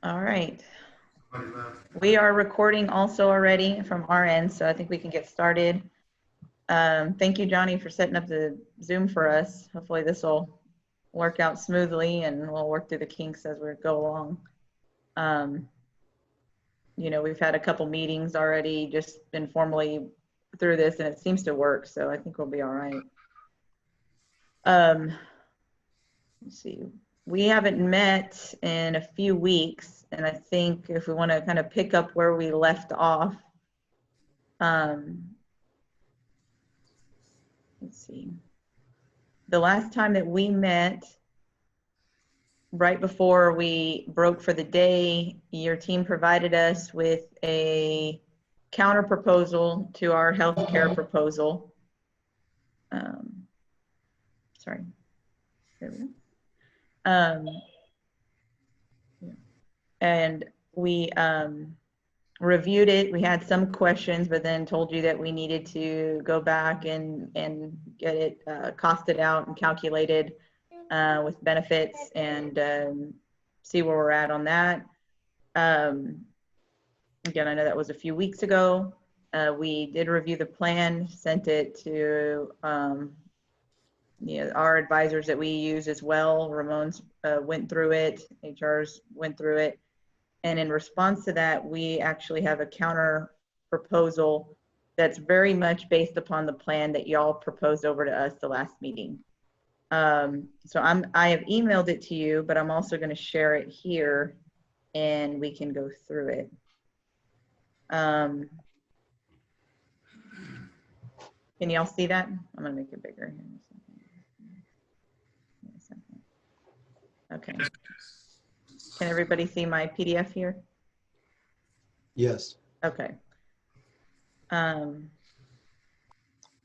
All right. We are recording also already from our end, so I think we can get started. Thank you, Johnny, for setting up the Zoom for us. Hopefully this will work out smoothly and we'll work through the kinks as we go along. You know, we've had a couple meetings already, just informally through this, and it seems to work, so I think we'll be all right. Let's see. We haven't met in a few weeks, and I think if we want to kind of pick up where we left off, let's see. The last time that we met, right before we broke for the day, your team provided us with a counter proposal to our healthcare proposal. Sorry. There we go. And we reviewed it. We had some questions, but then told you that we needed to go back and get it costed out and calculated with benefits and see where we're at on that. Again, I know that was a few weeks ago. We did review the plan, sent it to our advisors that we use as well. Ramon's went through it, HR's went through it. And in response to that, we actually have a counter proposal that's very much based upon the plan that y'all proposed over to us the last meeting. So I have emailed it to you, but I'm also going to share it here and we can go through it. Can y'all see that? I'm going to make it bigger here. Okay. Can everybody see my PDF here? Yes. Okay.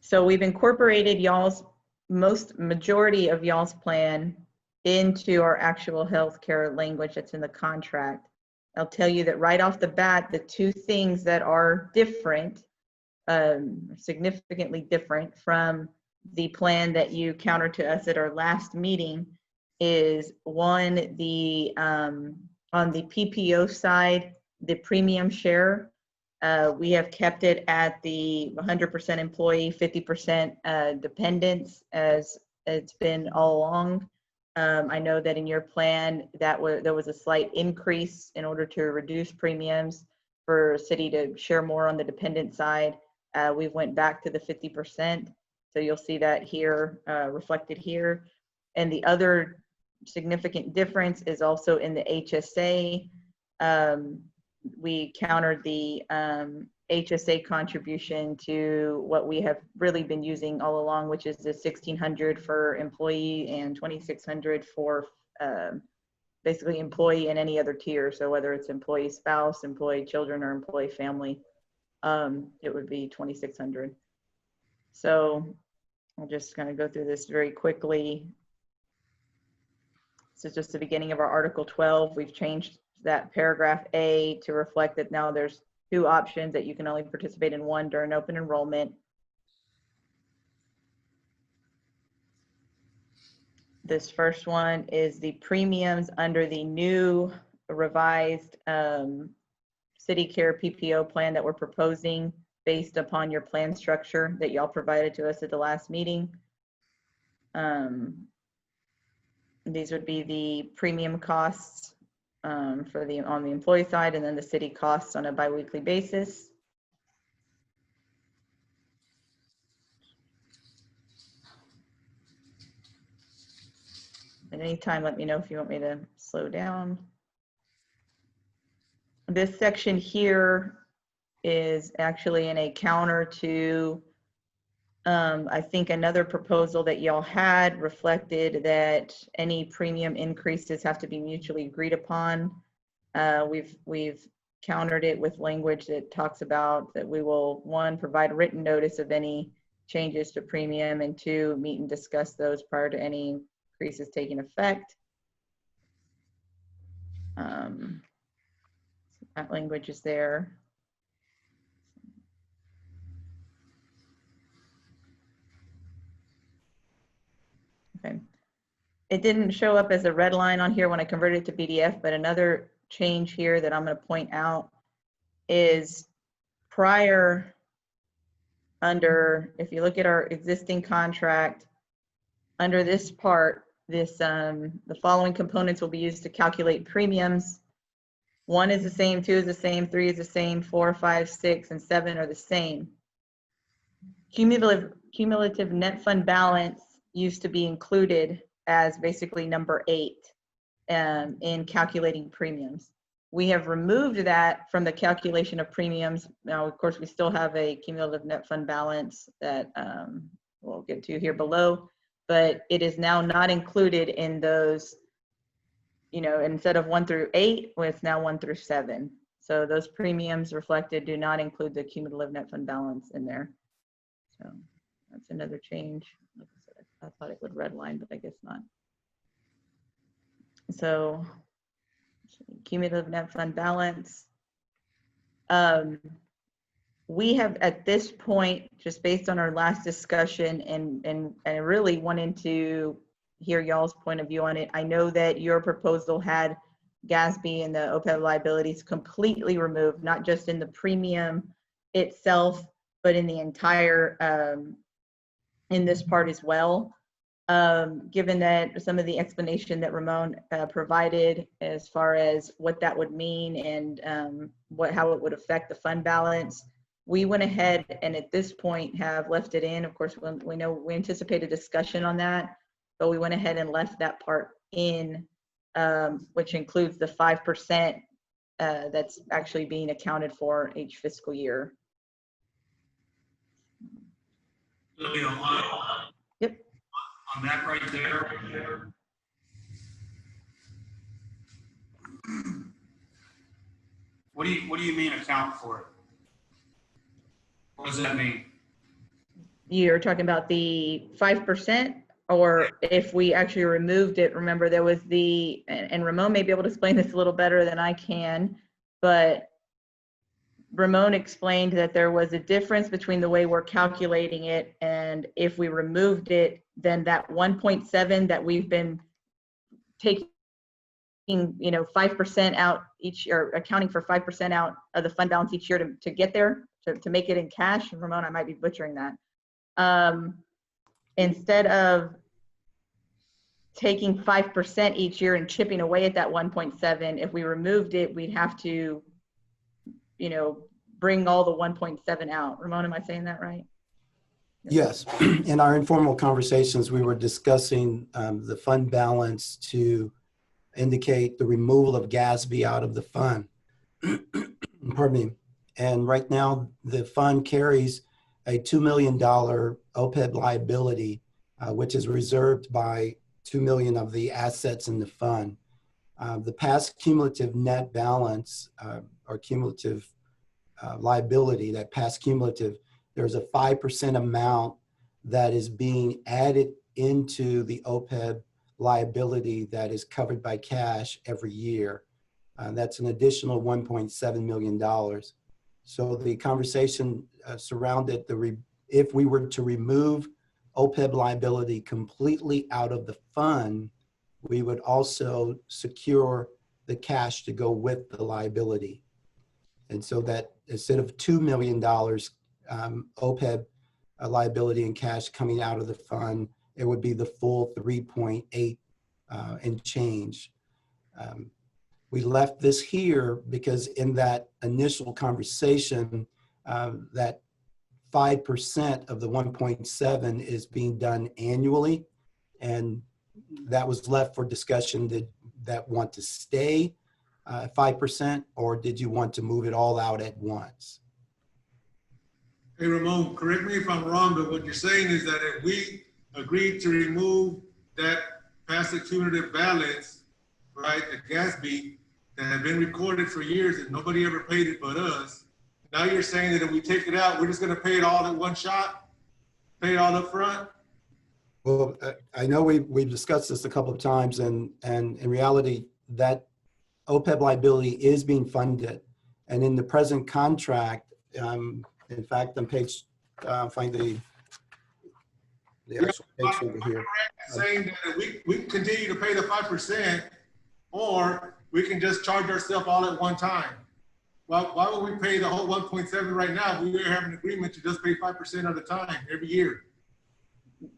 So we've incorporated y'all's majority of y'all's plan into our actual healthcare language that's in the contract. I'll tell you that right off the bat, the two things that are different, significantly different from the plan that you countered to us at our last meeting is one, on the PPO side, the premium share, we have kept it at the 100% employee, 50% dependents as it's been all along. I know that in your plan there was a slight increase in order to reduce premiums for city to share more on the dependent side. We went back to the 50%, so you'll see that here reflected here. And the other significant difference is also in the HSA. We countered the HSA contribution to what we have really been using all along, which is the $1,600 for employee and $2,600 for basically employee and any other tier. So whether it's employee spouse, employee children, or employee family, it would be $2,600. So I'll just kind of go through this very quickly. This is just the beginning of our Article 12. We've changed that paragraph A to reflect that now there's two options, that you can only participate in one during open enrollment. This first one is the premiums under the new revised City Care PPO plan that we're proposing based upon your plan structure that y'all provided to us at the last meeting. These would be the premium costs on the employee side, and then the city costs on a biweekly basis. At any time, let me know if you want me to slow down. This section here is actually in a counter to I think another proposal that y'all had reflected that any premium increases have to be mutually agreed upon. We've countered it with language that talks about that we will, one, provide written notice of any changes to premium, and two, meet and discuss those prior to any increases taking effect. That language is there. Okay. It didn't show up as a red line on here when I converted it to PDF, but another change here that I'm going to point out is prior under, if you look at our existing contract, under this part, this the following components will be used to calculate premiums. 1 is the same, 2 is the same, 3 is the same, 4, 5, 6, and 7 are the same. Cumulative net fund balance used to be included as basically number 8 in calculating premiums. We have removed that from the calculation of premiums. Now, of course, we still have a cumulative net fund balance that we'll get to here below, but it is now not included in those, you know, instead of 1 through 8, it's now 1 through 7. So those premiums reflected do not include the cumulative net fund balance in there. So that's another change. Like I said, I thought it would redline, but I guess not. So cumulative net fund balance. We have at this point, just based on our last discussion and really wanting to hear y'all's point of view on it. I know that your proposal had GASB and the OPEB liabilities completely removed, not just in the premium itself, but in the entire, in this part as well. Given that some of the explanation that Ramon provided as far as what that would mean and how it would affect the fund balance, we went ahead and at this point have left it in. Of course, we know we anticipate a discussion on that, but we went ahead and left that part in, which includes the 5% that's actually being accounted for each fiscal year. Yep. On that right there. What do you mean account for it? What does that mean? You're talking about the 5%, or if we actually removed it. Remember, there was the, and Ramon may be able to explain this a little better than I can, but Ramon explained that there was a difference between the way we're calculating it, and if we removed it, then that 1.7 that we've been taking, 5% out each, or accounting for 5% out of the fund balance each year to get there, to make it in cash. Ramon, I might be butchering that. Instead of taking 5% each year and chipping away at that 1.7, if we removed it, we'd have to, bring all the 1.7 out. Ramon, am I saying that right? Yes. In our informal conversations, we were discussing the fund balance to indicate the removal of GASB out of the fund. Pardon me. And right now, the fund carries a $2 million OPEB liability, which is reserved by $2 million of the assets in the fund. The past cumulative net balance or cumulative liability, that past cumulative, there's a 5% amount that is being added into the OPEB liability that is covered by cash every year. That's an additional $1.7 million. So the conversation surrounded if we were to remove OPEB liability completely out of the fund, we would also secure the cash to go with the liability. And so that instead of $2 million OPEB liability in cash coming out of the fund, it would be the full 3.8 and change. We left this here because in that initial conversation, that 5% of the 1.7 is being done annually, and that was left for discussion. Did that want to stay 5%, or did you want to move it all out at once? Hey, Ramon, correct me if I'm wrong, but what you're saying is that if we agreed to remove that past cumulative balance, right, the GASB, that had been recorded for years and nobody ever paid it but us, now you're saying that if we take it out, we're just going to pay it all at one shot? Pay it all up front? Well, I know we've discussed this a couple of times, and in reality, that OPEB liability is being funded. And in the present contract, in fact, on page, find the actual page over here. Saying that we continue to pay the 5%, or we can just charge ourselves all at one time. Why would we pay the whole 1.7 right now? We have an agreement to just pay 5% at a time every year.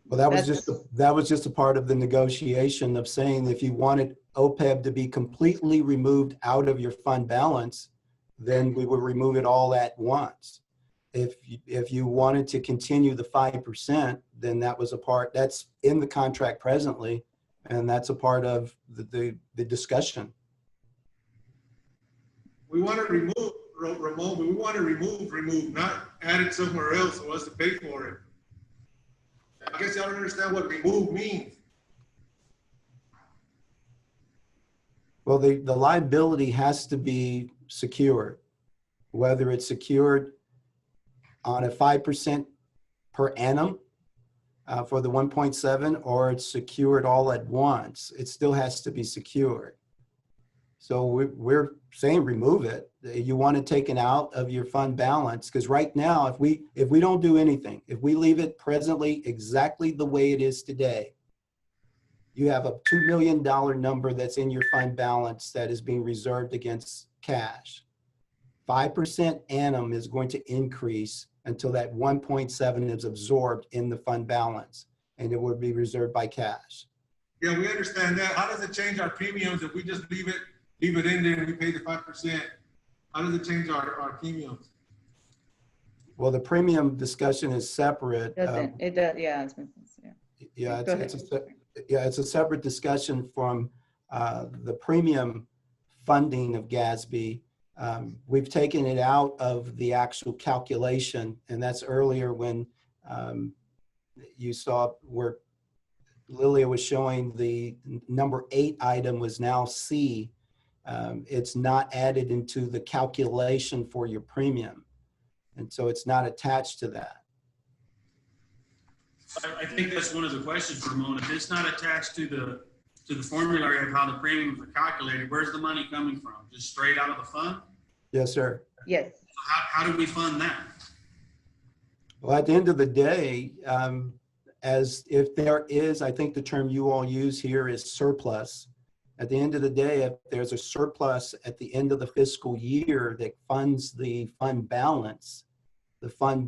Well, that was just a part of the negotiation of saying if you wanted OPEB to be completely removed out of your fund balance, then we would remove it all at once. If you wanted to continue the 5%, then that was a part that's in the contract presently, and that's a part of the discussion. We want to remove, Ramon, but we want to remove, not add it somewhere else for us to pay for it. I guess y'all don't understand what remove means. Well, the liability has to be secured, whether it's secured on a 5% per annum for the 1.7, or it's secured all at once. It still has to be secured. So we're saying remove it. You want to take it out of your fund balance, because right now, if we don't do anything, if we leave it presently exactly the way it is today, you have a $2 million number that's in your fund balance that is being reserved against cash. 5% annum is going to increase until that 1.7 is absorbed in the fund balance, and it will be reserved by cash. Yeah, we understand that. How does it change our premiums if we just leave it in there and we pay the 5%? How does it change our premiums? Well, the premium discussion is separate. It does, yeah. It's a separate discussion from the premium funding of GASB. We've taken it out of the actual calculation, and that's earlier when you saw where Lilia was showing the number 8 item was now C. It's not added into the calculation for your premium, and so it's not attached to that. I think that's one of the questions, Ramon. If it's not attached to the formulary of how the premiums are calculated, where's the money coming from? Just straight out of the fund? Yes, sir. Yes. So how do we fund that? Well, at the end of the day, as if there is, I think the term you all use here is surplus. At the end of the day, if there's a surplus at the end of the fiscal year that funds the fund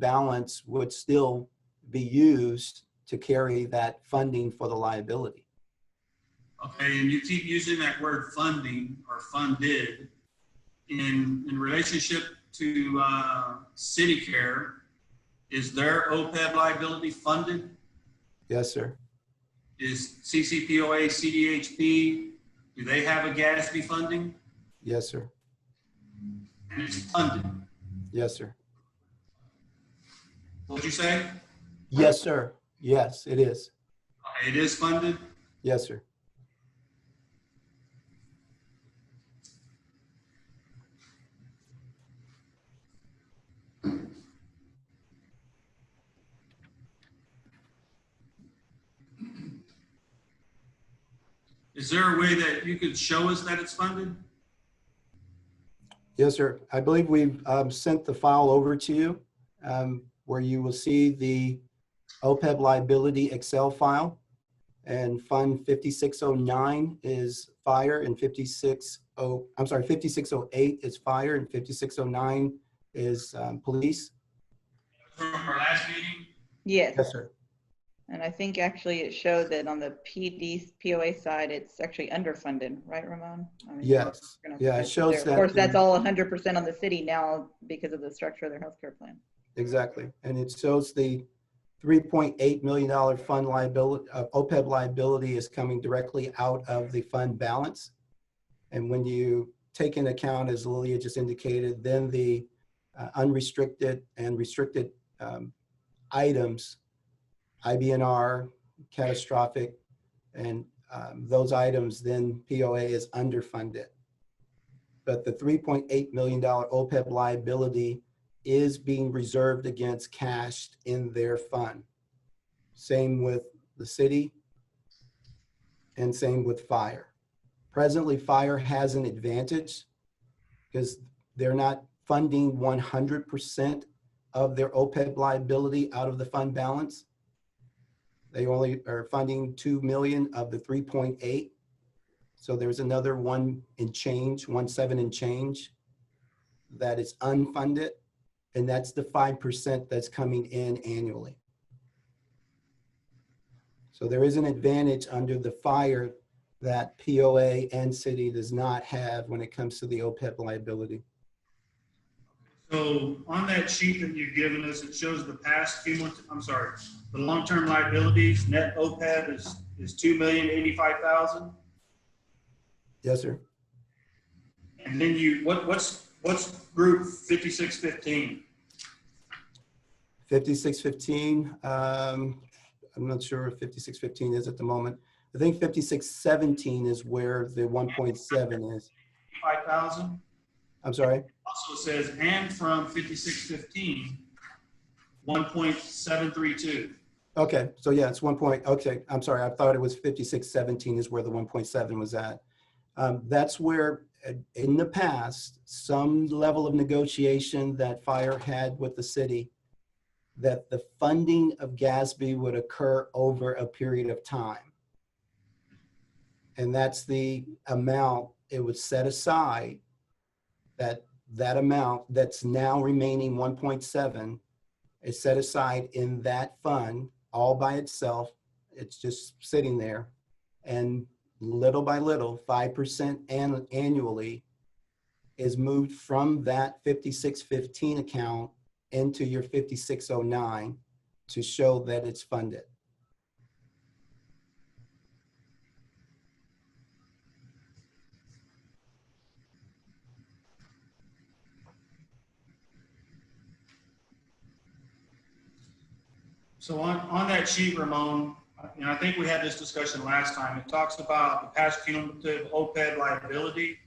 balance would still be used to carry that funding for the liability. Okay, and you keep using that word funding or funded in relationship to City Care. Is their OPEB liability funded? Yes, sir. Is CCPOA, CDHP, do they have a GASB funding? Yes, sir. And it's funded. Yes, sir. What'd you say? Yes, sir. Yes, it is. Okay, it is funded? Yes, sir. Is there a way that you could show us that it's funded? Yes, sir. I believe we've sent the file over to you where you will see the OPEB liability Excel file, and Fund 5609 is fire, and 5608 is fire, and 5609 is police. From our last meeting? Yes. Yes, sir. And I think actually it showed that on the POA side, it's actually underfunded, right, Ramon? I mean, Yes. Yeah, it shows that. Of course, that's all 100% on the city now because of the structure of their healthcare plan. Exactly. And it shows the $3.8 million fund liability, OPEB liability is coming directly out of the fund balance. And when you take into account, as Lilia just indicated, then the unrestricted and restricted items, IBNR, catastrophic, and those items, then POA is underfunded. But the $3.8 million OPEB liability is being reserved against cash in their fund. Same with the city and same with fire. Presently, fire has an advantage because they're not funding 100% of their OPEB liability out of the fund balance. They only are funding 2 million of the 3.8. So there's another 1.7 and change that is unfunded, and that's the 5% that's coming in annually. So there is an advantage under the fire that POA and city does not have when it comes to the OPEB liability. So on that sheet that you've given us, it shows the past cumulative, the long-term liabilities, net OPEB is $2,085,000. Yes, sir. And then what's group 5615? 5615, I'm not sure if 5615 is at the moment. I think 5617 is where the 1.7 is. 5,000. I'm sorry? Also says, and from 5615, 1.732. Okay, so yeah, it's 1 point, okay, I'm sorry, I thought it was 5617 is where the 1.7 was at. That's where, in the past, some level of negotiation that fire had with the city, that the funding of GASB would occur over a period of time. And that's the amount it would set aside, that amount that's now remaining 1.7 is set aside in that fund all by itself. It's just sitting there. And little by little, 5% annually is moved from that 5615 account into your 5609 to show that it's funded. So on that sheet, Ramon, and I think we had this discussion last time, it talks about the past cumulative OPEB liability.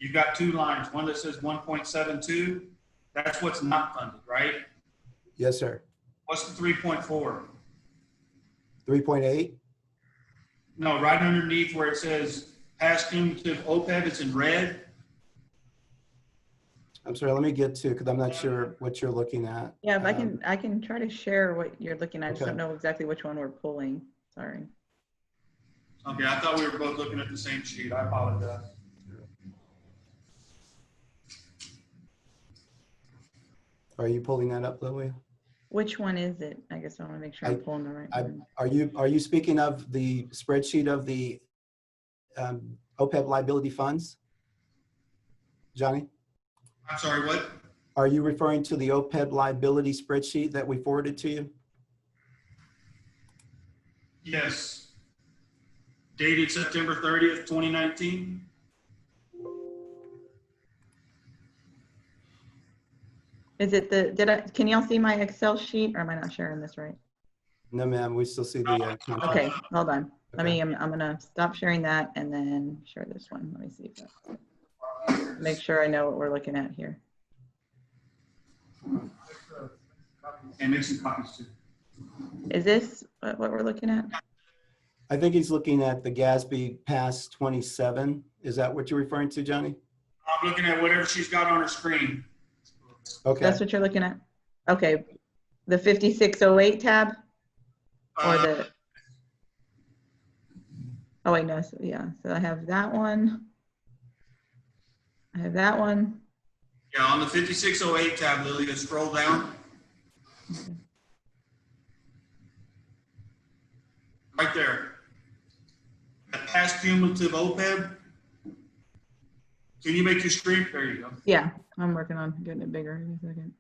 You've got two lines, one that says 1.72, that's what's not funded, right? Yes, sir. What's the 3.4? 3.8? No, right underneath where it says past cumulative OPEB, it's in red. I'm sorry, let me get to, because I'm not sure what you're looking at. Yeah, but I can try to share what you're looking at. I just Okay. don't know exactly which one we're pulling. Sorry. Okay, I thought we were both looking at the same sheet. I apologize. Are you pulling that up, Lily? Which one is it? I guess I want to make sure I'm pulling the right one. Are you speaking of the spreadsheet of the OPEB liability funds? Johnny? I'm sorry, what? Are you referring to the OPEB liability spreadsheet that we forwarded to you? Yes. Dated September 30th, 2019. Is it can y'all see my Excel sheet or am I not sharing this right? No, ma'am, we still see the contract. Okay, hold on. Okay. I'm gonna stop sharing that and then share this one. Let me see if that, make sure I know what we're looking at here. And make some copies too. Is this what we're looking at? I think he's looking at the GASB past 27. Is that what you're referring to, Johnny? I'm looking at whatever she's got on her screen. Okay. That's what you're looking at? Okay. The 5608 tab or the, oh wait, no, so yeah. So I have that one. I have that one. Yeah, on the 5608 tab, Lilia, scroll down. Okay. Right there. The past cumulative OPEB. Can you make your screen? There you go. Yeah, I'm working on getting it bigger in a second.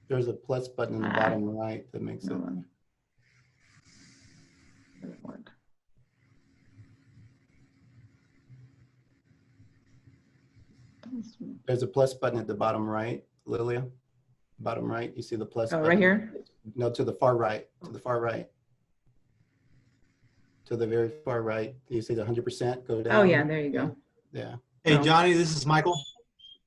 There's a plus button in the bottom right that makes it. Hold on. Doesn't work. There's a plus button at the bottom right, Lilia. Bottom right, you see the plus Oh, button? right here? No, to the far right, to the far right. To the very far right. You see the 100% go down? Oh yeah, there you go. Yeah. Hey, Oh. Johnny, this is Michael.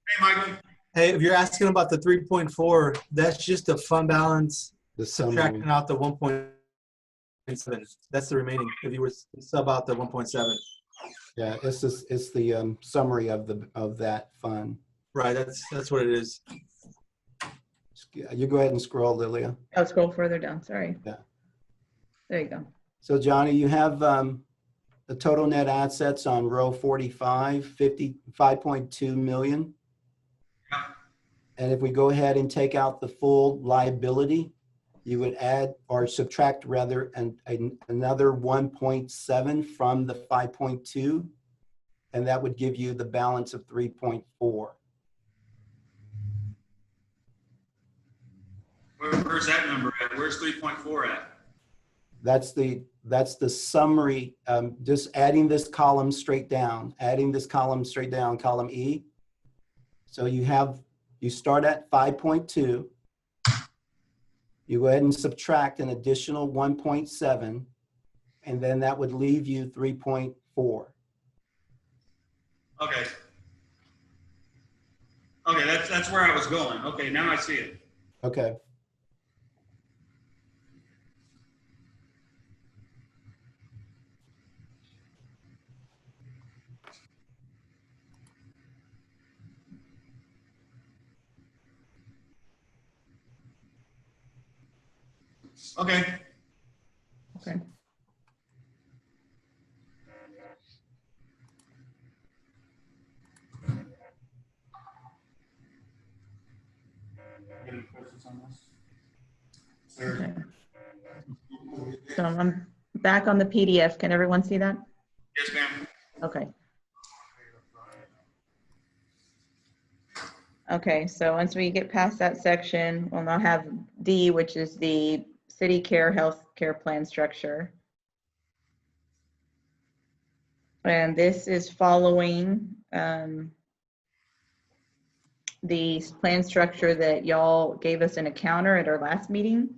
Hey, Michael. Hey, if you're asking about the 3.4, that's just the fund balance The summary. subtracting out the 1.7. That's the remaining. If you were to sub out the 1.7. Yeah, it's the summary of that fund. Right, that's what it is. You go ahead and scroll, Lilia. Oh, scroll further down, sorry. Yeah. There you go. So Johnny, you have the total net assets on row 45, 55.2 million. Yeah. And if we go ahead and take out the full liability, you would add or subtract rather another 1.7 from the 5.2, and that would give you the balance of 3.4. Where's that number at? Where's 3.4 at? That's the summary, just adding this column straight down, column E. So you start at 5.2, you go ahead and subtract an additional 1.7, and then that would leave you 3.4. Okay. Okay, that's where I was going. Okay, now I see it. Okay. Okay. Okay. Any questions on this? Okay. So I'm back on the PDF. Can everyone see that? Yes, ma'am. Okay. Okay, so once we get past that section, we'll now have D, which is the city care health care plan structure. And this is following the plan structure that y'all gave us in a counter at our last meeting.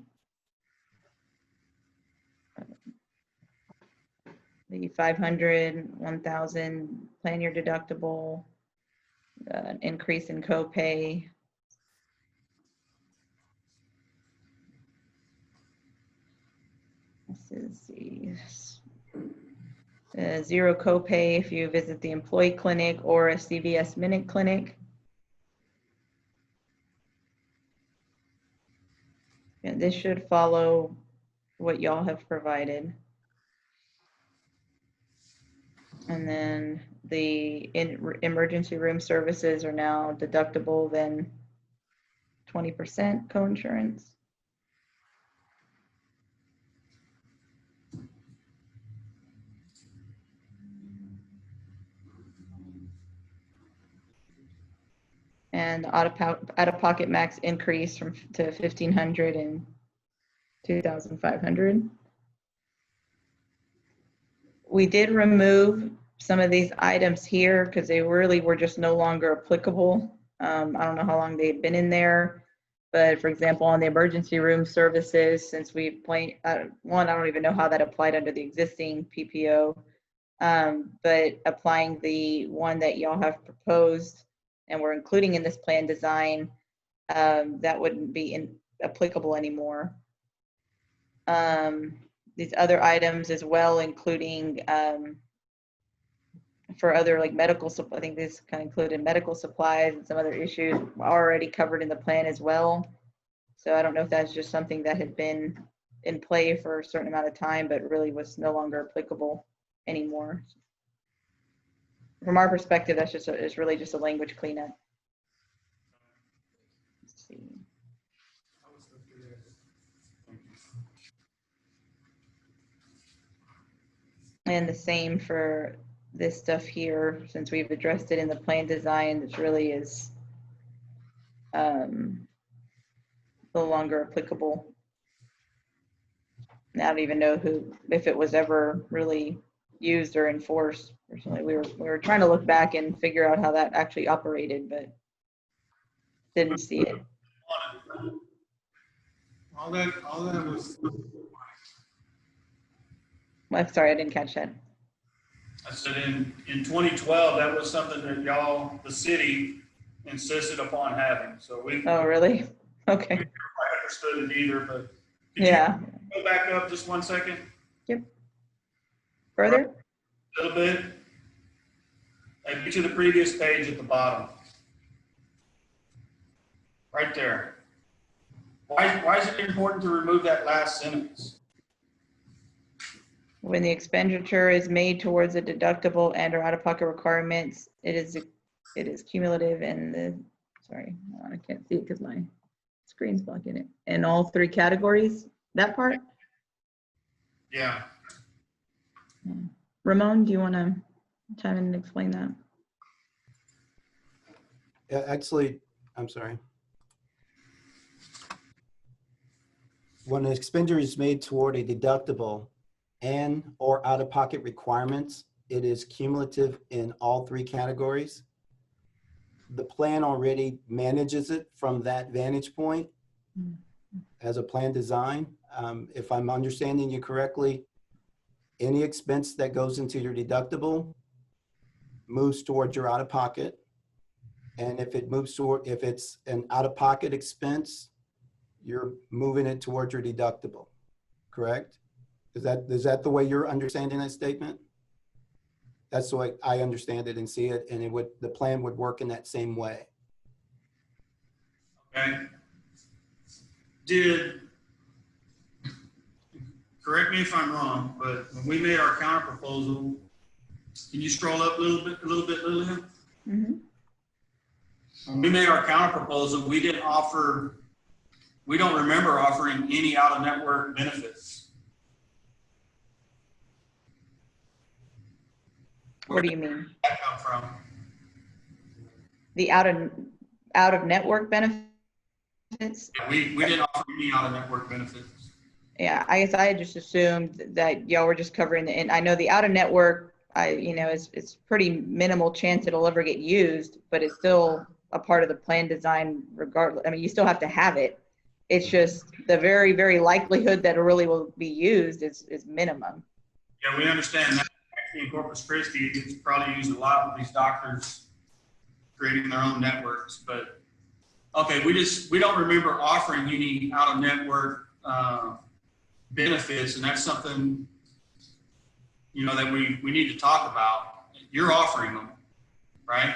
The 500, 1,000 plan year deductible, increase in copay. This is the zero copay if you visit the employee clinic or a CVS Minute Clinic. And this should follow what y'all have provided. And then the emergency room services are now deductible than 20% coinsurance. And out-of-pocket max increase to 1,500 and 2,500. We did remove some of these items here because they really were just no longer applicable. I don't know how long they've been in there, but for example, on the emergency room services, since we one, I don't even know how that applied under the existing PPO, but applying the one that y'all have proposed and we're including in this plan design, that wouldn't be applicable anymore. These other items as well, including for other like medical supply, I think this kind of included medical supplies and some other issues already covered in the plan as well. So I don't know if that's just something that had been in play for a certain amount of time, but really was no longer applicable anymore. From our perspective, that's just it's really just a language cleanup. Let's see. And the same for this stuff here, since we've addressed it in the plan design, it really is no longer applicable. I don't even know if it was ever really used or enforced. Personally, we were trying to look back and figure out how that actually operated, but didn't see it. All that was. I'm sorry, I didn't catch that. I said in 2012, that was something that y'all, the city, insisted upon having. So we. Oh, really? Okay. We never quite understood it either, but. Yeah. Go back up just 1 second. Yep. Further? A little bit. And get to the previous page at the bottom. Right there. Why is it important to remove that last sentence? When the expenditure is made towards a deductible and or out-of-pocket requirements, it is cumulative and sorry, hold on, I can't see it because my screen's blocking it. In all three categories, that part? Yeah. Ramon, do you want to chime in and explain that? Yeah, actually, I'm sorry. When an expenditure is made toward a deductible and or out-of-pocket requirements, it is cumulative in all three categories. The plan already manages it from that vantage point as a plan design. If I'm understanding you correctly, any expense that goes into your deductible moves towards your out-of-pocket. And if it's an out-of-pocket expense, you're moving it towards your deductible, correct? Is that the way you're understanding that statement? That's the way I understand it and see it, and the plan would work in that same way. Okay. Correct me if I'm wrong, but when we made our counter proposal, can you scroll up a little bit, Lillian? Mm-hmm. When we made our counter proposal, we don't remember offering any out-of-network benefits. What do you mean? Where did that come from? The out-of-network benefits? We didn't offer any out-of-network benefits. Yeah, I guess I had just assumed that y'all were just covering and I know the out-of-network, it's pretty minimal chance it'll ever get used, but it's still a part of the plan design regardless. I mean, you still have to have it. It's just the very, very likelihood that it really will be used is minimum. Yeah, we understand that. Actually, in Corpus Christi, it's probably used a lot with these doctors creating their own networks. But okay, we don't remember offering any out-of-network benefits, and that's something that we need to talk about. You're offering them, right?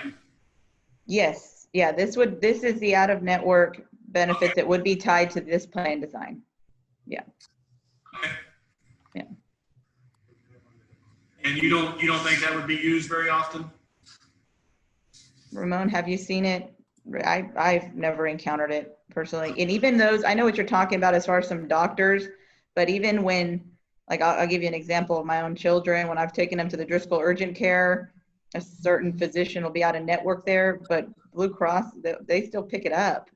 Yes, yeah. This is the out-of-network benefits that would be tied to this plan design. Yeah. Okay. Yeah. And you don't think that would be used very often? Ramon, have you seen it? I've never encountered it personally. And even those, I know what you're talking about as far as some doctors, but even when, like, I'll give you an example of my own children. When I've taken them to the Driscoll urgent care, a certain physician will be out of network there, but Blue Cross, they still pick it up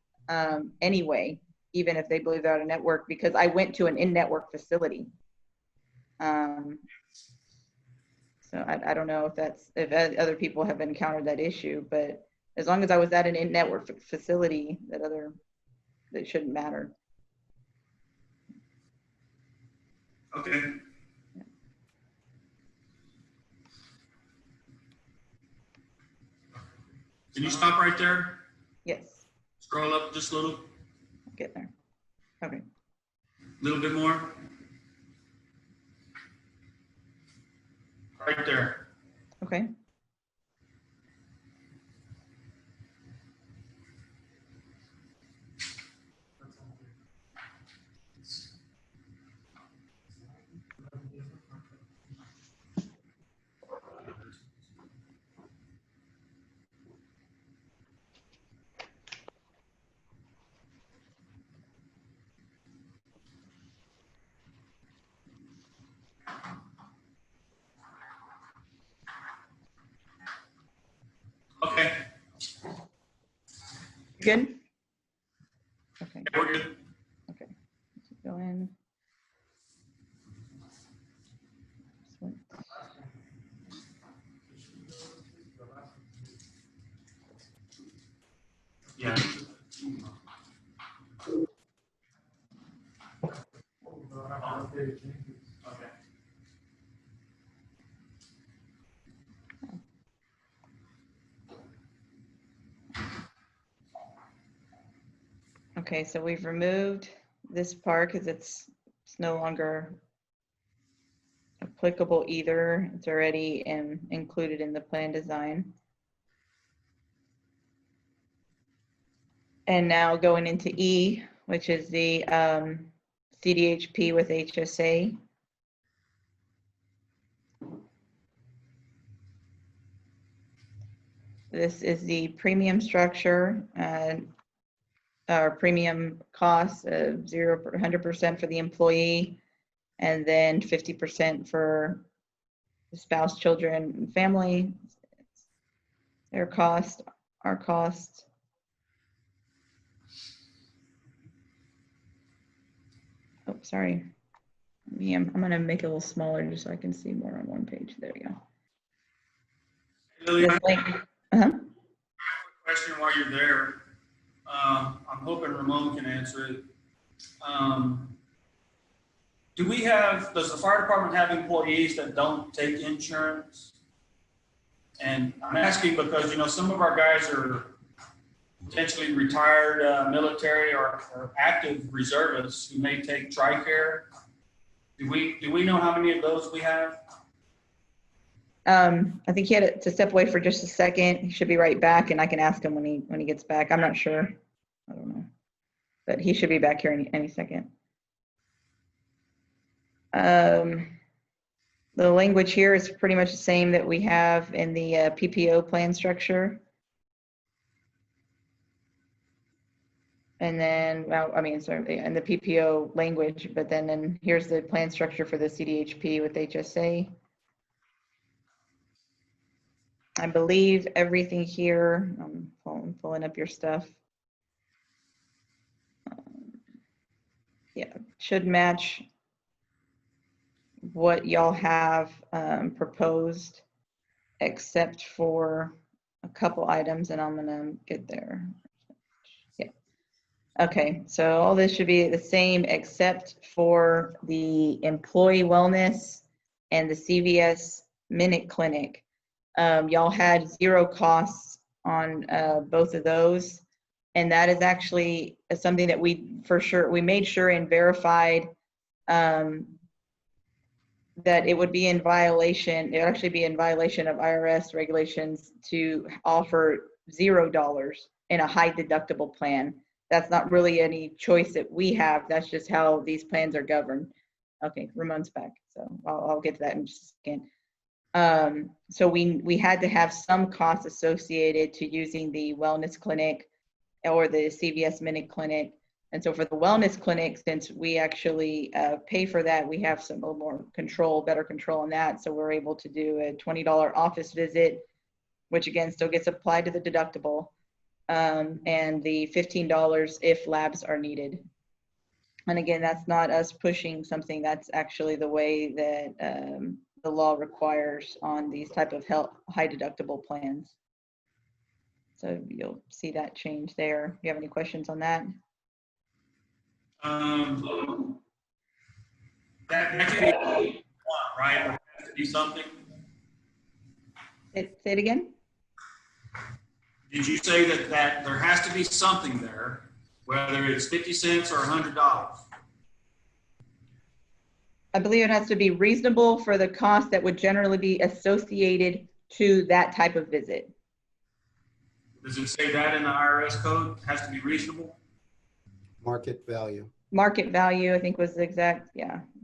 anyway, even if they believe they're out of network, because I went to an in-network facility. So I don't know if other people have encountered that issue, but as long as I was at an in-network facility, that shouldn't matter. Okay. Can you stop right there? Yes. Scroll up just a little. I'll get there. Okay. A little bit more. Right there. Okay. Okay. Good? Okay. We're good. Okay. Let's go in. Yeah. Okay. Okay, so we've removed this part because it's no longer applicable either. It's already included in the plan design. And now going into E, which is the CDHP with HSA. This is the premium structure, our premium cost of 100% for the employee, and then 50% for the spouse, children, and family. Their cost, our cost. Oh, sorry. Yeah, I'm going to make it a little smaller just so I can see more on one page. There we go. Lily, I This have link, a quick question while you're there. I'm hoping Ramon can answer it. Does the fire department have employees that don't take insurance? And I'm asking because, you know, some of our guys are potentially retired military or active reservists who may take TRICARE. Do we know how many of those we have? I think he had to step away for just a second. He should be right back, and I can ask him when he gets back. I'm not sure. I don't know, but he should be back here any second. The language here is pretty much the same that we have in the PPO plan structure. And then, well, I mean, sorry, in the PPO language, but then here's the plan structure for the CDHP with HSA. I believe everything here, I'm pulling up your stuff. Yeah, should match what y'all have proposed, except for a couple items, and I'm gonna get there. Yeah. Okay, so all this should be the same except for the employee wellness and the CVS Minute Clinic. Y'all had 0 costs on both of those, and that is actually something that we made sure and verified that it would be in violation. It would actually be in violation of IRS regulations to offer $0 in a high deductible plan. That's not really any choice that we have. That's just how these plans are governed. Okay, Ramon's back, so I'll get to that in just a second. So we had to have some costs associated to using the wellness clinic or the CVS Minute Clinic. And so for the wellness clinic, since we actually pay for that, we have some little more control, better control on that. So we're able to do a $20 office visit, which again still gets applied to the deductible, and the $15 if labs are needed. And again, that's not us pushing something. That's actually the way that the law requires on these type of high deductible plans. So you'll see that change there. Do you have any questions on that? That could be right? It has to be something. Say it again? Did you say that there has to be something there, whether it's 50 cents or $100? I believe it has to be reasonable for the cost that would generally be associated to that type of visit. Does it say that in the IRS code? It has to be reasonable? Market value. Market value, I think, was the exact,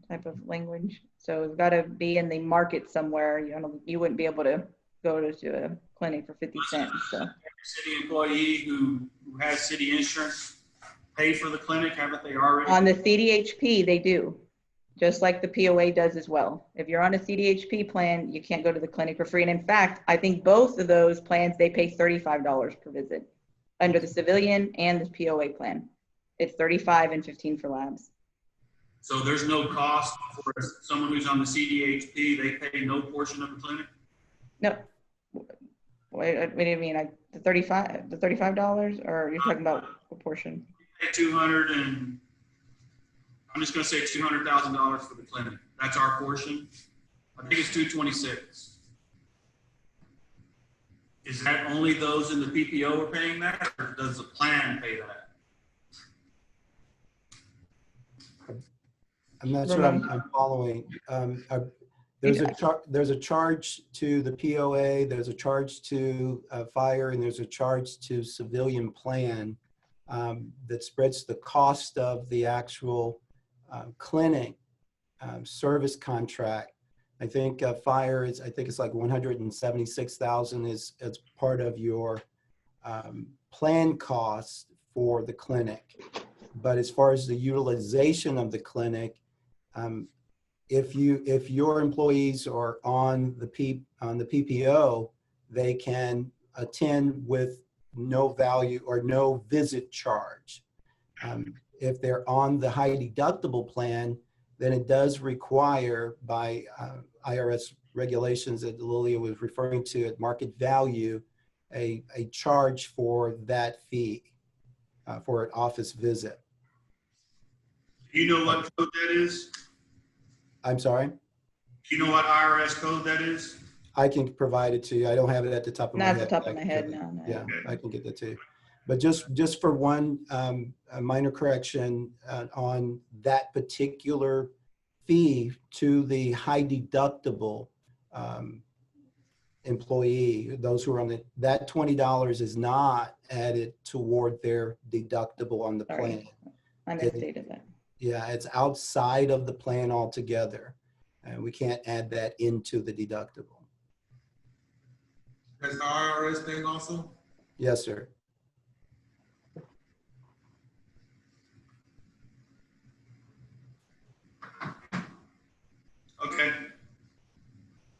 type of language. So it's got to be in the market somewhere. You wouldn't be able to go to a clinic for 50 cents. So every city employee who has city insurance pay for the clinic, haven't they already? on the CDHP, they do, just like the POA does as well. If you're on a CDHP plan, you can't go to the clinic for free. And in fact, I think both of those plans, they pay $35 per visit under the civilian and the POA plan. It's $35 and $15 for labs. So there's no cost for someone who's on the CDHP, they pay no portion of the clinic? No. What do you mean? The $35, or you're talking about proportion? Pay I'm just going to say $200,000 for the clinic. That's our portion. I think it's $226. Is that only those in the PPO are paying that, or does the plan pay that? I'm not sure I'm following. There's a charge to the POA, there's a charge to fire, and there's a charge to civilian plan. that spreads the cost of the actual clinic service contract. I think fire is, I think it's like 176,000 is as part of your plan cost for the clinic. But as far as the utilization of the clinic, if your employees are on the PPO, they can attend with no value or no visit charge. If they're on the high deductible plan, then it does require by IRS regulations that Lilia was referring to at market value, a charge for that fee for an office visit. Do you know what code that is? I'm sorry? Do you know what IRS code that is? I can provide it to you. I don't have it at the top of my head. Not at the top of my head, no. Yeah, I can get that to you. But just for one a minor correction on that particular fee to the high deductible employee, those who are on that $20 is not added toward their deductible on the plan. I misstated that. Yeah, it's outside of the plan altogether. And we can't add that into the deductible. That's the IRS thing also? Yes, sir. Okay.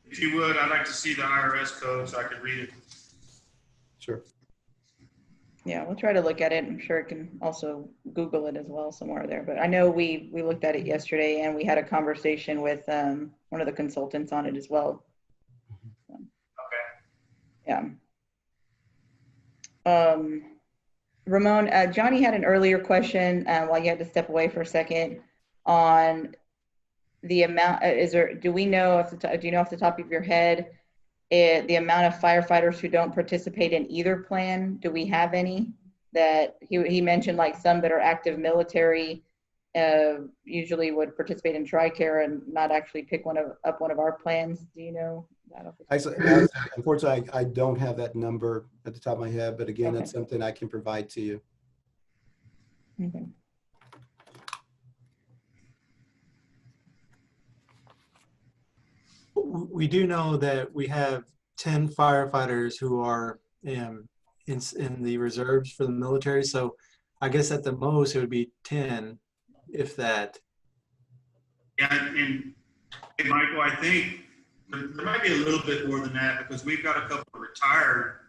If you would, I'd like to see the IRS code so I could read it. Sure. Yeah, we'll try to look at it. I'm sure it can also Google it as well somewhere there. But I know we looked at it yesterday and we had a conversation with one of the consultants on it as well. Okay. Yeah. Ramon, Johnny had an earlier question while you had to step away for a second on the amount. Do we know do you know off the top of your head the amount of firefighters who don't participate in either plan? Do we have any? That he mentioned, like some that are active military usually would participate in TRICARE and not actually pick one of our plans. Do you know that? Unfortunately, I don't have that number at the top of my head, but again, Okay. That's something I can provide to you. Okay. We do know that we have 10 firefighters who are in the reserves for the military. So I guess at the most it would be 10, if that. Yeah, and hey, Michael, I think there might be a little bit more than that because we've got a couple of retired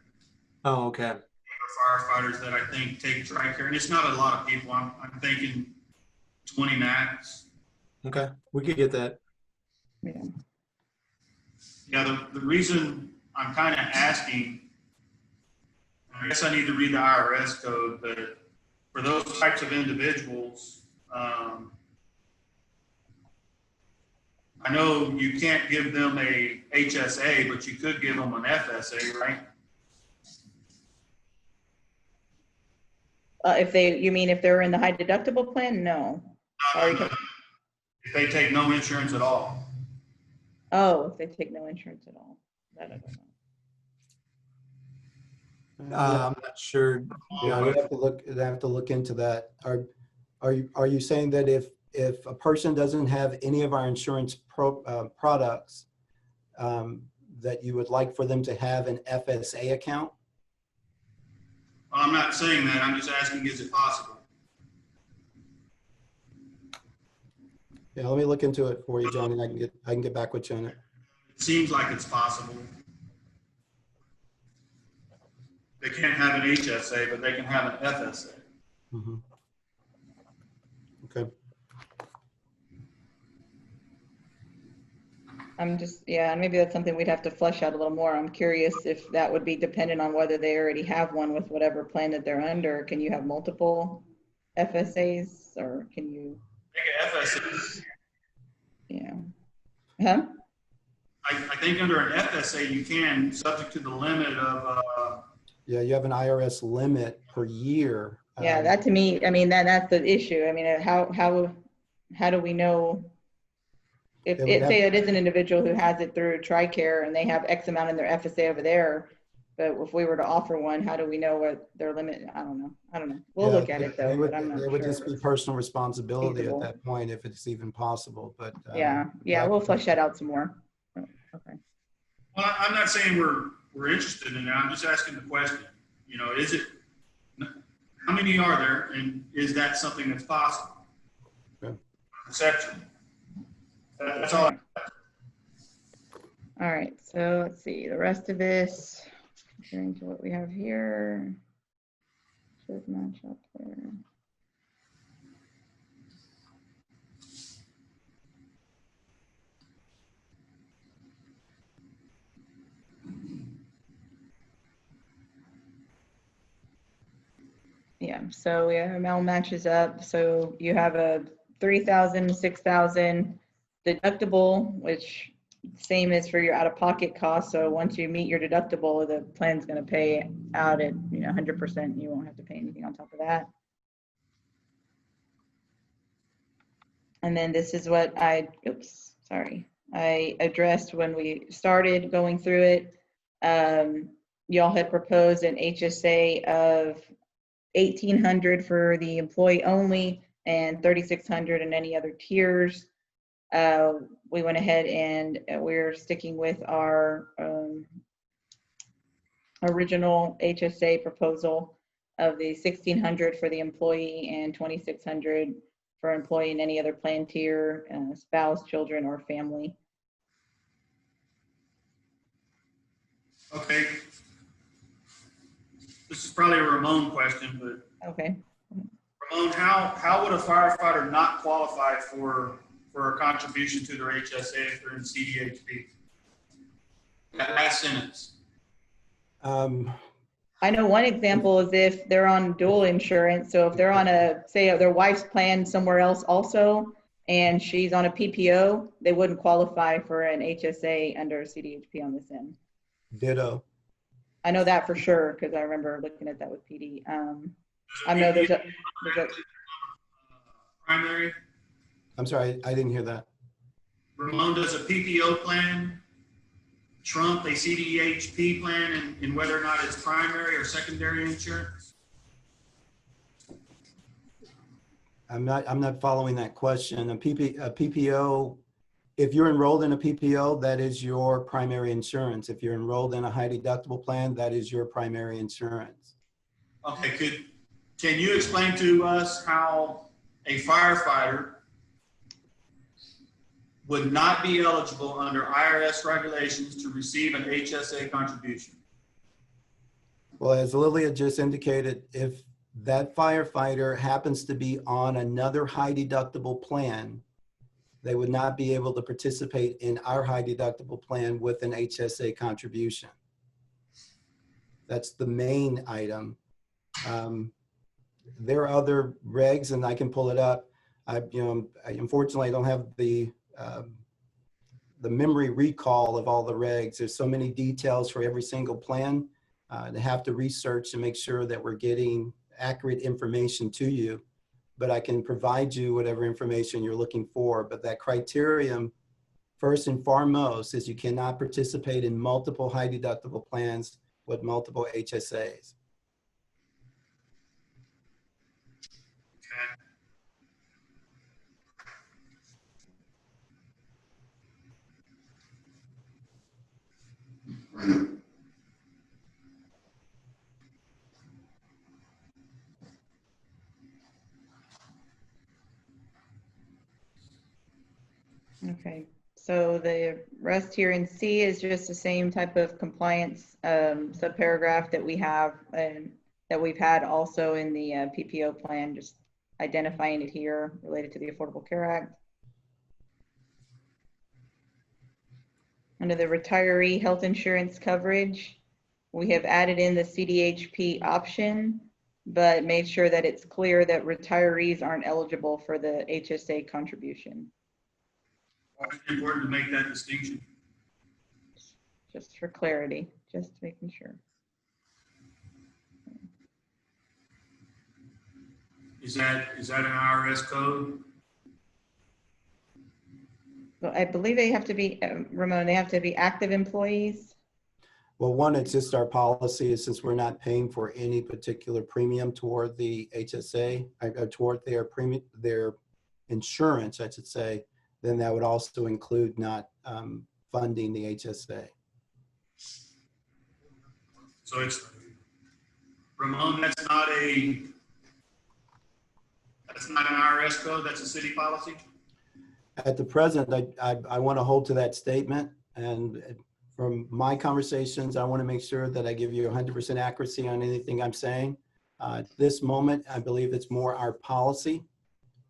Oh, okay. firefighters that I think take TRICARE, and it's not a lot of people. I'm thinking 20 max. Okay, we could get that. Yeah. Yeah, the reason I'm kind of asking, I guess I need to read the IRS code, but for those types of individuals, I know you can't give them a HSA, but you could give them an FSA, right? You mean if they're in the high deductible plan? No. If they take no insurance at all. Oh, if they take no insurance at all. That I don't know. I'm not sure. Yeah, we have to look into that. Are you saying that if a person doesn't have any of our insurance products, that you would like for them to have an FSA account? I'm not saying that. I'm just asking, is it possible? Yeah, let me look into it for you, John, and I can get back with you on it. It seems like it's possible. They can't have an HSA, but they can have an FSA. Mm-hmm. Okay. And maybe that's something we'd have to flesh out a little more. I'm curious if that would be dependent on whether they already have one with whatever plan that they're under. Can you have multiple FSAs, or can you? FSA. Yeah. Huh? I think under an FSA you can, subject to the limit of. Yeah, you have an IRS limit per year. Yeah, that to me, I mean, that's the issue. I mean, how do we know if say it is an individual who has it through TRICARE and they have X amount in their FSA over there? But if we were to offer one, how do we know what their limit? I don't know. We'll Yeah, look at it though, but I'm not It would sure. just be personal responsibility feasible. at that point if it's even possible, but. Yeah, we'll flesh that out some more. Okay. Well, I'm not saying we're interested in it. I'm just asking the question. You know, is it, how many are there, and is that something that's possible? Yeah. Conceptually. That's all. All right, so let's see, the rest of this, according to what we have here. Should match up there. Yeah, so yeah, ML matches up. So you have a 3,000, 6,000 deductible, which same as for your out-of-pocket costs. So once you meet your deductible, the plan's going to pay out at 100%. You won't have to pay anything on top of that. And then this is what I addressed when we started going through it. Y'all had proposed an HSA of $1,800 for the employee only and $3,600 in any other tiers. We went ahead and we're sticking with our original HSA proposal of the $1,600 for the employee and $2,600 for employee in any other plan tier, spouse, children, or family. Okay. This is probably a Ramon question, but Okay. Ramon, how would a firefighter not qualify for a contribution to their HSA if they're in CDHP? That last sentence. I know one example is if they're on dual insurance. So if they're on say their wife's plan somewhere else also, and she's on a PPO, they wouldn't qualify for an HSA under CDHP on this end. Ditto. I know that for sure because I remember looking at that with PD. I know there's a primary. I'm sorry, I didn't hear that. Ramon, does a PPO plan trump a CDHP plan in whether or not it's primary or secondary insurance? I'm not following that question. A PPO, if you're enrolled in a PPO, that is your primary insurance. If you're enrolled in a high deductible plan, that is your primary insurance. Okay, can you explain to us how a firefighter would not be eligible under IRS regulations to receive an HSA contribution? Well, as Lilia just indicated, if that firefighter happens to be on another high deductible plan, they would not be able to participate in our high deductible plan with an HSA contribution. That's the main item. There are other regs, and I can pull it up. Unfortunately, I don't have the memory recall of all the regs. There's so many details for every single plan. They have to research to make sure that we're getting accurate information to you. But I can provide you whatever information you're looking for. But that criterion, first and foremost, is you cannot participate in multiple high deductible plans with multiple HSAs. Okay, so the rest here in C is just the same type of compliance subparagraph that we have and that we've had also in the PPO plan, just identifying it here related to the Affordable Care Act. Under the retiree health insurance coverage, we have added in the CDHP option, but made sure that it's clear that retirees aren't eligible for the HSA contribution. It's important to make that distinction. Just for clarity, just making sure. Is that an IRS code? Well, I believe they have to be, Ramon, they have to be active employees. Well, one, it's just our policy is since we're not paying for any particular premium toward the HSA, toward their premium, their insurance, I should say, then that would also include not funding the HSA. So it's, Ramon, that's not an IRS code, that's a city policy? At the present, I want to hold to that statement. And from my conversations, I want to make sure that I give you 100% accuracy on anything I'm saying. At this moment, I believe it's more our policy.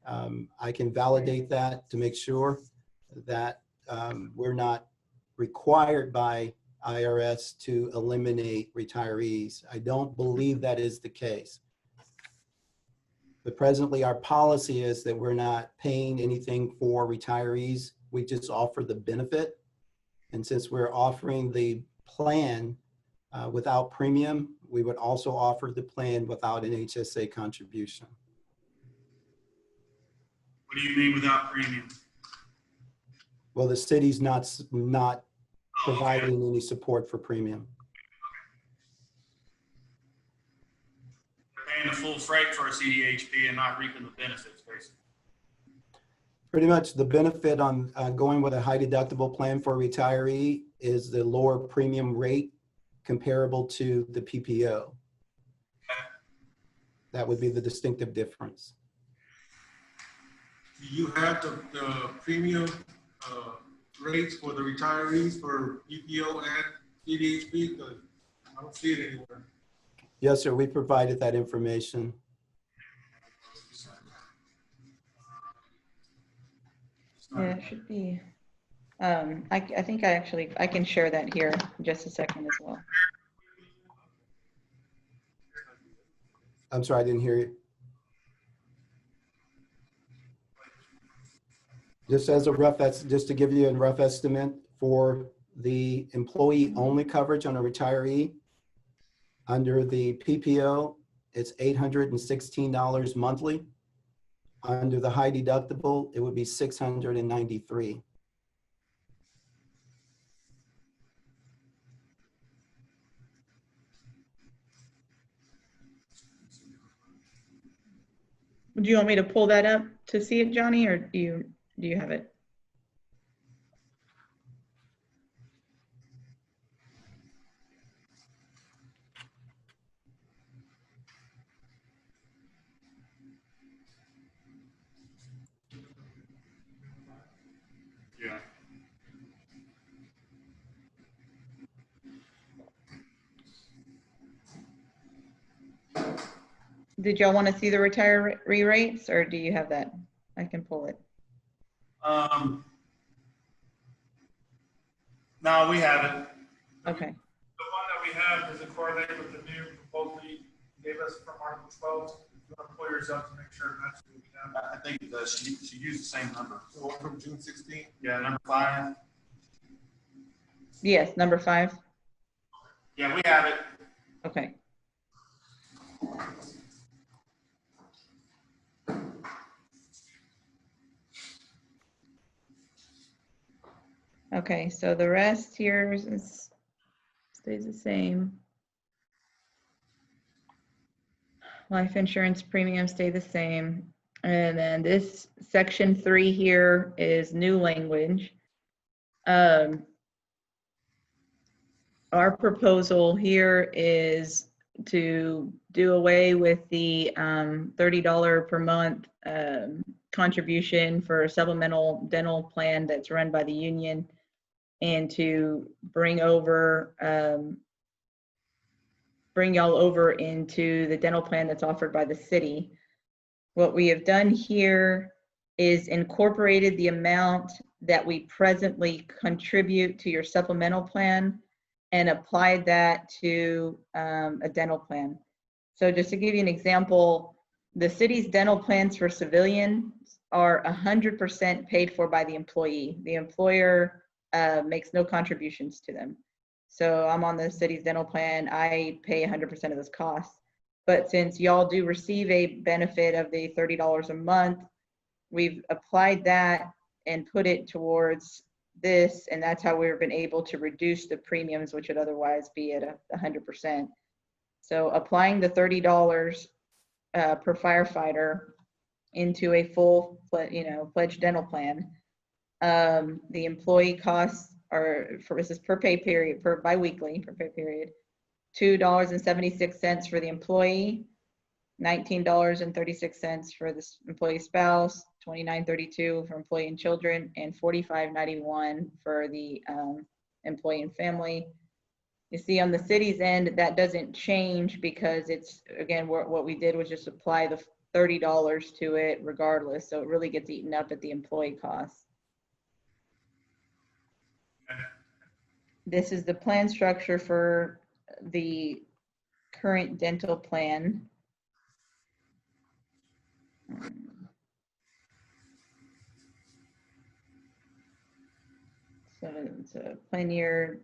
I can validate that to make sure that we're not required by IRS to eliminate retirees. I don't believe that is the case. But presently, our policy is that we're not paying anything for retirees. We just offer the benefit. And since we're offering the plan without premium, we would also offer the plan without an HSA contribution. What do you mean without premium? Well, the city's not providing any support for premium. They're paying the full freight for a CDHP and not reaping the benefits, basically. Pretty much the benefit on going with a high deductible plan for a retiree is the lower premium rate comparable to the PPO. That would be the distinctive difference. Do you have the premium rates for the retirees for EPO and CDHP? Because I don't see it anywhere. Yes, sir. We provided that information. Yeah, it should be. I think I can share that here in just a second as well. I'm sorry, I didn't hear you. Just as a rough, just to give you a rough estimate for the employee only coverage on a retiree, under the PPO, it's $816 monthly. Under the high deductible, it would be $693. Do you want me to pull that up to see it, Johnny, or do you have it? Yeah. Did y'all want to see the retiree rates, or do you have that? I can pull it. No, we have it. Okay. The one that we have, does it correlate with the new proposal you gave us from Article 12? You want to pull yours up to make sure it matches what we have. I think it does. She used the same number. The one from June 16th? Yeah, number 5. Yes, number 5. Yeah, we have it. Okay. Okay, so the rest here stays the same. Life insurance premiums stay the same. And then this section 3 here is new language. Our proposal here is to do away with the $30 per month contribution for a supplemental dental plan that's run by the union, and to bring y'all over into the dental plan that's offered by the city. What we have done here is incorporated the amount that we presently contribute to your supplemental plan and applied that to a dental plan. So just to give you an example, the city's dental plans for civilians are 100% paid for by the employee. The employer makes no contributions to them. So I'm on the city's dental plan, I pay 100% of those costs. But since y'all do receive a benefit of the $30 a month, we've applied that and put it towards this, and that's how we've been able to reduce the premiums, which would otherwise be at 100%. So applying the $30 per firefighter into a full, pledged dental plan, the employee costs are, this is per pay period, per biweekly, per pay period, $2.76 for the employee, $19.36 for the employee spouse, $29.32 for employee and children, and $45.91 for the employee and family. You see on the city's end, that doesn't change because it's, again, what we did was just apply the $30 to it regardless. So it really gets eaten up at the employee costs. This is the plan structure for the current dental plan. So it's a plan year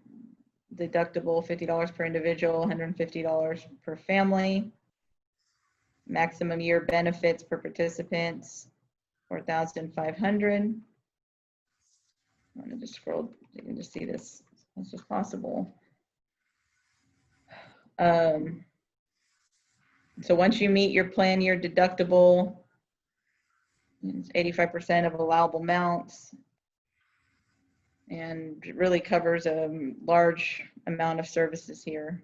deductible, $50 per individual, $150 per family. Maximum year benefits per participants, $4,500. I'm gonna just scroll, you can just see this as much as possible. So once you meet your plan year deductible, it's 85% of allowable amounts, and it really covers a large amount of services here.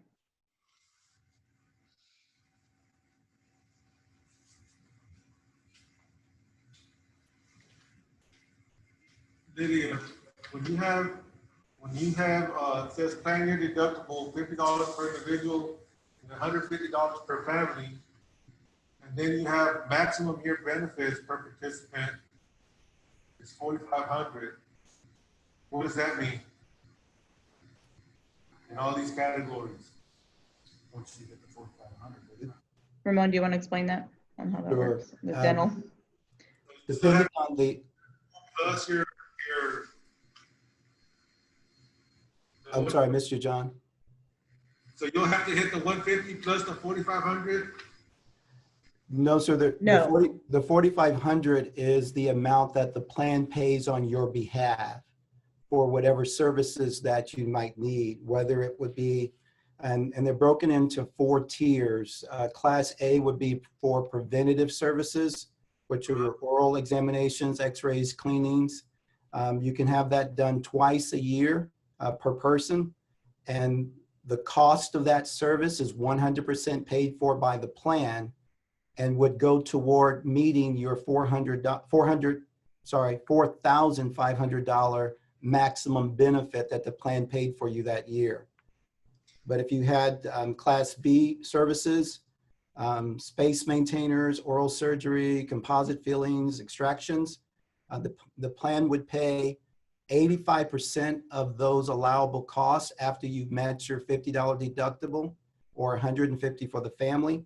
Lydia, when you have, it says plan year deductible, $50 per individual and $150 per family, and then you have maximum year benefits per participant, it's $4,500. What does that mean? In all these categories? Once you get the $4,500. Ramon, do you want to explain that on how that Sure. works with dental? Depending on the, Plus your I'm sorry, I missed you, John. So you'll have to hit the 150 plus the 4,500? No, sir. No. The 4,500 is the amount that the plan pays on your behalf for whatever services that you might need, whether it would be, and they're broken into 4 tiers. Class A would be for preventative services, which are oral examinations, x-rays, cleanings. You can have that done twice a year per person. And the cost of that service is 100% paid for by the plan and would go toward meeting your $4,500 maximum benefit that the plan paid for you that year. But if you had Class B services, space maintainers, oral surgery, composite fillings, extractions, the plan would pay 85% of those allowable costs after you've met your $50 deductible or $150 for the family.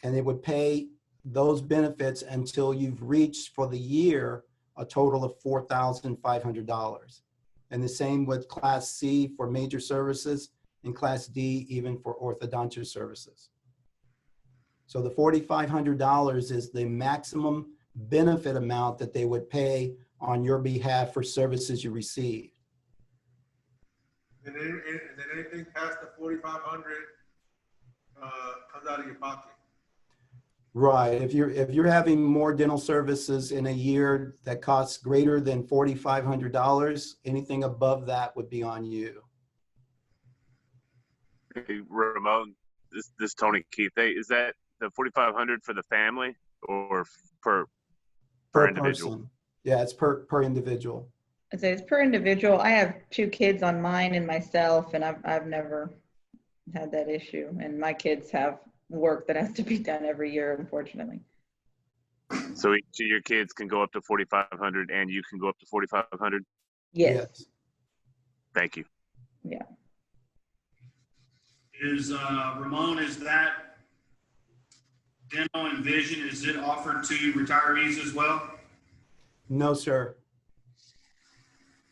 And it would pay those benefits until you've reached for the year a total of $4,500. And the same with Class C for major services and Class D even for orthodontic services. So the $4,500 is the maximum benefit amount that they would pay on your behalf for services you received. And then anything past the 4,500 comes out of your pocket. Right. If you're having more dental services in a year that costs greater than $4,500, anything above that would be on you. Hey, Ramon, this Tony Keith. Hey, is that the 4,500 for the family or per individual? Person. Yeah, it's per individual. I'd say it's per individual. I have 2 kids on mine and myself, and I've never had that issue. And my kids have work that has to be done every year, unfortunately. So each of your kids can go up to 4,500 and you can go up to 4,500? Yes. Thank you. Yeah. Is, Ramon, is that dental and vision, is it offered to retirees as well? No, sir.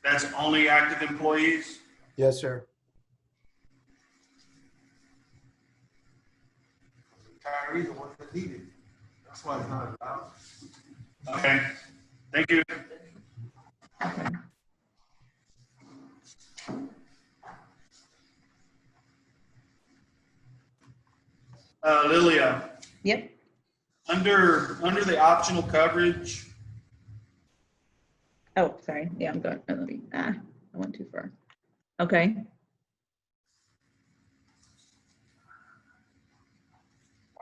That's only active employees? Yes, sir. Retirees are ones that need it. That's why it's not allowed. Okay, thank you. Okay. Lilia, Yep. under the optional coverage, Oh, sorry. Yeah, I'm going. I went too far. Okay.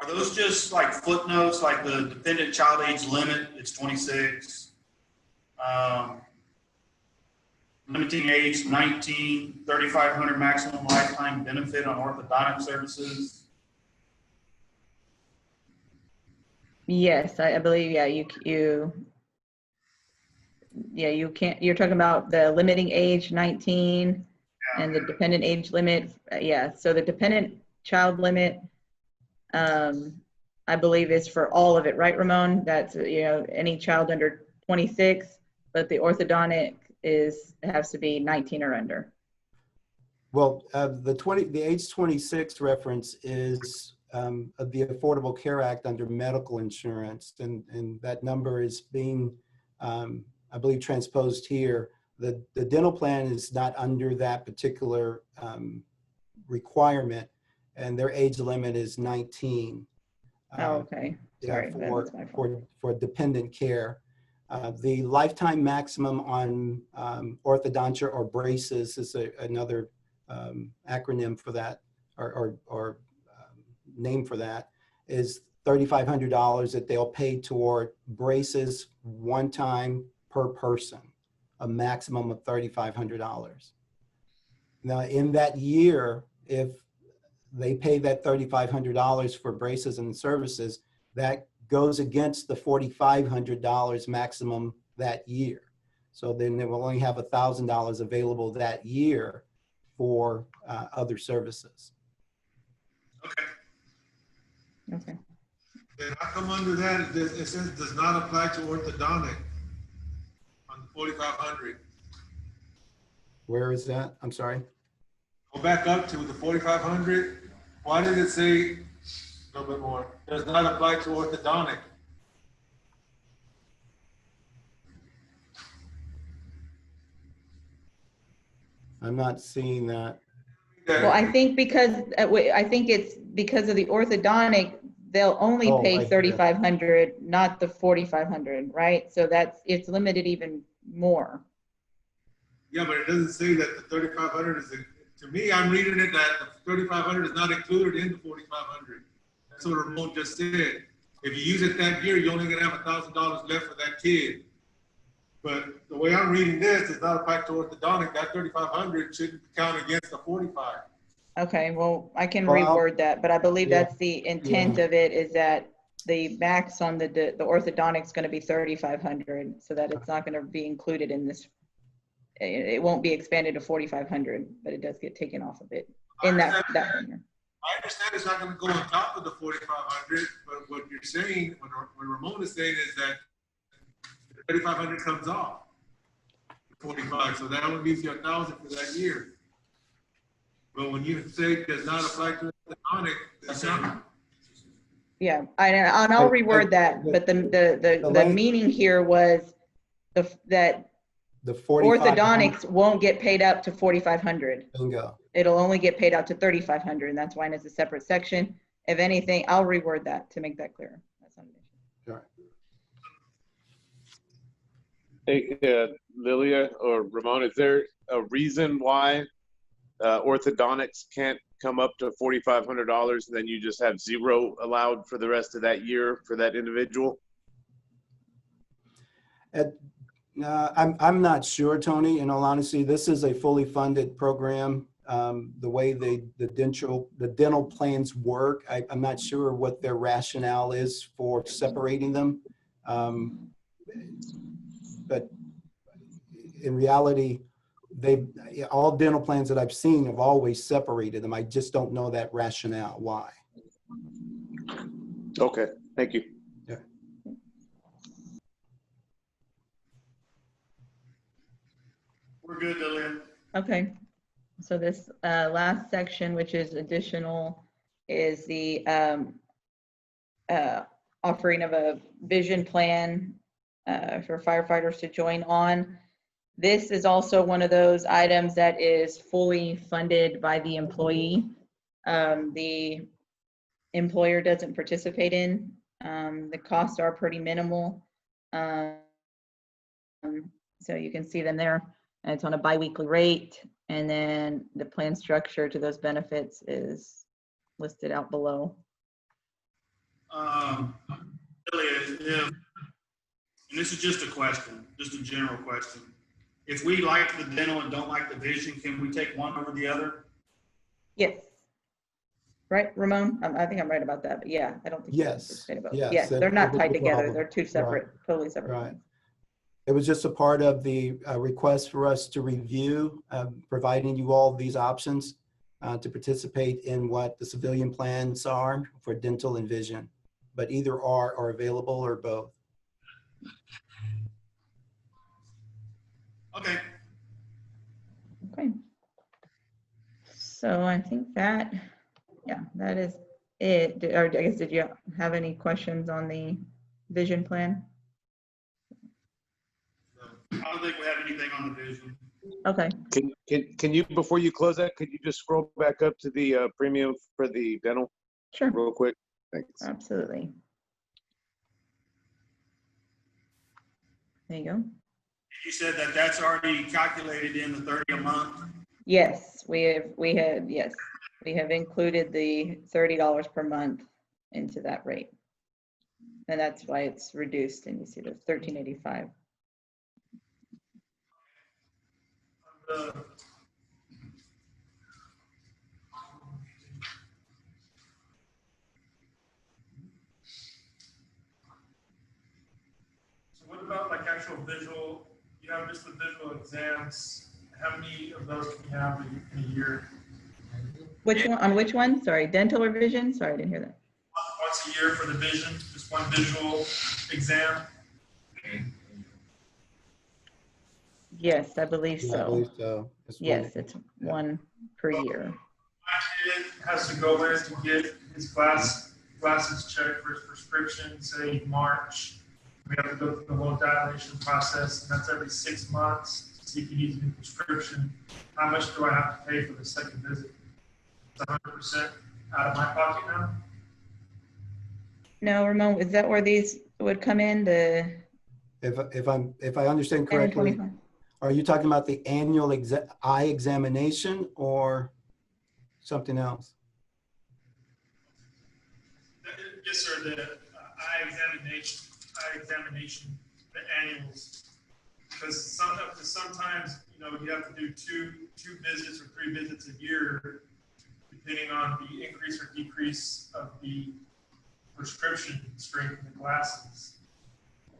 are those just like footnotes, like the dependent child age limit, it's 26. Limiting age 19, 3,500 maximum lifetime benefit on orthodontic services. Yes, I believe, yeah, you can't, you're talking about the limiting age 19 and the dependent age limit. Yeah, so the dependent child limit, I believe is for all of it, right, Ramon? That's, any child under 26, but the orthodontic has to be 19 or under. Well, the age 26 reference is of the Affordable Care Act under medical insurance, and that number is being, I believe, transposed here. The dental plan is not under that particular requirement, and their age limit is 19. Oh, okay. Sorry, that's my fault. For dependent care. The lifetime maximum on orthodontia or braces is another acronym for that, or name for that, is $3,500 that they'll pay toward braces one time per person, a maximum of $3,500. Now, in that year, if they pay that $3,500 for braces and services, that goes against the $4,500 maximum that year. So then they will only have $1,000 available that year for other services. Okay. Okay. Then how come under that, it says does not apply to orthodontic on the 4,500? Where is that? I'm sorry. Go back up to the 4,500. Why did it say a little bit more? Does not apply to orthodontic. I'm not seeing that. Well, I think because, I think it's because of the orthodontic, they'll only Oh, pay I see. 3,500, not the 4,500, right? So it's limited even more. Yeah, but it doesn't say that the 3,500 is, to me, I'm reading it that the 3,500 is not included in the 4,500. That's what Ramon just said. If you use it that year, you're only gonna have $1,000 left for that kid. But the way I'm reading this is not apply to orthodontic. That 3,500 shouldn't count against the 45. Okay, well, I can Well, reword that, but I believe yeah, that's the intent of it, is that the max on the orthodontic is going to be 3,500, so that it's not going to be included in this. It won't be expanded to 4,500, but it does get taken off of it in that manner. I understand it's not going to go on top of the 4,500, but what you're saying, what Ramon is saying is that 3,500 comes off 45, so that only leaves you 1,000 for that year. But when you say does not apply to orthodontic, that's not. Yeah, and I'll reword that, but the meaning here was that The 45. orthodontics won't get paid up to 4,500. Bingo. It'll only get paid out to 3,500, and that's why it's a separate section. If anything, I'll reword that to make that clear. That's not an issue. Sure. Hey, Lilia or Ramon, is there a reason why orthodontics can't come up to $4,500 and then you just have zero allowed for the rest of that year for that individual? I'm not sure, Tony. In all honesty, this is a fully funded program. The way the dental plans work, I'm not sure what their rationale is for separating them. But in reality, all dental plans that I've seen have always separated them. I just don't know that rationale why. Okay, thank you. Yeah. We're good, Lillian. Okay, so this last section, which is additional, is the offering of a vision plan for firefighters to join on. This is also one of those items that is fully funded by the employee. The employer doesn't participate in. The costs are pretty minimal. So you can see them there. And it's on a biweekly rate. And then the plan structure to those benefits is listed out below. Really, and this is just a question, just a general question. If we like the dental and don't like the vision, can we take one over the other? Yes. Right, Ramon? I think I'm right about that, but yeah, I don't think. Yes, yes, Yes, that- they're not that was tied the together. problem. They're two separate, totally separate Right. things. It was just a part of the request for us to review, providing you all these options to participate in what the civilian plans are for dental and vision. But either are available or both. Okay. Okay. So I think that, yeah, that is it. Or I guess, did you have any questions on the vision plan? I don't think we have anything on the vision. Okay, Can you, before you close that, could you just scroll back up to the premium for the dental sure, real quick? Thanks. absolutely. There you go. You said that that's already calculated in the 30 a month. Yes, we have included the $30 per month into that rate. And that's why it's reduced, and you see the $13.85. So what about like actual visual, you have just the visual exams, how many of those can you have in a year? Which one, on which one? Sorry, dental or vision? Sorry, I didn't hear that. Once a year for the vision, just one visual exam? Yes, I believe Yeah, I so. believe so. It's one- Yes, it's one per year. My kid has to go in to get his glasses checked for his prescription, say March. We have to go through the whole dilation process, and that's every 6 months to see if he needs a new prescription. How much do I have to pay for the second visit? It's 100% out of my pocket now? No, Ramon, is that where these would come in, the If I understand 10 and correctly, 25? are you talking about the annual eye examination or something else? Yes, sir, the eye examination, the annuals. Because sometimes, you know, you have to do two visits or 3 visits a year, depending on the increase or decrease of the prescription strength in the glasses.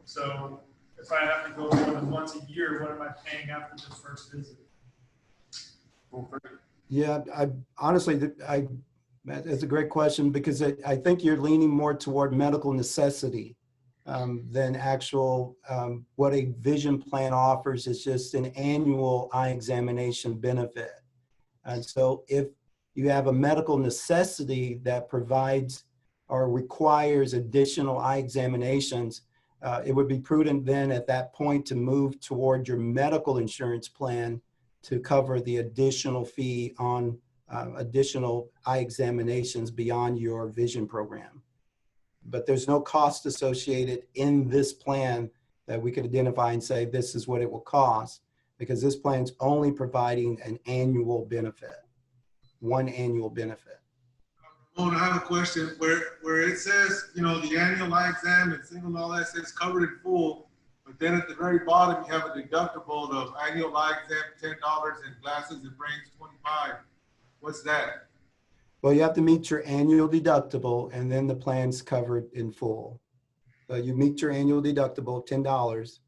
So if I have to go more than once a year, what am I paying after the first visit? Yeah, I honestly, that's a great question, because I think you're leaning more toward medical necessity than actual, what a vision plan offers is just an annual eye examination benefit. And so if you have a medical necessity that provides or requires additional eye examinations, it would be prudent then at that point to move toward your medical insurance plan to cover the additional fee on additional eye examinations beyond your vision program. But there's no cost associated in this plan that we could identify and say this is what it will cost, because this plan's only providing an annual benefit, one annual benefit. Ramon, I have a question where it says, you know, the annual eye exam and single and all that says covered in full, but then at the very bottom you have a deductible of annual eye exam $10 and glasses and frames $25. What's that? Well, you have to meet your annual deductible, and then the plan's covered in full. So you meet your annual deductible, $10,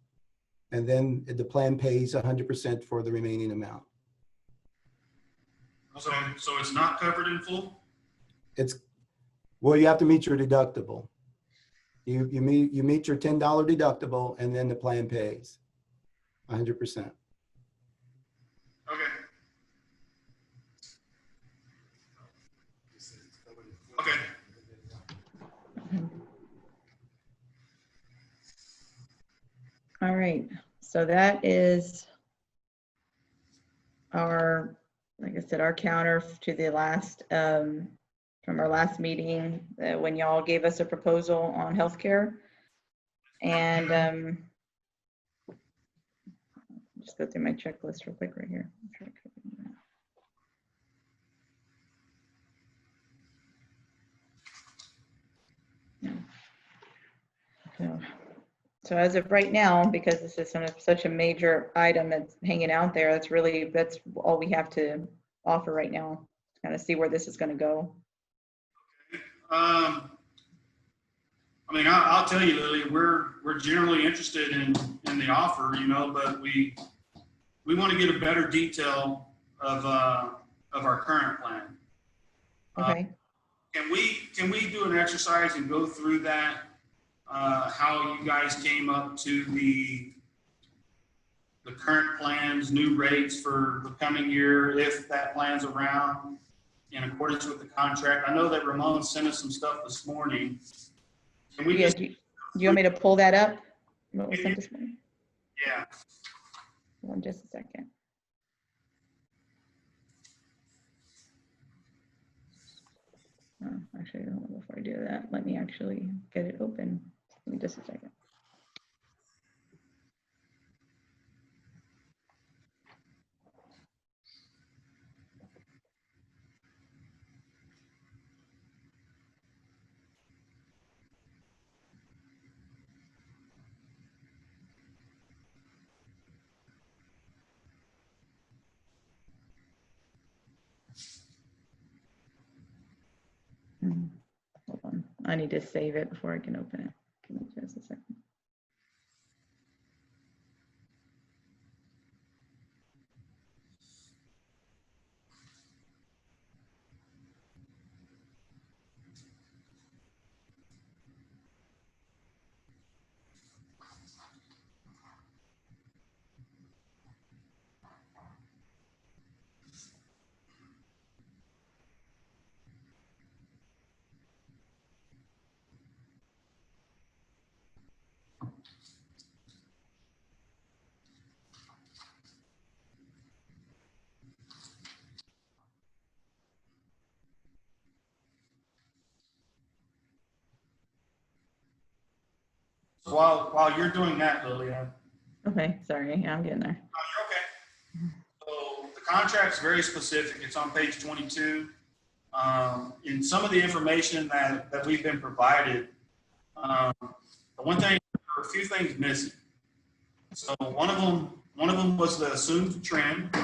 and then the plan pays 100% for the remaining amount. So it's not covered in full? Well, you have to meet your deductible. You meet your $10 deductible, and then the plan pays 100%. Okay. Okay. All right, so that is our, like I said, our counter to the last from our last meeting, when y'all gave us a proposal on healthcare. And just go through my checklist real quick right here. So as of right now, because this is such a major item that's hanging out there, that's all we have to offer right now. Kind of see where this is going to go. I mean, I'll tell you, Lily, we're generally interested in the offer, you know, but we want to get a better detail of our current plan. Okay. Can we do an exercise and go through that? How you guys came up to the current plans, new rates for the coming year, if that plan's around in accordance with the contract. I know that Ramon sent us some stuff this morning. Can we just, do you want me to pull that up? What was sent this morning? yeah. Hold on just a second. Oh, actually, before I do that, let me actually get it open. Give me just a second. Hold on. I need to save it before I can open it. Give me just a second. While you're doing that, Lilia, Okay, sorry. Yeah, I'm getting there. you're okay. So the contract's very specific. It's on page 22. In some of the information that we've been provided, the one thing, there are a few things missing. So one of them was the assumed trend.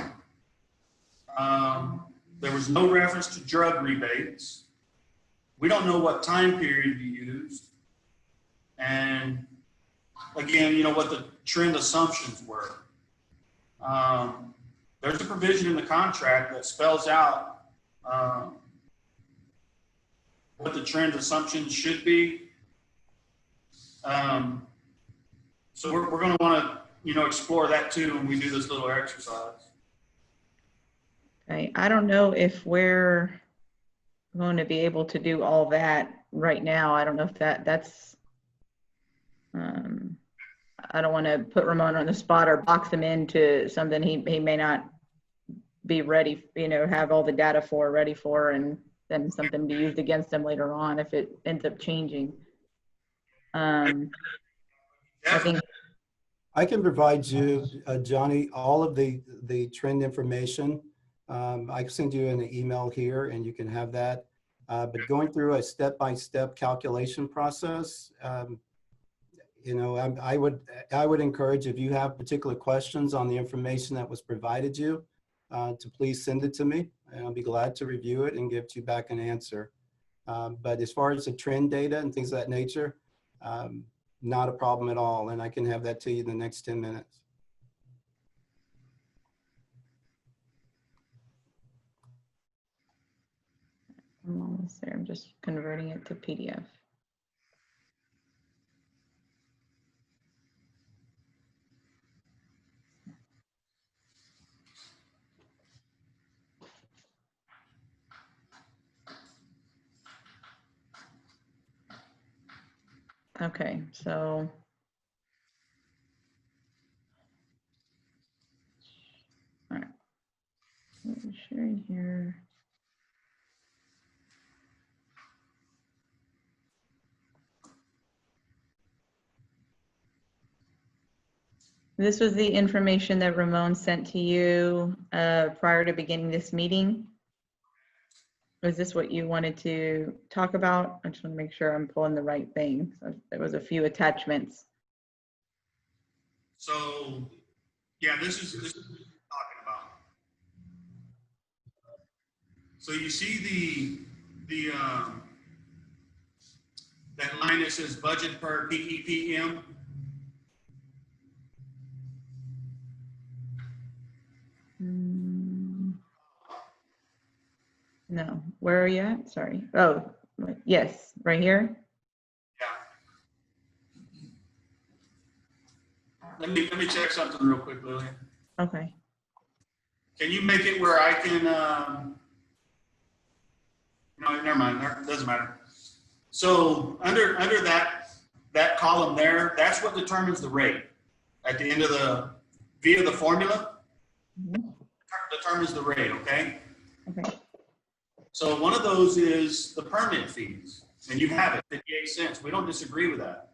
There was no reference to drug rebates. We don't know what time period you used. And again, you know, what the trend assumptions were. There's a provision in the contract that spells out what the trend assumptions should be. So we're going to want to, you know, explore that too when we do this little exercise. Okay, I don't know if we're going to be able to do all that right now. I don't know if that's, I don't want to put Ramon on the spot or box him into something he may not be ready, you know, have all the data ready for, and then something be used against him later on if it ends up changing. I think I can provide you, Johnny, all of the trend information. I can send you an email here and you can have that. But going through a step-by-step calculation process, you know, I would encourage, if you have particular questions on the information that was provided you, to please send it to me, and I'll be glad to review it and give you back an answer. But as far as the trend data and things of that nature, not a problem at all, and I can have that to you in the next 10 minutes. I'm almost there. I'm just converting it to PDF. Okay, so all right, sharing here. This was the information that Ramon sent to you prior to beginning this meeting. Was this what you wanted to talk about? I just want to make sure I'm pulling the right thing. So there was a few attachments. So, yeah, this is what we're talking about. So you see that line that says budget per PEPM? No, where are you at? Sorry. Oh, yes, right here. Yeah. Let me check something real quick, Lillian. Okay. Can you make it where I can, no, never mind, it doesn't matter. So under that column there, that's what determines the rate. At the end of via the formula, determines the rate, okay? Okay. So one of those is the permit fees, and you have it, 58 cents. We don't disagree with that.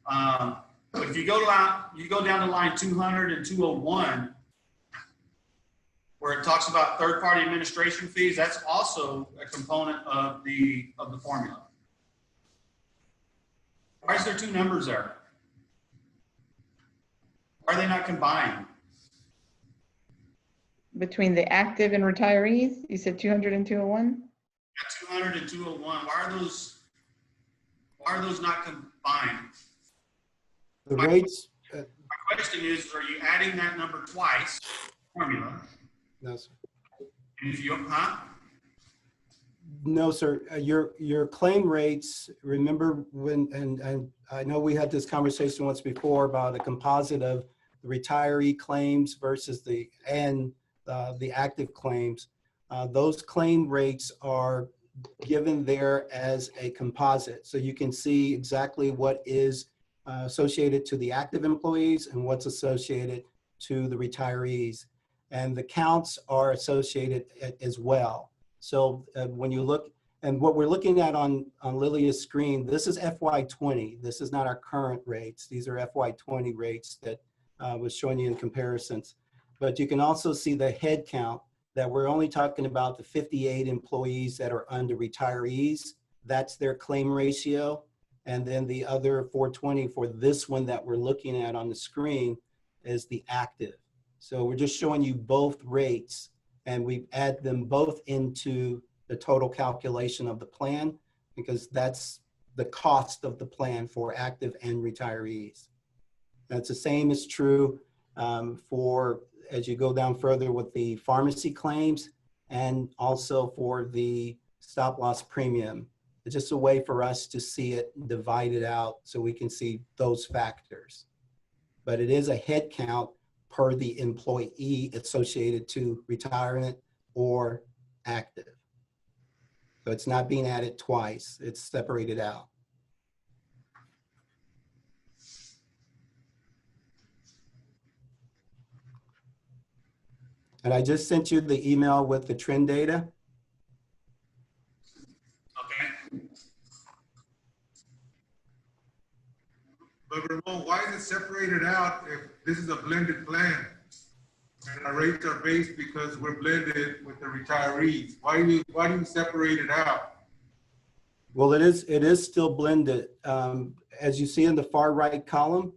But if you go down to line 200 and 201, where it talks about third-party administration fees, that's also a component of the formula. Why is there two numbers there? Why are they not combined? Between the active and retirees, you said 200 and 201? Yeah, 200 and 201. Why are those not combined? The rates, My question is, are you adding that number twice, formula? no, sir. And if you, No, sir. Your claim rates, remember when, and I know we had this conversation once before about a composite of the retiree claims versus the active claims. Those claim rates are given there as a composite. So you can see exactly what is associated to the active employees and what's associated to the retirees. And the counts are associated as well. So when you look, and what we're looking at on Lilia's screen, this is FY20. This is not our current rates. These are FY20 rates that was showing you in comparisons. But you can also see the head count that we're only talking about the 58 employees that are under retirees. That's their claim ratio. And then the other 420 for this one that we're looking at on the screen is the active. So we're just showing you both rates, and we add them both into the total calculation of the plan, because that's the cost of the plan for active and retirees. That's the same is true for, as you go down further with the pharmacy claims, and also for the stop loss premium. It's just a way for us to see it divided out so we can see those factors. But it is a head count per the employee associated to retirement or active. So it's not being added twice, it's separated out. And I just sent you the email with the trend data. okay. But Ramon, why is it separated out if this is a blended plan? And our rates are based because we're blended with the retirees. Why do you separate it out? Well, it is still blended. As you see in the far right column,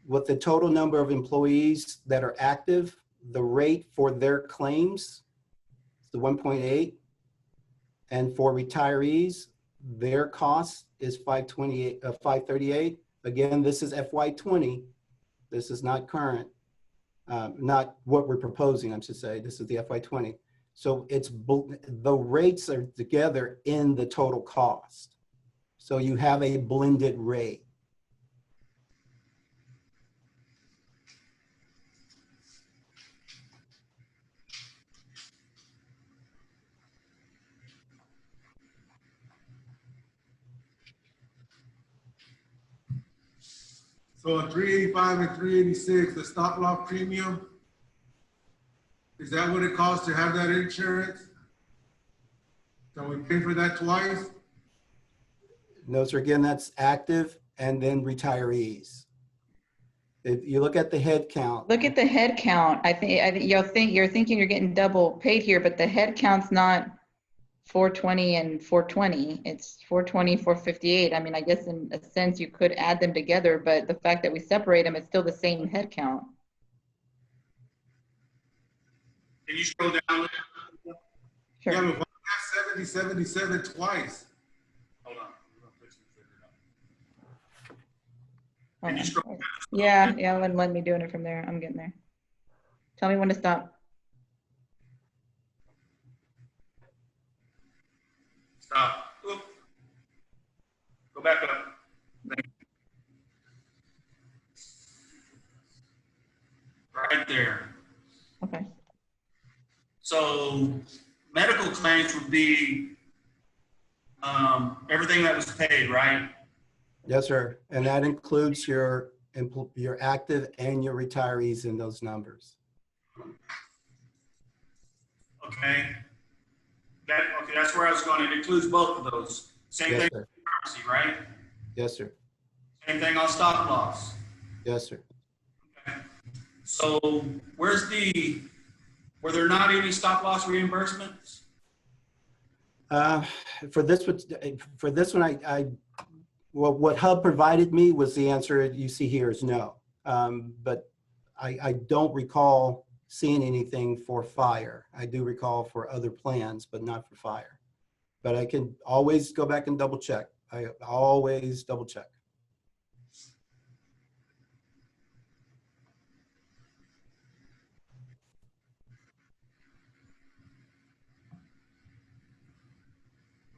with the total number of employees that are active, the rate for their claims is the 1.8. And for retirees, their cost is 538. Again, this is FY20. This is not current, not what we're proposing, I should say. This is the FY20. So it's the rates are together in the total cost. So you have a blended rate. So on 385 and 386, the stop loss premium, is that what it costs to have that insurance? So we pay for that twice? No, sir, again, that's active and then retirees. If you look at the head count, Look at the head count. I think you're thinking you're getting double paid here, but the head count's not 420 and 420. It's 420, 458. I mean, I guess in a sense you could add them together, but the fact that we separate them, it's still the same head count. Can you scroll down? Sure. Yeah, but why have 70, 77 twice? Hold on. Hold Can you on. scroll down? Yeah, it wouldn't let me doing it from there. I'm getting there. Tell me when to stop. Stop. Oop. Go back up. Right there. Okay. So medical claims would be everything that was paid, right? yes, sir. And that includes your active and your retirees in those numbers. Okay. Okay, that's where I was going. It includes both of those. Same Yes, thing sir. with pharmacy, right? Yes, sir. Same thing on stop loss. Yes, sir. Okay. So were there not any stop loss reimbursements? For this one, well, what Hub provided me was the answer you see here is no. But I don't recall seeing anything for fire. I do recall for other plans, but not for fire. But I can always go back and double check. I always double check.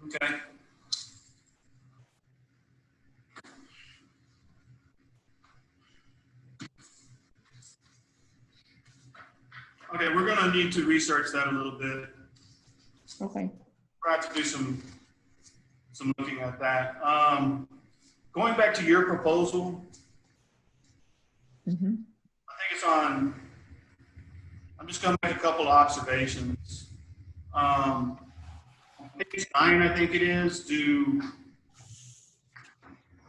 Okay. Okay, we're gonna need to research that a little bit. Okay. We'll have to do some looking at that. Going back to your proposal, Mm-hmm. I think it's on, I'm just gonna make a couple of observations. On page 9, I think it is,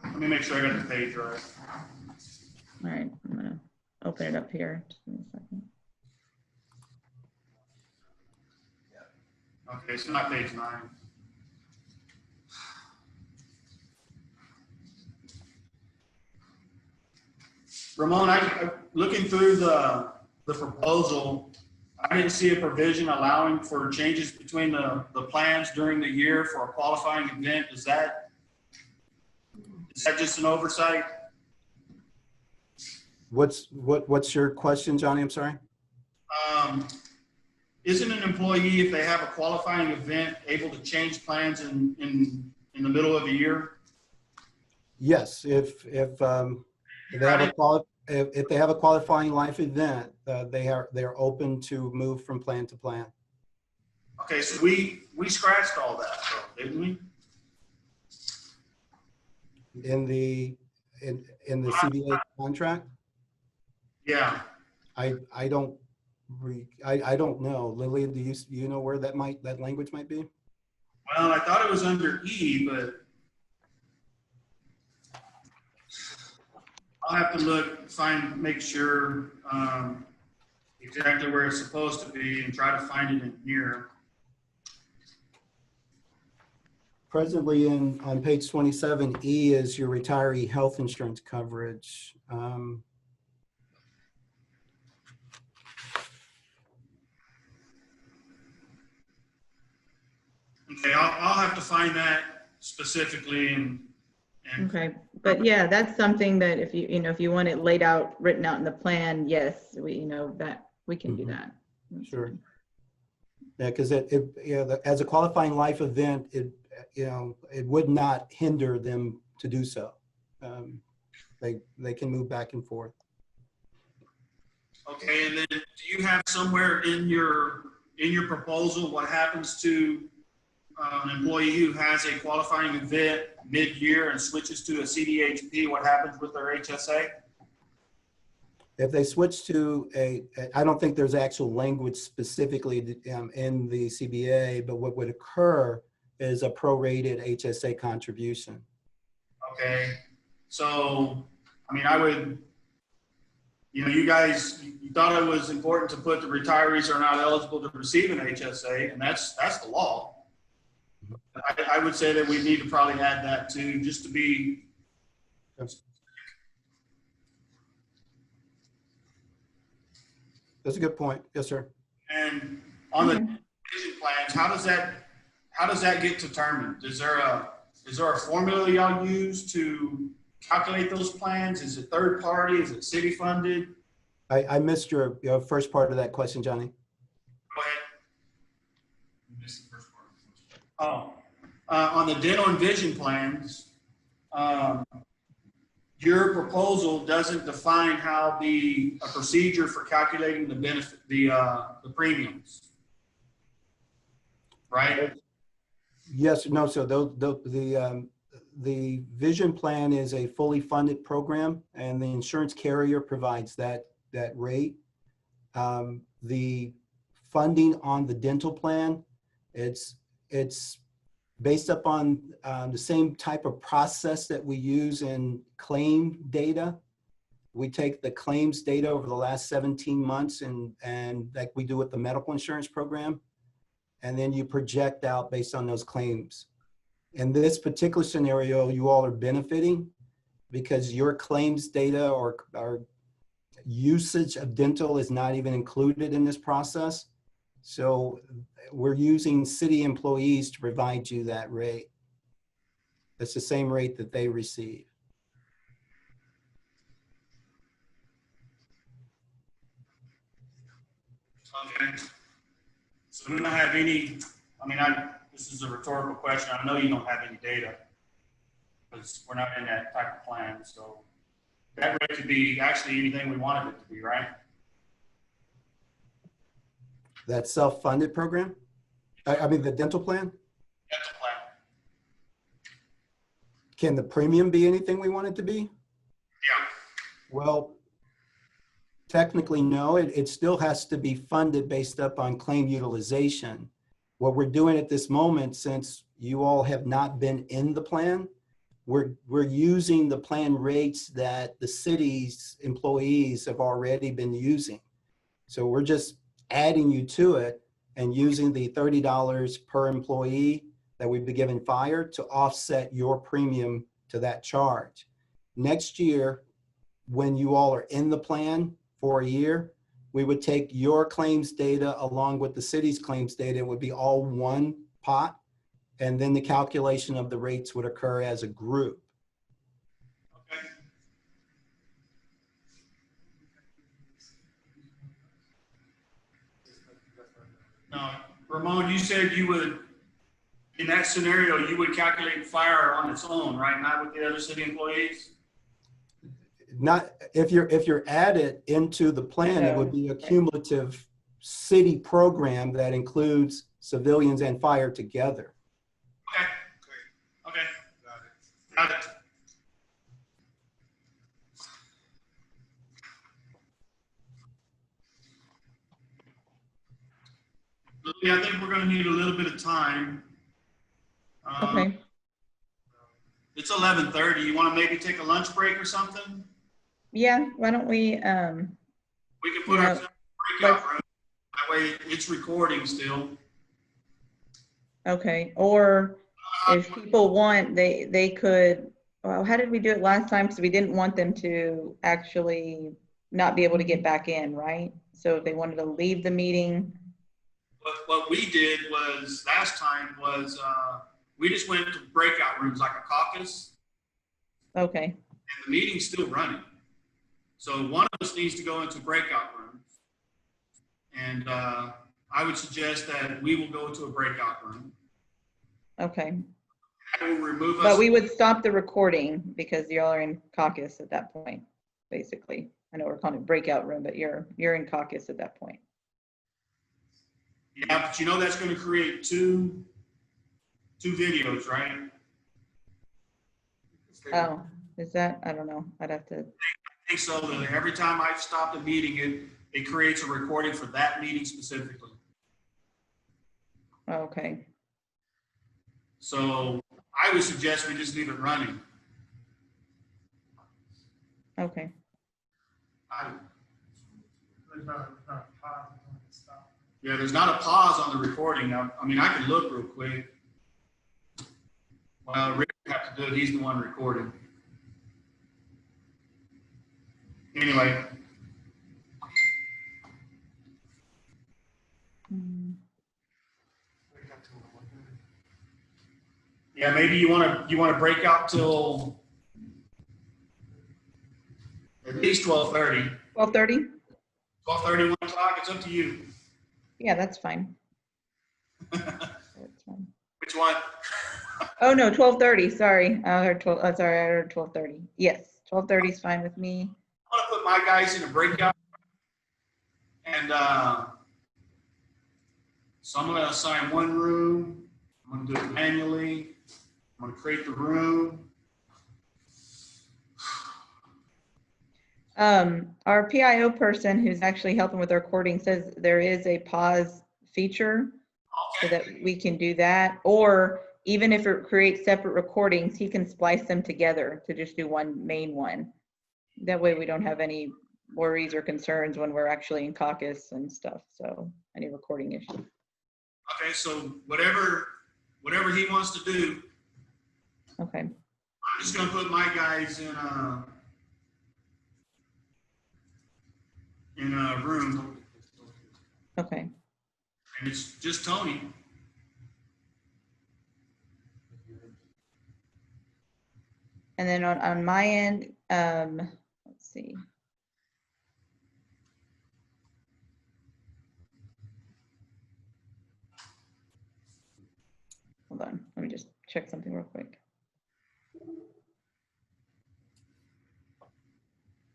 let me make sure I got the page right. All right. I'm gonna open it up here. Just give me a second. Okay, it's not page 9. Ramon, I looking through the proposal, I didn't see a provision allowing for changes between the plans during the year for a qualifying event. Is that just an oversight? What's your question, Johnny? I'm sorry. Isn't an employee, if they have a qualifying event, able to change plans in the middle of the year? Yes, if they have a qualifying life event, they are open to move from plan to plan. Okay, so we scratched all that, though, didn't we? In the CBA contract, Yeah. I don't know. Lily, do you know where that language might be? Well, I thought it was under E, but I'll have to look, make sure exactly where it's supposed to be and try to find it in here. Presently on page 27, E is your retiree health insurance coverage. Okay, I'll have to find that specifically and Okay, but yeah, that's something that if you want it laid out, written out in the plan, yes, that we can do that. Sure. Yeah, because as a qualifying life event, it would not hinder them to do so. They can move back and forth. Okay, and then do you have somewhere in your proposal what happens to an employee who has a qualifying event mid-year and switches to a CDHP? What happens with their HSA? If they switch to I don't think there's actual language specifically in the CBA, but what would occur is a prorated HSA contribution. Okay, so I mean, I would you know, you guys, you thought it was important to put the retirees are not eligible to receive an HSA, and that's the law. I would say that we need to probably add that too, just to be. That's a good point. Yes, sir. And on the vision plans, how does that get determined? Is there a formula y'all use to calculate those plans? Is it third party? Is it city funded? I missed your first part of that question, Johnny. Go ahead. You missed the first part of the question. On the dental and vision plans, your proposal doesn't define how a procedure for calculating the benefit, the premiums, right? Yes, no. So the vision plan is a fully funded program, and the insurance carrier provides that rate. The funding on the dental plan, it's based upon the same type of process that we use in claim data. We take the claims data over the last 17 months and like we do with the medical insurance program, and then you project out based on those claims. In this particular scenario, you all are benefiting because your claims data or usage of dental is not even included in this process. So we're using city employees to provide you that rate. It's the same rate that they receive. Okay. So we don't have any, I mean, this is a rhetorical question. I know you don't have any data because we're not in that type of plan. So that rate could be actually anything we wanted it to be, right? That self-funded program? I mean, the dental plan? That's a plan. Can the premium be anything we want it to be? Yeah. Well, technically, no. It still has to be funded based up on claim utilization. What we're doing at this moment, since you all have not been in the plan, we're using the plan rates that the city's employees have already been using. So we're just adding you to it and using the $30 per employee that we've been given Fire to offset your premium to that charge. Next year, when you all are in the plan for a year, we would take your claims data along with the city's claims data. It would be all one pot, and then the calculation of the rates would occur as a group. Okay. Now, Ramon, you said you would, in that scenario, you would calculate Fire on its own, right? Not with the other city employees? Not if you're added into the plan, it would be a cumulative city program that includes civilians and Fire together. Okay. Okay. Got it. Lily, I think we're going to need a little bit of time. Okay. It's 11:30. You want to maybe take a lunch break or something? Yeah, why don't we, We can put Yeah, ourselves in a breakout room. That way it's recording still. okay, or if people want, they could, well, how did we do it last time? Because we didn't want them to actually not be able to get back in, right? So if they wanted to leave the meeting. What we did was last time was we just went to breakout rooms like a caucus, Okay, and the meeting's still running. So one of us needs to go into breakout rooms, and I would suggest that we will go to a breakout room. okay. That will remove us. But we would stop the recording because y'all are in caucus at that point, basically. I know we're calling it breakout room, but you're in caucus at that point. Yeah, but you know that's going to create two videos, right? Oh, is that, I don't know. I'd have to, I think so. Lily. Every time I've stopped a meeting, it creates a recording for that meeting specifically. okay. So I would suggest we just leave it running. Okay. There's not a pause, it's stop. Yeah, there's not a pause on the recording. I mean, I can look real quick. Well, Rick would have to do it. He's the one recording. Anyway, yeah, maybe you want to break out till at least 12:30. 12:30? 12:30, 1 o'clock. It's up to you. Yeah, that's fine. That's fine. Which one? Oh, no, 12:30, sorry. I heard 12, sorry, I heard 12:30. Yes, 12:30 is fine with me. I want to put my guys in a breakout. And so I'm going to assign one room. I'm going to do it manually. I'm going to create the room. Our PIO person who's actually helping with our recording says there is a pause feature so that we can do that. Or even if it creates separate recordings, he can splice them together to just do one main one. That way we don't have any worries or concerns when we're actually in caucus and stuff. So any recording issue. Okay, so whatever he wants to do, Okay. I'm just going to put my guys in a room, Okay. and it's just Tony. And then on my end, let's see. Hold on, let me just check something real quick.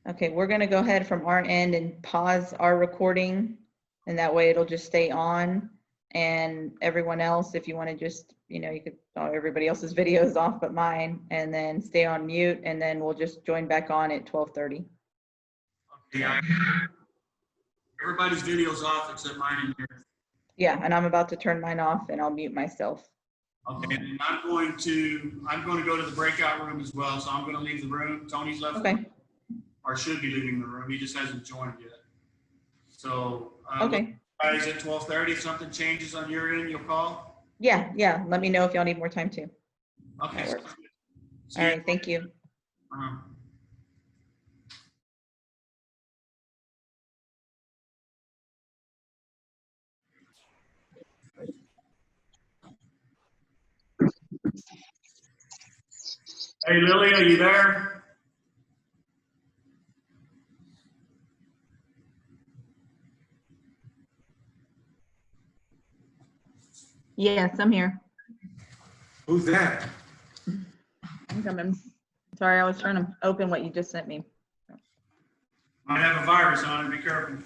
Okay, we're gonna go ahead from our end and pause our recording, and that way it'll just stay on. And everyone else, if you wanna just, you know, you could, everybody else's video is off but mine, and then stay on mute, and then we'll just join back on at 12:30. Okay, everybody's video's off except mine in here. Yeah, and I'm about to turn mine off and I'll mute myself. Okay, and I'm going to go to the breakout room as well, so I'm going to leave the room. Tony's left. Okay. Or should be leaving the room. He just hasn't joined yet. So, Okay. guys, at 12:30, if something changes on your end, you'll call? Yeah, let me know if y'all need more time too. Okay. That works. See All you. right, thank you. Hey, Lily, are you there? Yes, I'm here. Who's that? I'm coming. Sorry, I was trying to open what you just sent me. Might have a virus on it. Be careful.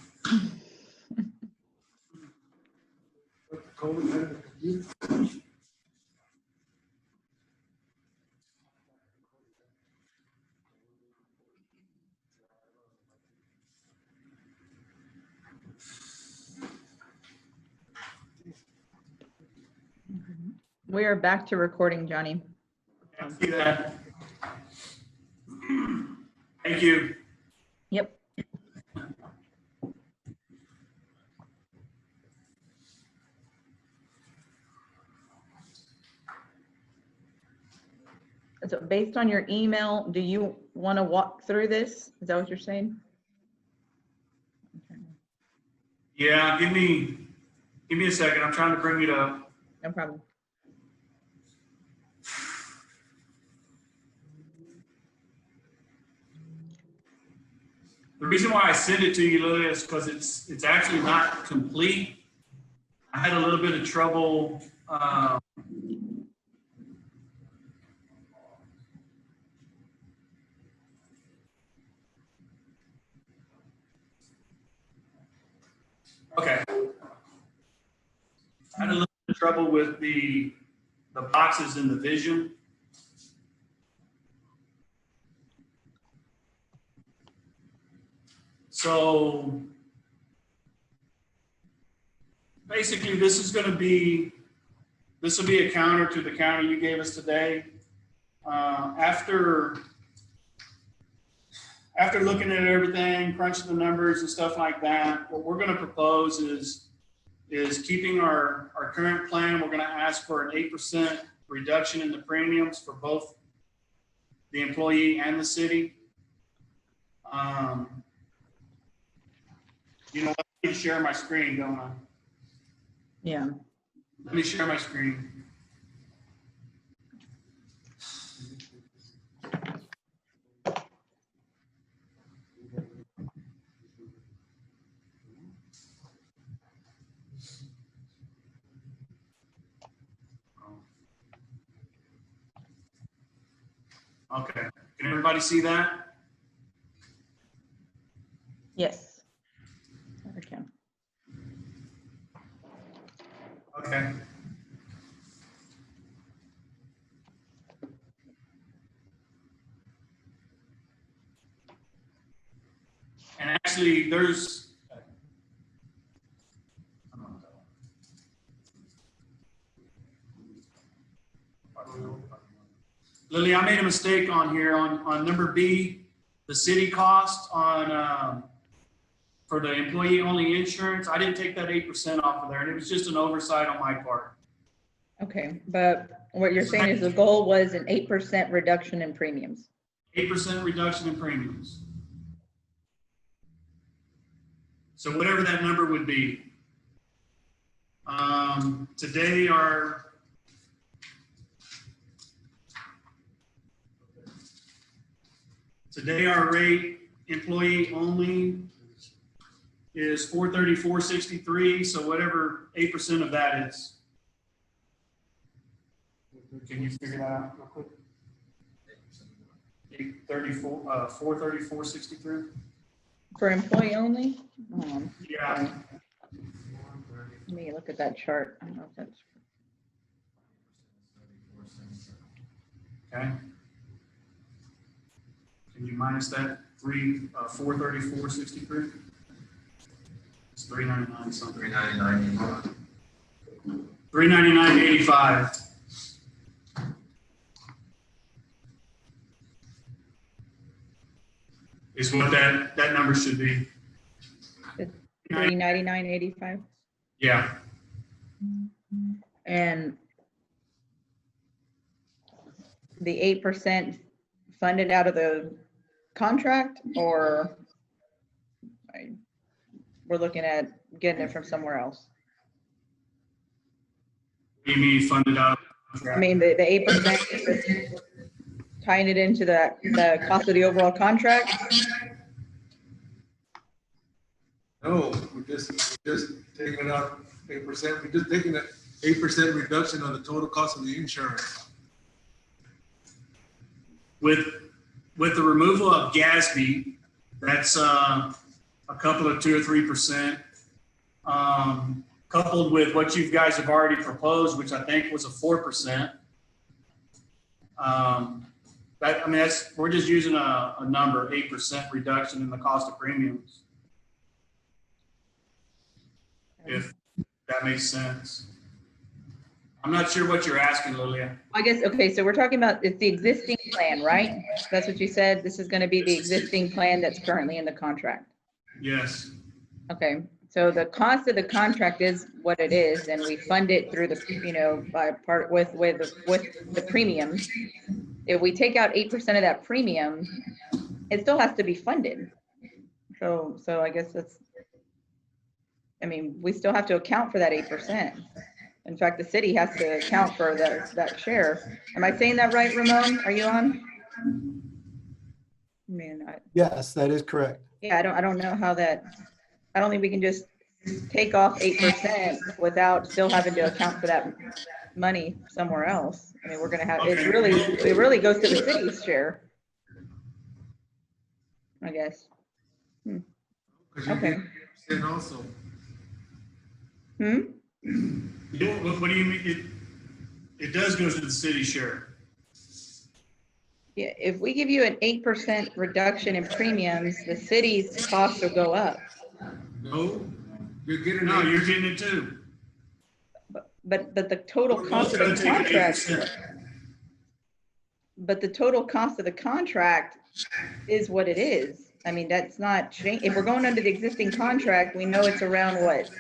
We are back to recording, Johnny. I see that. Thank you. Yep. So based on your email, do you want to walk through this? Is that what you're saying? Yeah, give me a second. I'm trying to bring it up. No problem. The reason why I sent it to you, Lily, is because it's actually not complete. I had a little bit of trouble. Okay. I had a little bit of trouble with the boxes in the vision. So basically, this will be a counter to the counter you gave us today. After after looking at everything, crunching the numbers and stuff like that, what we're gonna propose is keeping our current plan. We're gonna ask for an 8% reduction in the premiums for both the employee and the city. You know, I need to share my screen, don't I? Yeah. Let me share my screen. Okay, can everybody see that? Yes. I can. Okay. And actually, there's, Lily, I made a mistake on here on number B, the city cost on, for the employee only insurance. I didn't take that 8% off of there, and it was just an oversight on my part. Okay, but what you're saying is the goal was an 8% reduction in premiums. 8% reduction in premiums. So whatever that number would be. Today our rate, employee only, is $434.63. So whatever 8% of that is. Can you figure that out real quick? 434.63. For employee only? Yeah. Let me look at that chart. I don't know if that's. Okay. Can you minus that 434.63? It's $399 something. $399.85. $399.85. Is what that number should be. $399.85. Yeah. And the 8% funded out of the contract, or we're looking at getting it from somewhere else? What do you mean funded out? I mean, the 8% is tying it into the cost of the overall contract? No, we're just taking it out 8%. We're just taking an 8% reduction on the total cost of the insurance. With the removal of GASB, that's a couple of 2 or 3%, coupled with what you guys have already proposed, which I think was a 4%. We're just using a number, 8% reduction in the cost of premiums. If that makes sense. I'm not sure what you're asking, Lilia. I guess, okay, so we're talking about, it's the existing plan, right? That's what you said? This is going to be the existing plan that's currently in the contract. Yes. Okay, so the cost of the contract is what it is, and we fund it through the, by part with the premium. If we take out 8% of that premium, it still has to be funded. So I guess we still have to account for that 8%. In fact, the city has to account for that share. Am I saying that right, Ramon? Are you on? Yes, that is correct. Yeah, I don't know how that, I don't think we can just take off 8% without still having to account for that money somewhere else. I mean, we're gonna have, it really goes to the city's share, I guess. Okay. And also. What do you mean? It does go to the city share. Yeah, if we give you an 8% reduction in premiums, the city's costs will go up. No, you're getting it too. But the total cost of the contract. But the total cost of the contract is what it is. I mean, that's not change. If we're going under the existing contract, we know it's around what?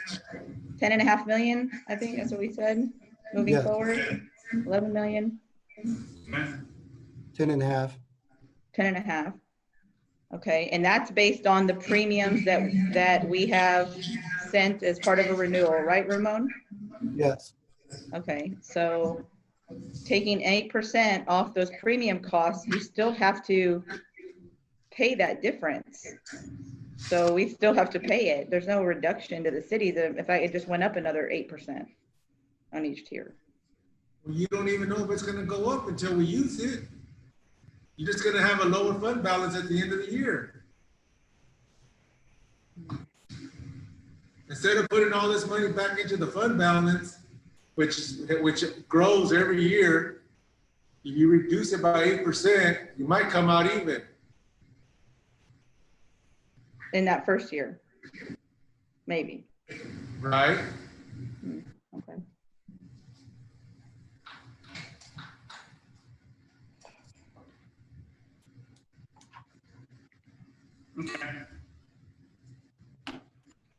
10.5 million, I think that's what we said, moving Yeah. forward. 11 million, Okay. 10.5. 10.5. Okay, and that's based on the premiums that we have sent as part of a renewal, right, Ramon? Yes. Okay, so taking 8% off those premium costs, you still have to pay that difference. So we still have to pay it. There's no reduction to the cities. In fact, it just went up another 8% on each tier. Well, you don't even know if it's gonna go up until we use it. You're just gonna have a lower fund balance at the end of the year. Instead of putting all this money back into the fund balance, which grows every year, if you reduce it by 8%, you might come out even. In that first year, maybe. Right? Okay. Okay.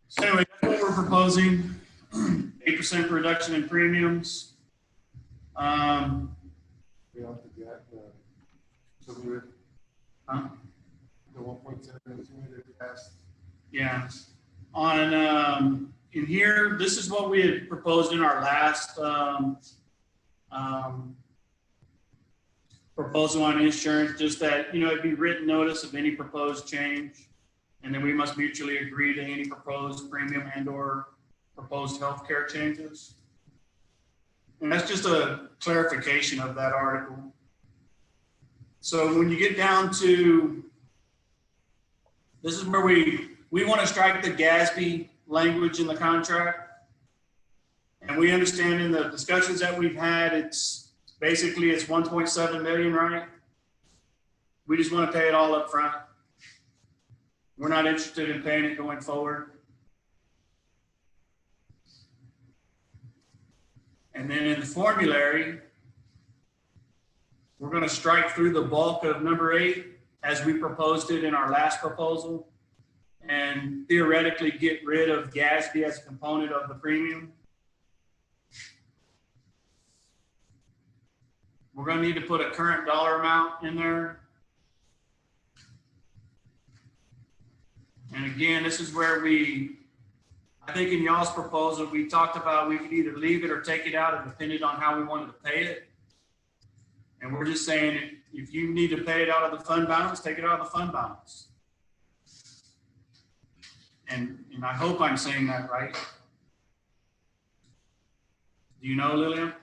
So anyway, that's what we're proposing, 8% reduction in premiums. Huh? The 1.7 passed. Yeah. On, in here, this is what we had proposed in our last proposal on insurance, just that, it'd be written notice of any proposed change. And then we must mutually agree to any proposed premium and or proposed healthcare changes. And that's just a clarification of that article. So when you get down to, this is where we want to strike the GASB language in the contract. And we understand in the discussions that we've had, it's 1.7 million, right? We just want to pay it all up front. We're not interested in paying it going forward. And then in the formulary, we're going to strike through the bulk of number 8 as we proposed it in our last proposal, and theoretically get rid of GASB as a component of the premium. We're going to need to put a current dollar amount in there. And again, this is where I think in y'all's proposal, we talked about we could either leave it or take it out, depending on how we wanted to pay it. And we're just saying, if you need to pay it out of the fund balance, take it out of the fund balance. And I hope I'm saying that right. Do you know, Lillian?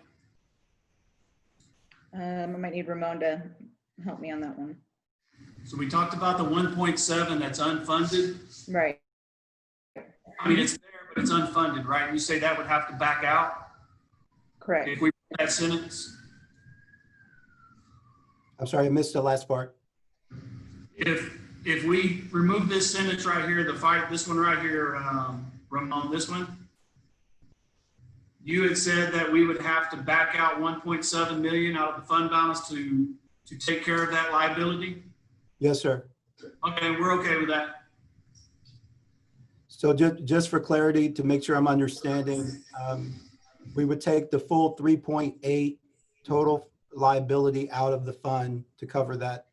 I might need Ramon to help me on that one. So we talked about the 1.7 that's unfunded. Right. I mean, it's there, but it's unfunded, right? You say that would have to back out Correct. if we put that sentence. I'm sorry, I missed the last part. If we remove this sentence right here, this one right here, Ramon, this one, you had said that we would have to back out 1.7 million out of the fund balance to take care of that liability. Yes, sir. Okay, we're okay with that. So just for clarity, to make sure I'm understanding, we would take the full 3.8 total liability out of the fund to cover that.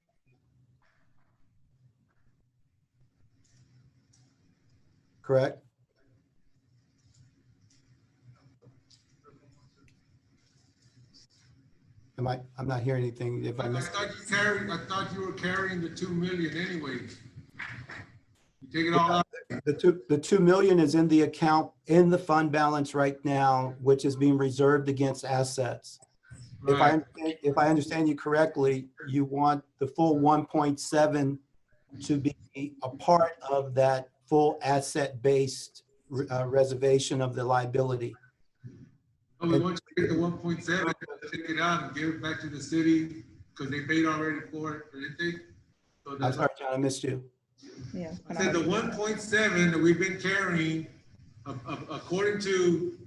Correct? I'm not hearing anything. If I I missed. thought you were carrying the 2 million anyways. You take it all out. The 2 million is in the account in the fund balance right now, which is being reserved against assets. Right. If I understand you correctly, you want the full 1.7 to be a part of that full asset-based reservation of the liability. Oh, we want you to get the 1.7, take it out and give it back to the city because they paid already for it, didn't they? So I'm sorry, John, I missed you. Yeah. I said the 1.7 that we've been carrying, according to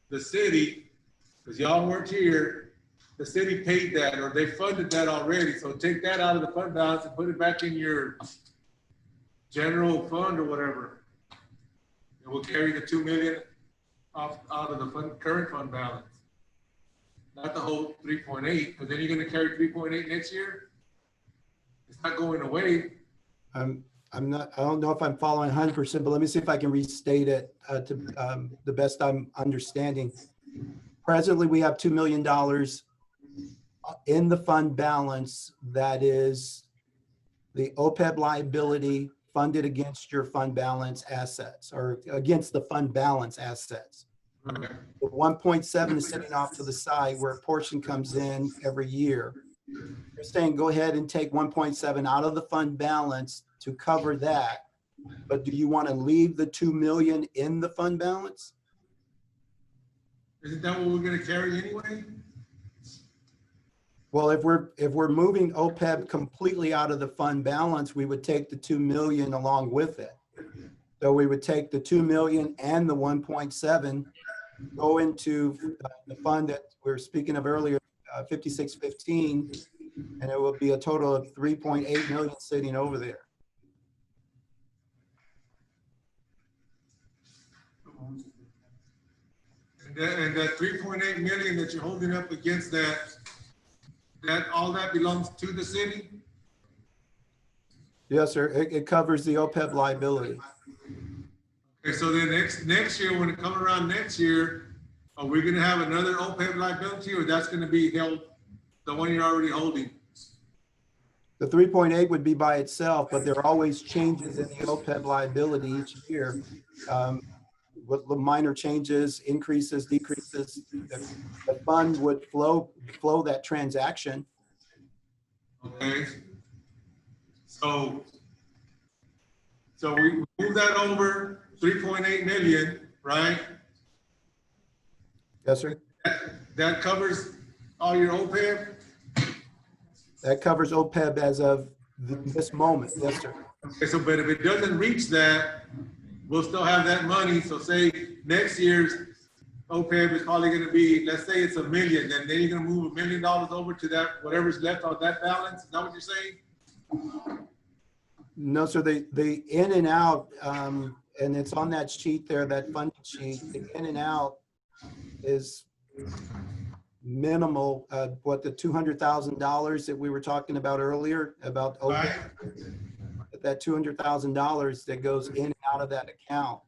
the city, because y'all weren't here, the city paid that or they funded that already. So take that out of the fund balance and put it back in your general fund or whatever. And we'll carry the 2 million out of the current fund balance. Not the whole 3.8, because then you're gonna carry 3.8 next year. It's not going away. I don't know if I'm following 100%, but let me see if I can restate it to the best I'm understanding. Presently, we have $2 million in the fund balance that is the OPEB liability funded against your fund balance assets or against the fund balance assets. Okay. The 1.7 is sitting off to the side where a portion comes in every year. You're saying go ahead and take 1.7 out of the fund balance to cover that. But do you want to leave the 2 million in the fund balance? Isn't that what we're gonna carry anyway? Well, if we're moving OPEB completely out of the fund balance, we would take the 2 million along with it. So we would take the 2 million and the 1.7, go into the fund that we were speaking of earlier, 5615, and it will be a total of 3.8 million sitting over there. And that 3.8 million that you're holding up against that all that belongs to the city? Yes, sir. It covers the OPEB liability. Okay, so then next year, when it comes around next year, are we gonna have another OPEB liability or that's gonna be held, the one you're already holding? The 3.8 would be by itself, but there are always changes in the OPEB liability each year. With the minor changes, increases, decreases, the fund would flow that transaction. Okay. So we move that over 3.8 million, right? Yes, sir. That covers all your OPEB? That covers OPEB as of this moment. Yes, sir. Okay, so but if it doesn't reach that, we'll still have that money. So say next year's OPEB is probably gonna be, let's say it's $1 million, then you're gonna move $1 million over to that, whatever's left on that balance. Is that what you're saying? No, sir. The in and out, and it's on that sheet there, that funding sheet, the in and out is minimal. What the $200,000 that we were talking about earlier about OPEB, that $200,000 that goes in and out of that account.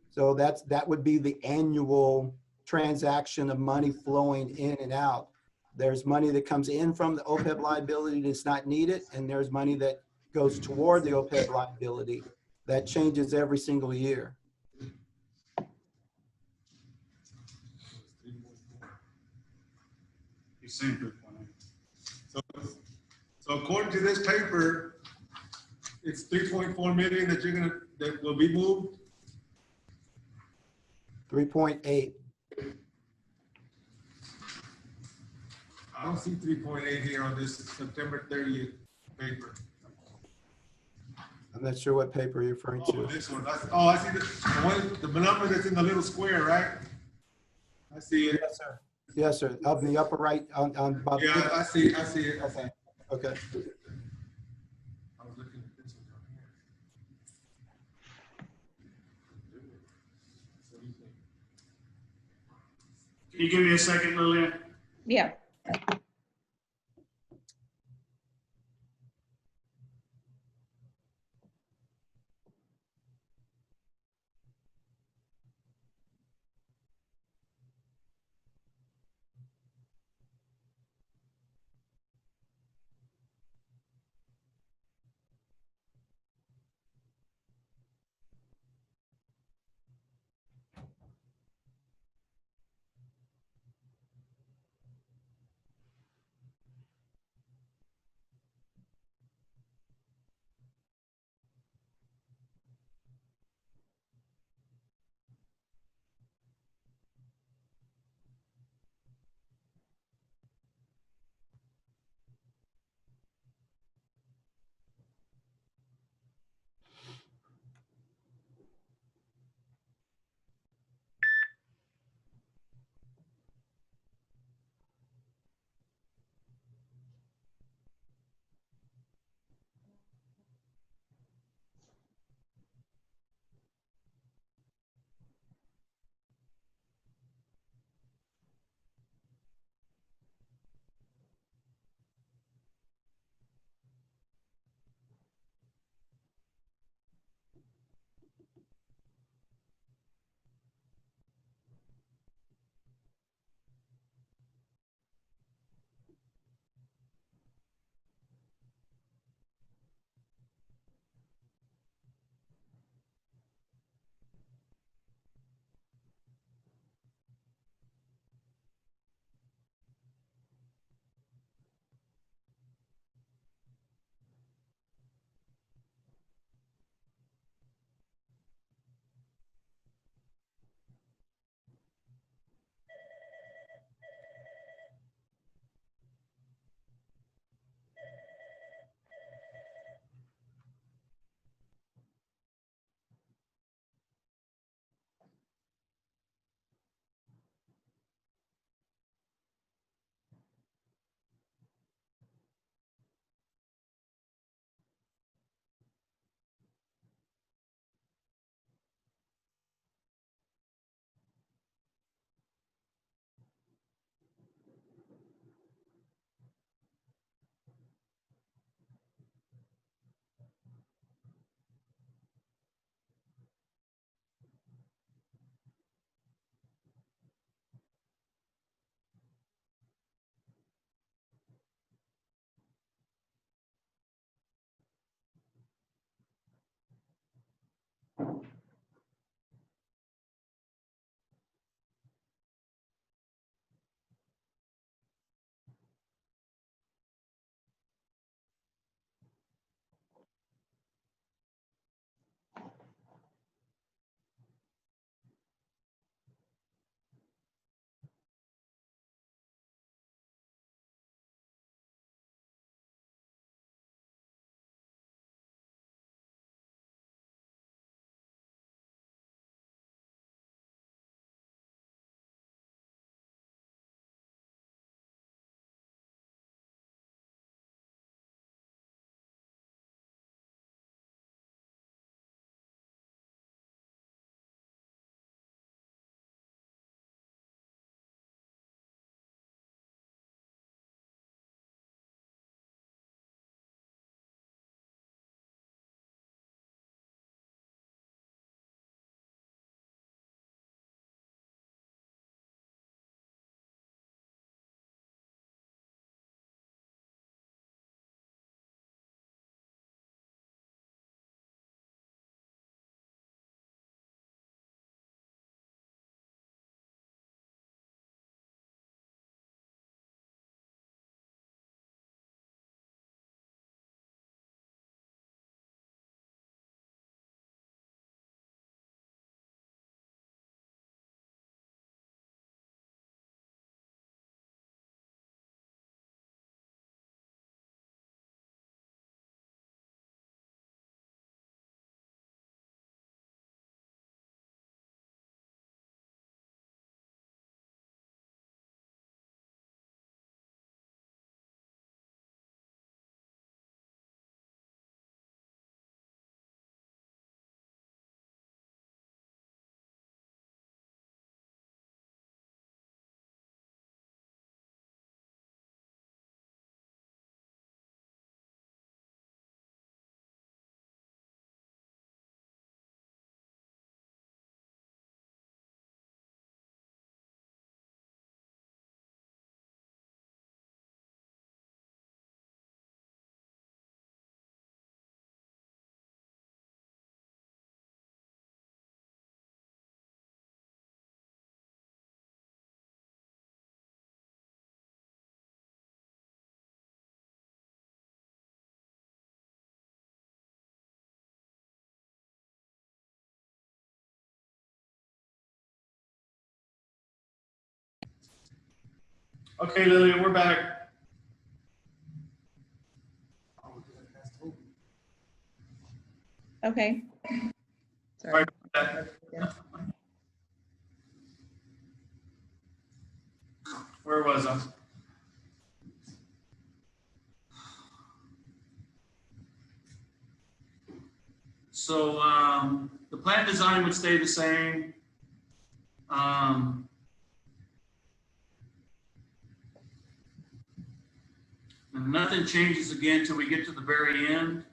So that would be the annual transaction of money flowing in and out. There's money that comes in from the OPEB liability that's not needed, and there's money that goes toward the OPEB liability that changes every single year. You're saying 3.8. So according to this paper, it's 3.4 million that will be moved. 3.8. I don't see 3.8 here on this September 30th paper. I'm not sure what paper you're referring Oh, to. this one. I see the number that's in the little square, right? I see it. Yes, sir. Yes, sir. Up in the upper right on about. Yeah, I see it. Okay. Okay. I was looking at this one down here. Can you give me a second, Lillian? Yeah. Okay, Lillian, we're back. Okay. Sorry Sorry. about that. Where was I? So the plan design would stay the same. And nothing changes again till we get to the very end.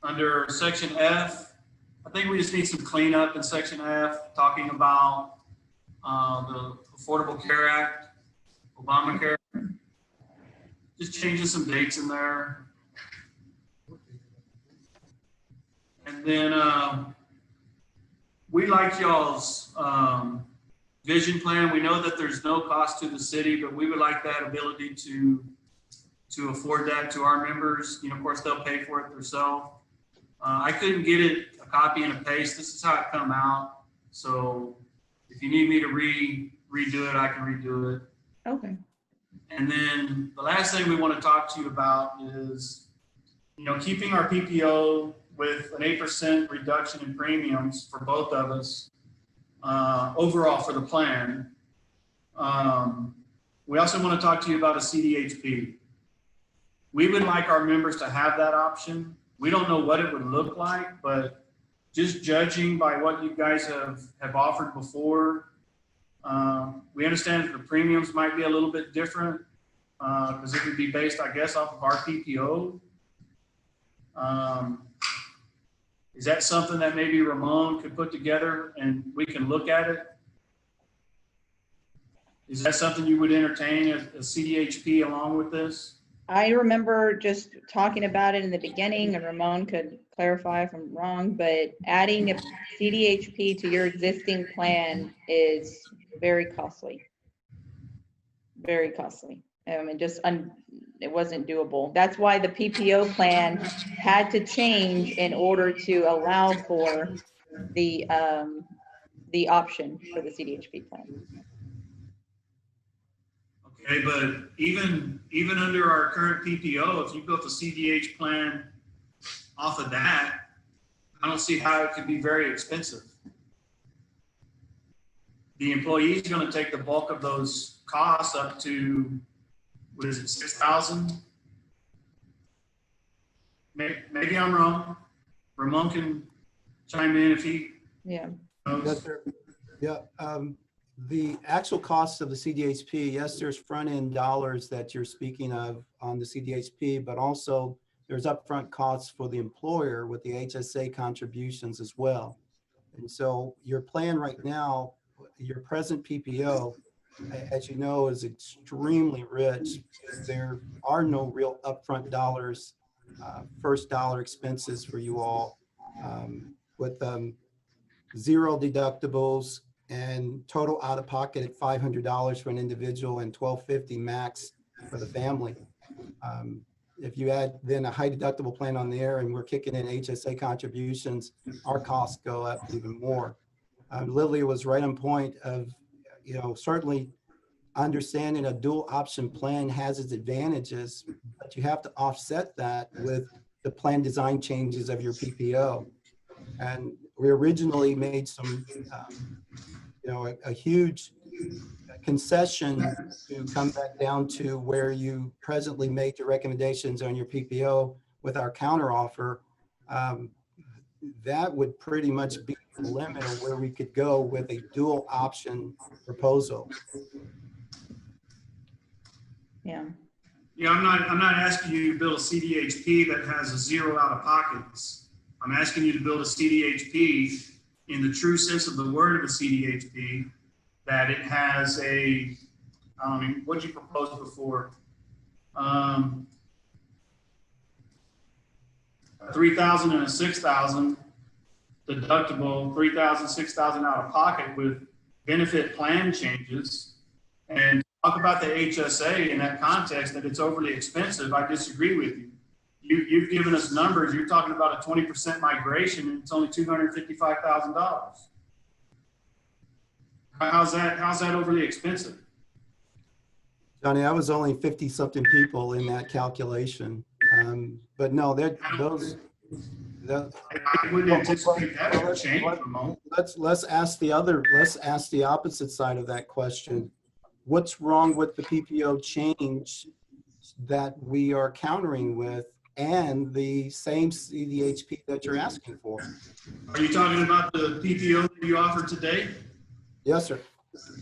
Under section F, I think we just need some cleanup in section F, talking about the Affordable Care Act, Obamacare. Just changing some dates in there. And then we like y'all's vision plan. We know that there's no cost to the city, but we would like that ability to afford that to our members. You know, of course, they'll pay for it themselves. I couldn't get it a copy and a paste. This is how it come out. So if you need me to redo it, I can redo it. Okay. And then the last thing we want to talk to you about is, you know, keeping our PPO with an 8% reduction in premiums for both of us overall for the plan. We also want to talk to you about a CDHP. We would like our members to have that option. We don't know what it would look like, but just judging by what you guys have offered before, we understand that the premiums might be a little bit different because it would be based, I guess, off of our PPO. Is that something that maybe Ramon could put together and we can look at it? Is that something you would entertain, a CDHP along with this? I remember just talking about it in the beginning, and Ramon could clarify if I'm wrong, but adding a CDHP to your existing plan is very costly. Very costly. I mean, it wasn't doable. That's why the PPO plan had to change in order to allow for the option for the CDHP plan. Okay, but even under our current PPO, if you built a CDH plan off of that, I don't see how it could be very expensive. The employee is going to take the bulk of those costs up to, what is it, 6,000? Maybe I'm wrong. Ramon can chime in if he Yeah. knows. Yes, sir. Yeah. The actual cost of the CDHP, yes, there's front-end dollars that you're speaking of on the CDHP, but also there's upfront costs for the employer with the Hsa contributions as well. And so your plan right now, your present PPO, as you know, is extremely rich. There are no real upfront dollars, first dollar expenses for you all, with zero deductibles and total out of pocket at $500 for an individual and $1,250 max for the family. If you add then a high deductible plan on there and we're kicking in HSA contributions, our costs go up even more. Lily was right on point of, you know, certainly understanding a dual option plan has its advantages, but you have to offset that with the plan design changes of your PPO. And we originally made some, you know, a huge concession to come back down to where you presently made your recommendations on your PPO with our counteroffer. That would pretty much be the limit of where we could go with a dual option proposal. Yeah. Yeah, I'm not asking you to build a CDHP that has a zero out of pockets. I'm asking you to build a CDHP in the true sense of the word of a CDHP, that it has a, I mean, what did you propose before? 3,000 and a 6,000 deductible, 3,000, 6,000 out of pocket with benefit plan changes, and talk about the HSA in that context that it's overly expensive. I disagree with you. You've given us numbers. You're talking about a 20% migration, and it's only $255,000. How's that overly expensive? Johnny, I was only 50-something people in that calculation. But no, those. I wouldn't anticipate that to change, Ramon. Let's ask the opposite side of that question. What's wrong with the PPO change that we are countering with and the same CDHP that you're asking for? Are you talking about the PPO that you offered today? Yes, sir.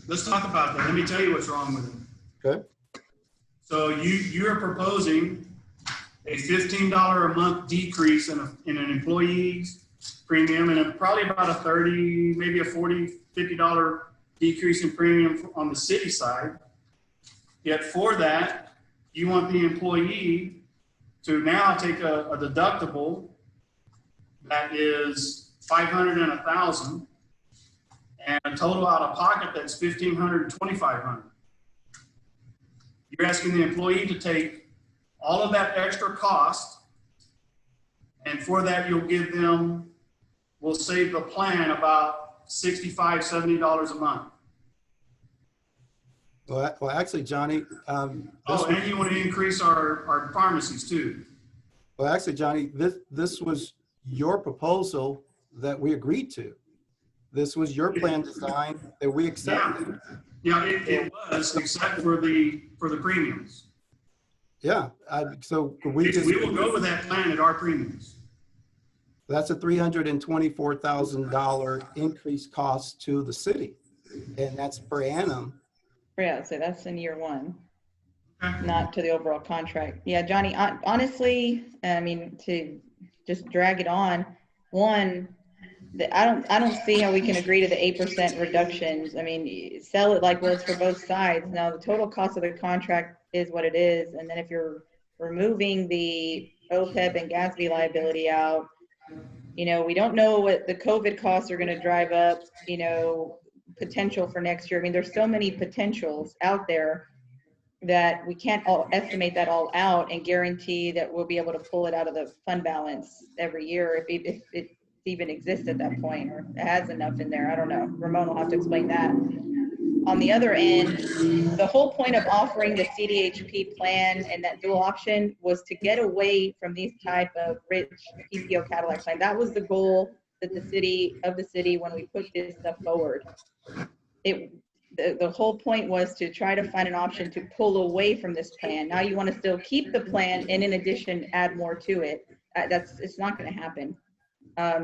Let's talk about that. Let me tell you what's wrong with it. Okay. So you're proposing a $15 a month decrease in an employee's premium, and probably about a $30, maybe a $40, $50 decrease in premium on the city side. Yet for that, you want the employee to now take a deductible that is $500 and $1,000, and a total out of pocket that's $1,500 and $2,500. You're asking the employee to take all of that extra cost, and for that we'll save the plan about $65, $70 a month. Well, actually, Johnny. And you want to increase our pharmacies too. Well, actually, Johnny, this was your proposal that we agreed to. This was your plan design that we accepted. Yeah, it was, except for the premiums. Yeah, so We will go with that plan at our premiums. that's a $324,000 increased cost to the city, and that's per annum. Yeah, so that's in year one, Okay. not to the overall contract. Yeah, Johnny, honestly, I mean, to just drag it on, I don't see how we can agree to the 8% reductions. I mean, sell it like was for both sides. Now, the total cost of the contract is what it is. And then if you're removing the OPEB and GASB liability out, we don't know what the COVID costs are going to drive up, potential for next year. I mean, there's so many potentials out there that we can't all estimate that all out and guarantee that we'll be able to pull it out of the fund balance every year if it even exists at that point, or it has enough in there. I don't know. Ramon will have to explain that. On the other end, the whole point of offering the CDHP plan and that dual option was to get away from these type of rich PPO Cadillac plan. That was the goal that the city, when we put this stuff forward. The whole point was to try to find an option to pull away from this plan. Now you want to still keep the plan and in addition add more to it. It's not going to happen.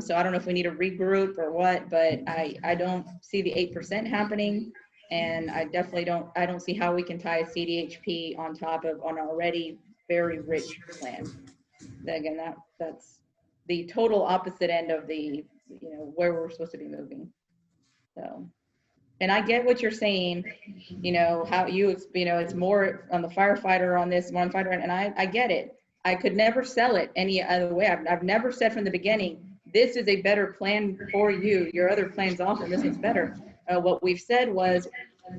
So I don't know if we need to regroup or what, but I don't see the 8% happening, and I definitely don't see how we can tie a CDHP on top of an already very rich plan. Again, that's the total opposite end of the where we're supposed to be moving. So, and I get what you're saying, how it's more on the firefighter on this one fighter, and I get it. I could never sell it any other way. I've never said from the beginning, this is a better plan for you. Your other plan's awesome. This one's better. What we've said was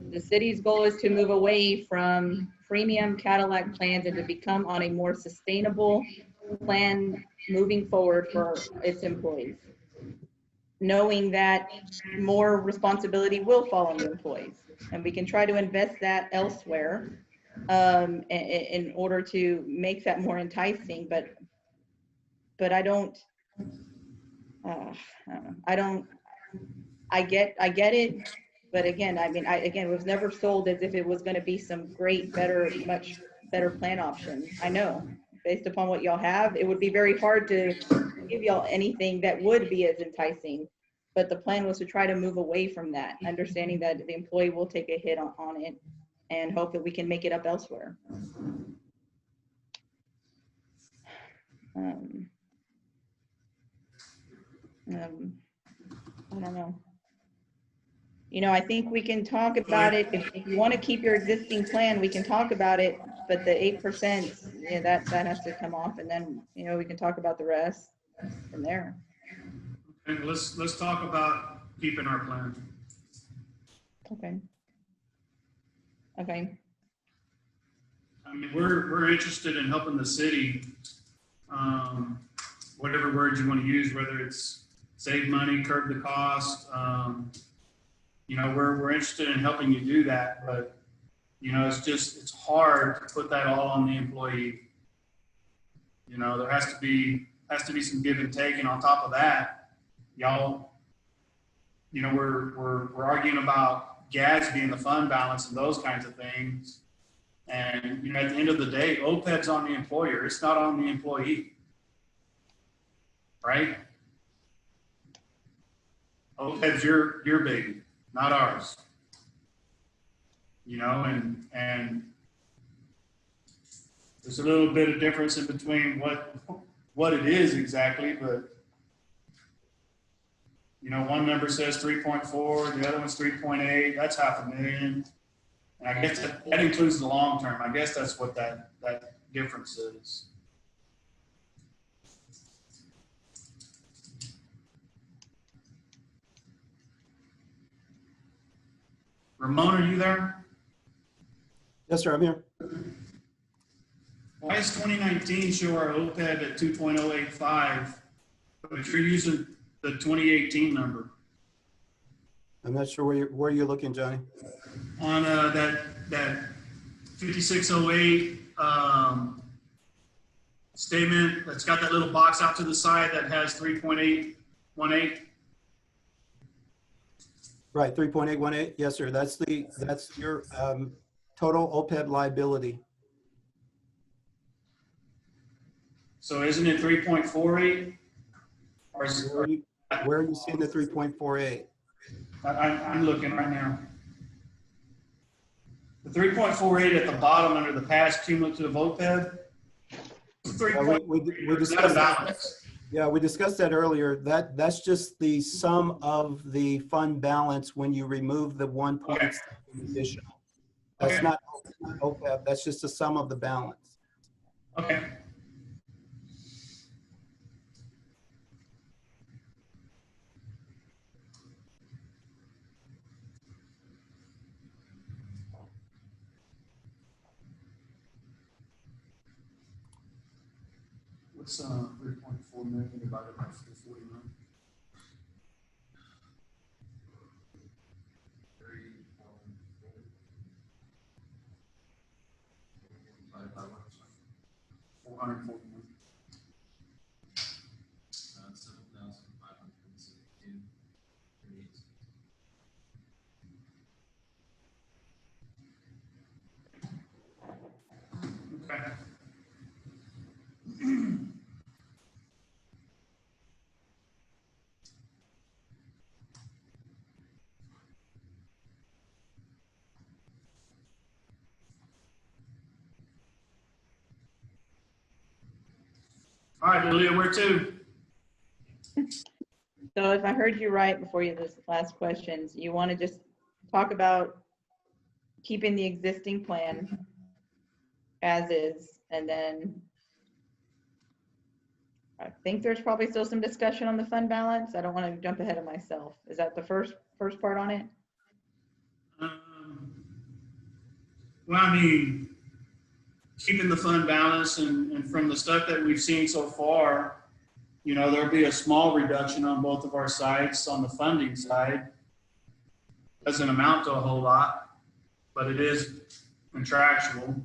the city's goal is to move away from premium Cadillac plans and to become on a more sustainable plan moving forward for its employees, knowing that more responsibility will fall on the employees. And we can try to invest that elsewhere in order to make that more enticing. But I don't. I get it, but again, it was never sold as if it was going to be some great, much better plan option. I know, based upon what y'all have, it would be very hard to give y'all anything that would be as enticing. But the plan was to try to move away from that, understanding that the employee will take a hit on it, and hope that we can make it up elsewhere. I don't know. I think we can talk about it. If you want to keep your existing plan, we can talk about it. But the 8%, that has to come off, and then we can talk about the rest from there. And let's talk about keeping our plan. Okay. I mean, we're interested in helping the city. Whatever words you want to use, whether it's save money, curb the cost. We're interested in helping you do that, but You know, it's hard to put that all on the employee. You know, there has to be some give and take, and on top of that, y'all, you know, we're arguing about GASB and the fund balance and those kinds of things. And, you know, at the end of the day, OPEB's on the employer. It's not on the employee. Right? OPEB's your baby, not ours. You know, and there's a little bit of difference in between what it is exactly, but you know, one number says 3.4, the other one's 3.8. That's $500,000, and I guess that includes the long term. I guess that's what that difference is. Ramon, are you there? Yes, sir, I'm here. Why does 2019 show our OPEB at 2.085, but you're using the 2018 number? I'm not sure where you're looking, Johnny. On that 5608 statement that's got that little box out to the side that has 3.818. Right, 3.818. Yes, sir. That's your total OPEB liability. So isn't it 3.48? Where are you seeing the 3.48? I'm looking right now. The 3.48 at the bottom under the past cumulative OPEB. We discussed that. Yeah, we discussed that earlier. That's just the sum of the fund balance when you remove the 1.7 additional. That's not OPEB. That's just the sum of the balance. Okay. What's 3.4 million divided by 49? $440 million. 7,562. Okay. All right, Lilia, where to? So if I heard you right before you those last questions, you want to just talk about keeping the existing plan as is, and then I think there's probably still some discussion on the fund balance. I don't want to jump ahead of myself. Is that the first part on it? Well, I mean, keeping the fund balance and from the stuff that we've seen so far, you know, there'll be a small reduction on both of our sides. On the funding side, doesn't amount to a whole lot, but it is contractual.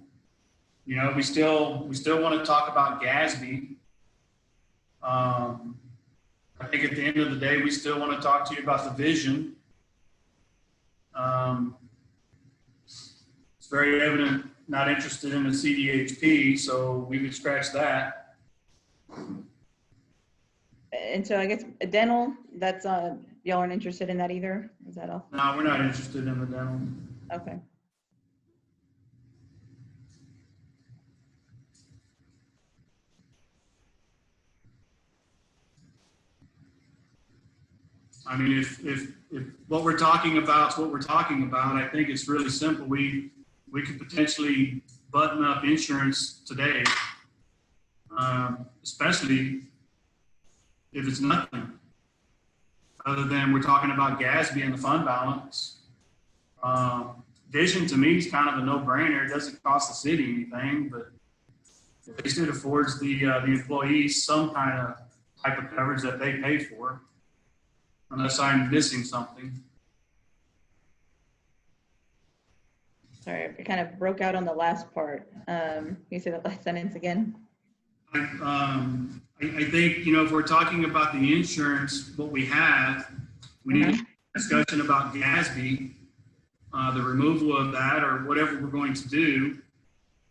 You know, we still want to talk about GASB. I think at the end of the day, we still want to talk to you about the vision. It's very evident not interested in the Cdhp, so we could scratch that. And so I guess dental, that's y'all aren't interested in that either? Is that all? No, we're not interested in the dental. Okay. I mean, if what we're talking about is what we're talking about, I think it's really simple. We could potentially button up insurance today, especially if it's nothing other than we're talking about GASB and the fund balance. Vision to me is kind of a no-brainer. It doesn't cost the city anything, but at least it affords the employees some kind of type of coverage that they paid for, unless I'm missing something. Sorry, I kind of broke out on the last part. You say that last sentence again? I think, if we're talking about the insurance, what we have, we need a discussion about GASB, the removal of that or whatever we're going to do.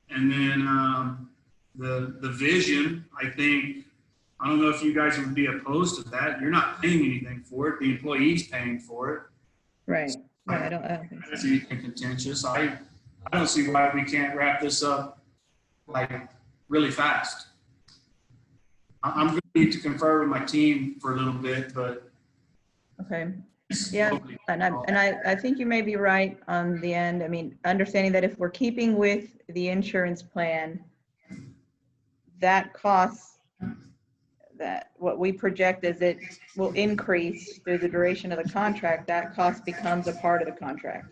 And then the vision, I think, I don't know if you guys would be opposed to that. You're not paying anything for it. The employee's paying for it. Right. No, I don't think That's so. anything contentious. I don't see why we can't wrap this up like really fast. I'm going to need to confer with my team for a little bit, but. Okay. Yeah, and I think you may be right on the end. I mean, understanding that if we're keeping with the insurance plan, that costs, that what we project is it will increase through the duration of the contract, that cost becomes a part of the contract.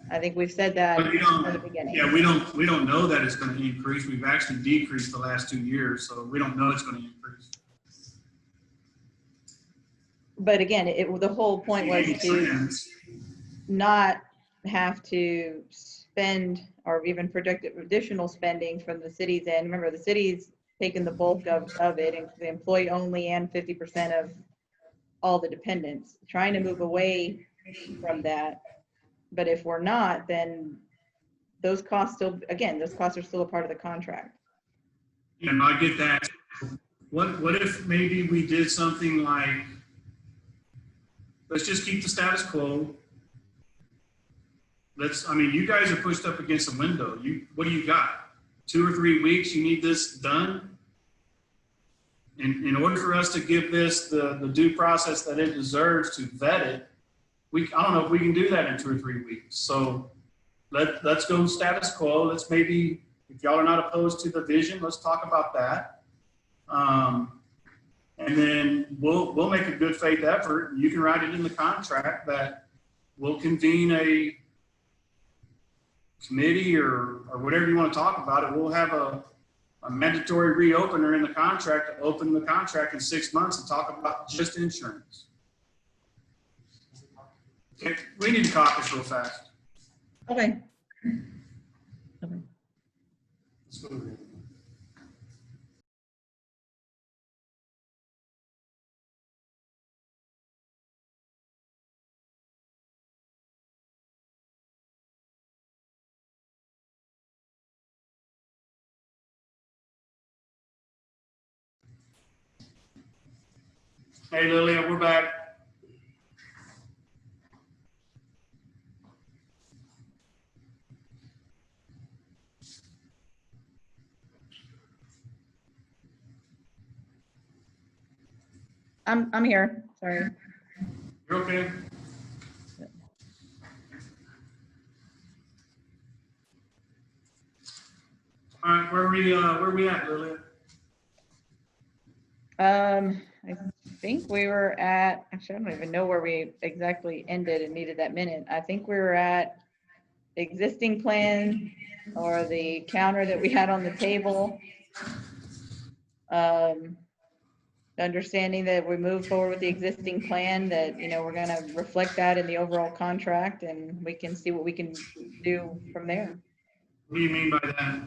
I think we've said that But we don't, from the beginning. yeah, we don't know that it's going to increase. We've actually decreased the last 2 years, so we don't know it's going to increase. But again, the whole point was to not have to spend or even project additional spending from the city's end. Remember, the city's taken the bulk of it, and the employee only and 50% of all the dependents. Trying to move away from that. But if we're not, then those costs still, again, those costs are still a part of the contract. Yeah, no, I get that. What if maybe we did something like, let's just keep the status quo. I mean, you guys are pushed up against a window. What do you got? 2 or 3 weeks, you need this done? In order for us to give this the due process that it deserves to vet it, I don't know if we can do that in 2 or 3 weeks. So let's go status quo. Let's maybe, if y'all are not opposed to the vision, let's talk about that. And then we'll make a good faith effort. You can write it in the contract that we'll convene a committee or whatever you want to talk about it. We'll have a mandatory reopener in the contract to open the contract in 6 months and talk about just insurance. Okay, we need to caucus real fast. Okay. Let's go ahead. Hey, Lilia, we're back. I'm here. Sorry. You're okay? All right, where are we at, Lilia? I think we were at, actually, I don't even know where we exactly ended and needed that minute. I think we were at existing plan or the counter that we had on the table. Understanding that we move forward with the existing plan, that, we're going to reflect that in the overall contract, and we can see what we can do from there. What do you mean by that?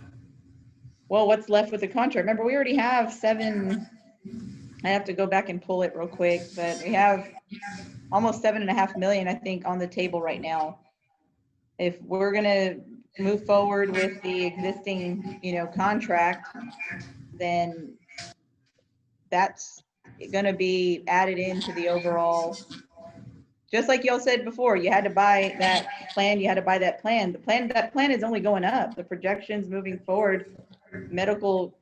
Well, what's left with the contract? Remember, we already have 7, I have to go back and pull it real quick, but we have almost 7.5 million, I think, on the table right now. If we're going to move forward with the existing, contract, then that's going to be added into the overall. Just like y'all said before, you had to buy that plan, you had to buy that plan. That plan is only going up. The projections moving forward, medical,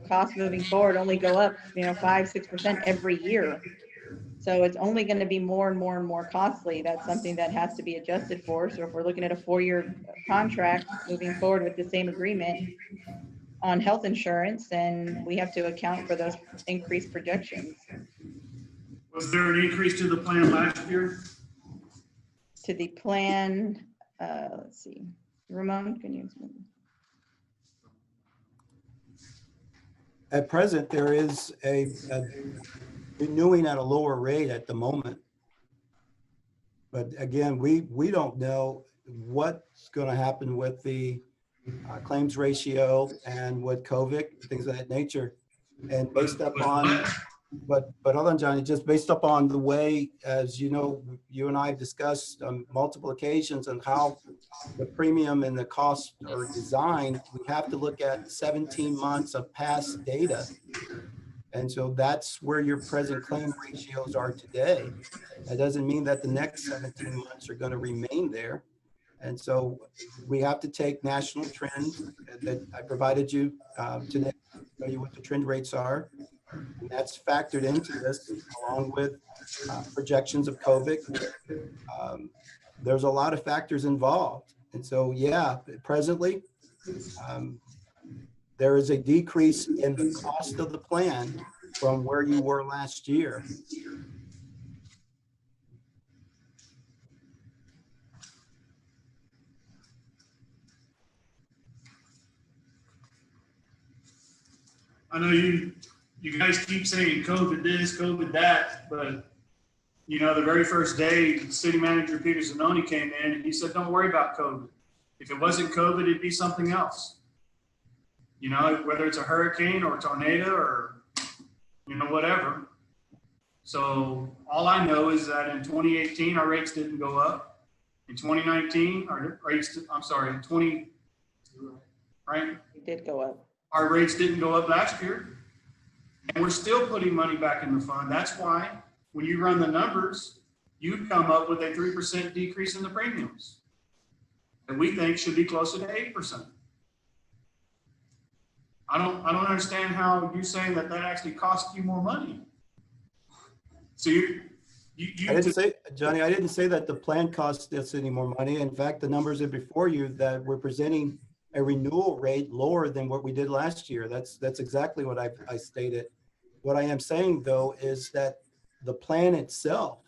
costs moving forward only go up, 5-6% every year. So it's only going to be more and more and more costly. That's something that has to be adjusted for. So if we're looking at a 4-year contract moving forward with the same agreement on health insurance, then we have to account for those increased projections. Was there an increase to the plan last year? To the plan, let's see. Ramon, can you? At present, there is a renewing at a lower rate at the moment. But again, we don't know what's going to happen with the claims ratio and with COVID, things of that nature. And based upon, but hold on, Johnny, just based upon the way, as you know, you and I have discussed on multiple occasions and how the premium and the costs are designed, we have to look at 17 months of past data. And so that's where your present claim ratios are today. That doesn't mean that the next 17 months are going to remain there. And so we have to take national trends that I provided you today, tell you what the trend rates are. And that's factored into this along with projections of COVID. There's a lot of factors involved. And so, yeah, presently, there is a decrease in the cost of the plan from where you were last year. I know you guys keep saying COVID this, COVID that, but you know, the very first day, City Manager Peter Zanoni came in and he said, don't worry about COVID. If it wasn't COVID, it'd be something else. You know, whether it's a hurricane or a tornado or, you know, whatever. So all I know is that in 2018, our rates didn't go up. In 2019, our rates, I'm sorry, in 20, right? It did go up. Our rates didn't go up last year. And we're still putting money back in the fund. That's why when you run the numbers, you come up with a 3% decrease in the premiums that we think should be closer to 8%. I don't understand how you're saying that actually costs you more money. So you I didn't say, Johnny, I didn't say that the plan costs us any more money. In fact, the numbers are before you that we're presenting a renewal rate lower than what we did last year. That's exactly what I stated. What I am saying though is that the plan itself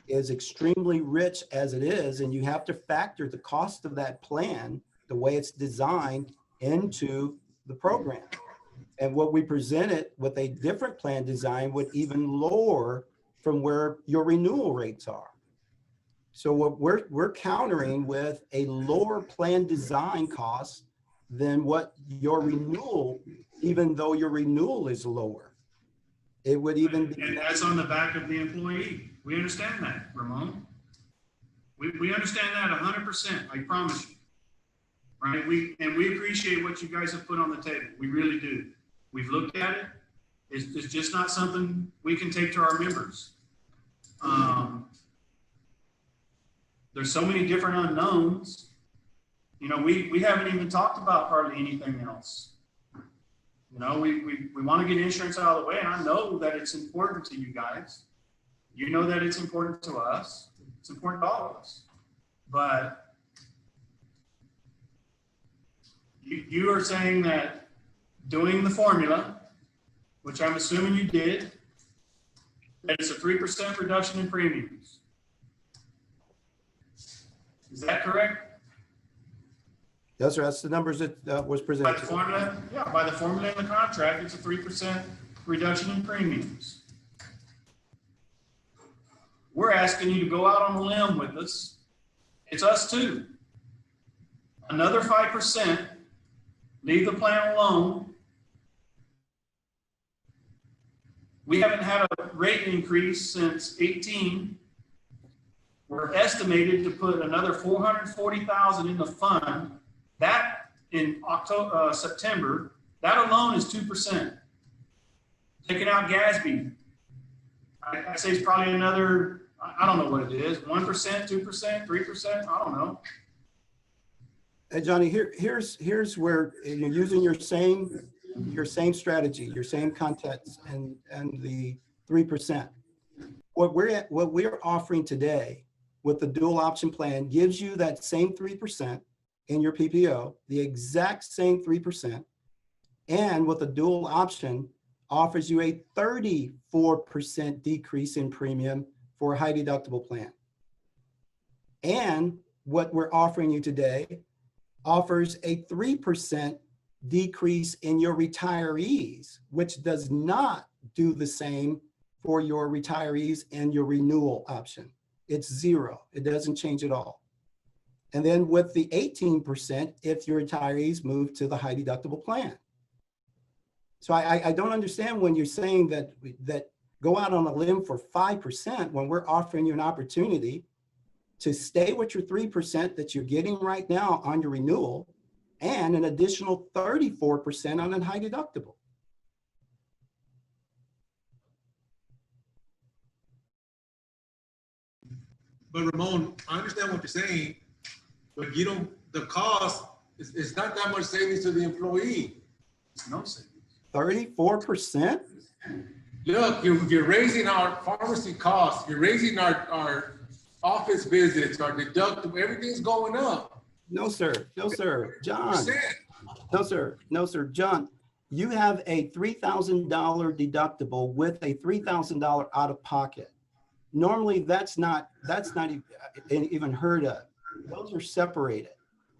is extremely rich as it is, and you have to factor the cost of that plan, the way it's designed, into the program. And what we presented with a different plan design would even lower from where your renewal rates are. So what we're countering with a lower plan design cost than what your renewal, even though your renewal is lower. It would even be. And that's on the back of the employee. We understand that, Ramon. We understand that 100%, I promise you. Right? We appreciate what you guys have put on the table. We really do. We've looked at it. It's just not something we can take to our members. There's so many different unknowns. You know, we haven't even talked about hardly anything else. You know, we want to get insurance out of the way, and I know that it's important to you guys. You know that it's important to us. It's important to all of us. But you are saying that doing the formula, which I'm assuming you did, that it's a 3% reduction in premiums. Is that correct? Yes, sir. That's the numbers that was presented. By the formula, yeah, by the formula in the contract, it's a 3% reduction in premiums. We're asking you to go out on a limb with us. It's us too. Another 5%, leave the plan alone. We haven't had a rate increase since 18. We're estimated to put another $440,000 in the fund. That in October, September, that alone is 2%. Taking out GASB, I say it's probably another, I don't know what it is, 1%, 2%, 3%, I don't know. Hey, Johnny, here's where you're using your same strategy, your same context, and the 3%. What we're offering today with the dual option plan gives you that same 3% in your PPO, the exact same 3%, and with the dual option offers you a 34% decrease in premium for a high deductible plan. And what we're offering you today offers a 3% decrease in your retirees, which does not do the same for your retirees and your renewal option. It's zero. It doesn't change at all. And then with the 18%, if your retirees move to the high deductible plan. So I don't understand when you're saying that go out on a limb for 5% when we're offering you an opportunity to stay with your 3% that you're getting right now on your renewal and an additional 34% on a high deductible. But Ramon, I understand what you're saying, but you don't, the cost, it's not that much savings to the employee. No savings. 34%? Look, you're raising our pharmacy costs, you're raising our office visits, our deductible, everything's going up. No, sir. No, sir. John. Percent. No, sir. No, sir. John, you have a $3,000 deductible with a $3,000 out of pocket. Normally, that's not even heard of. Those are separated,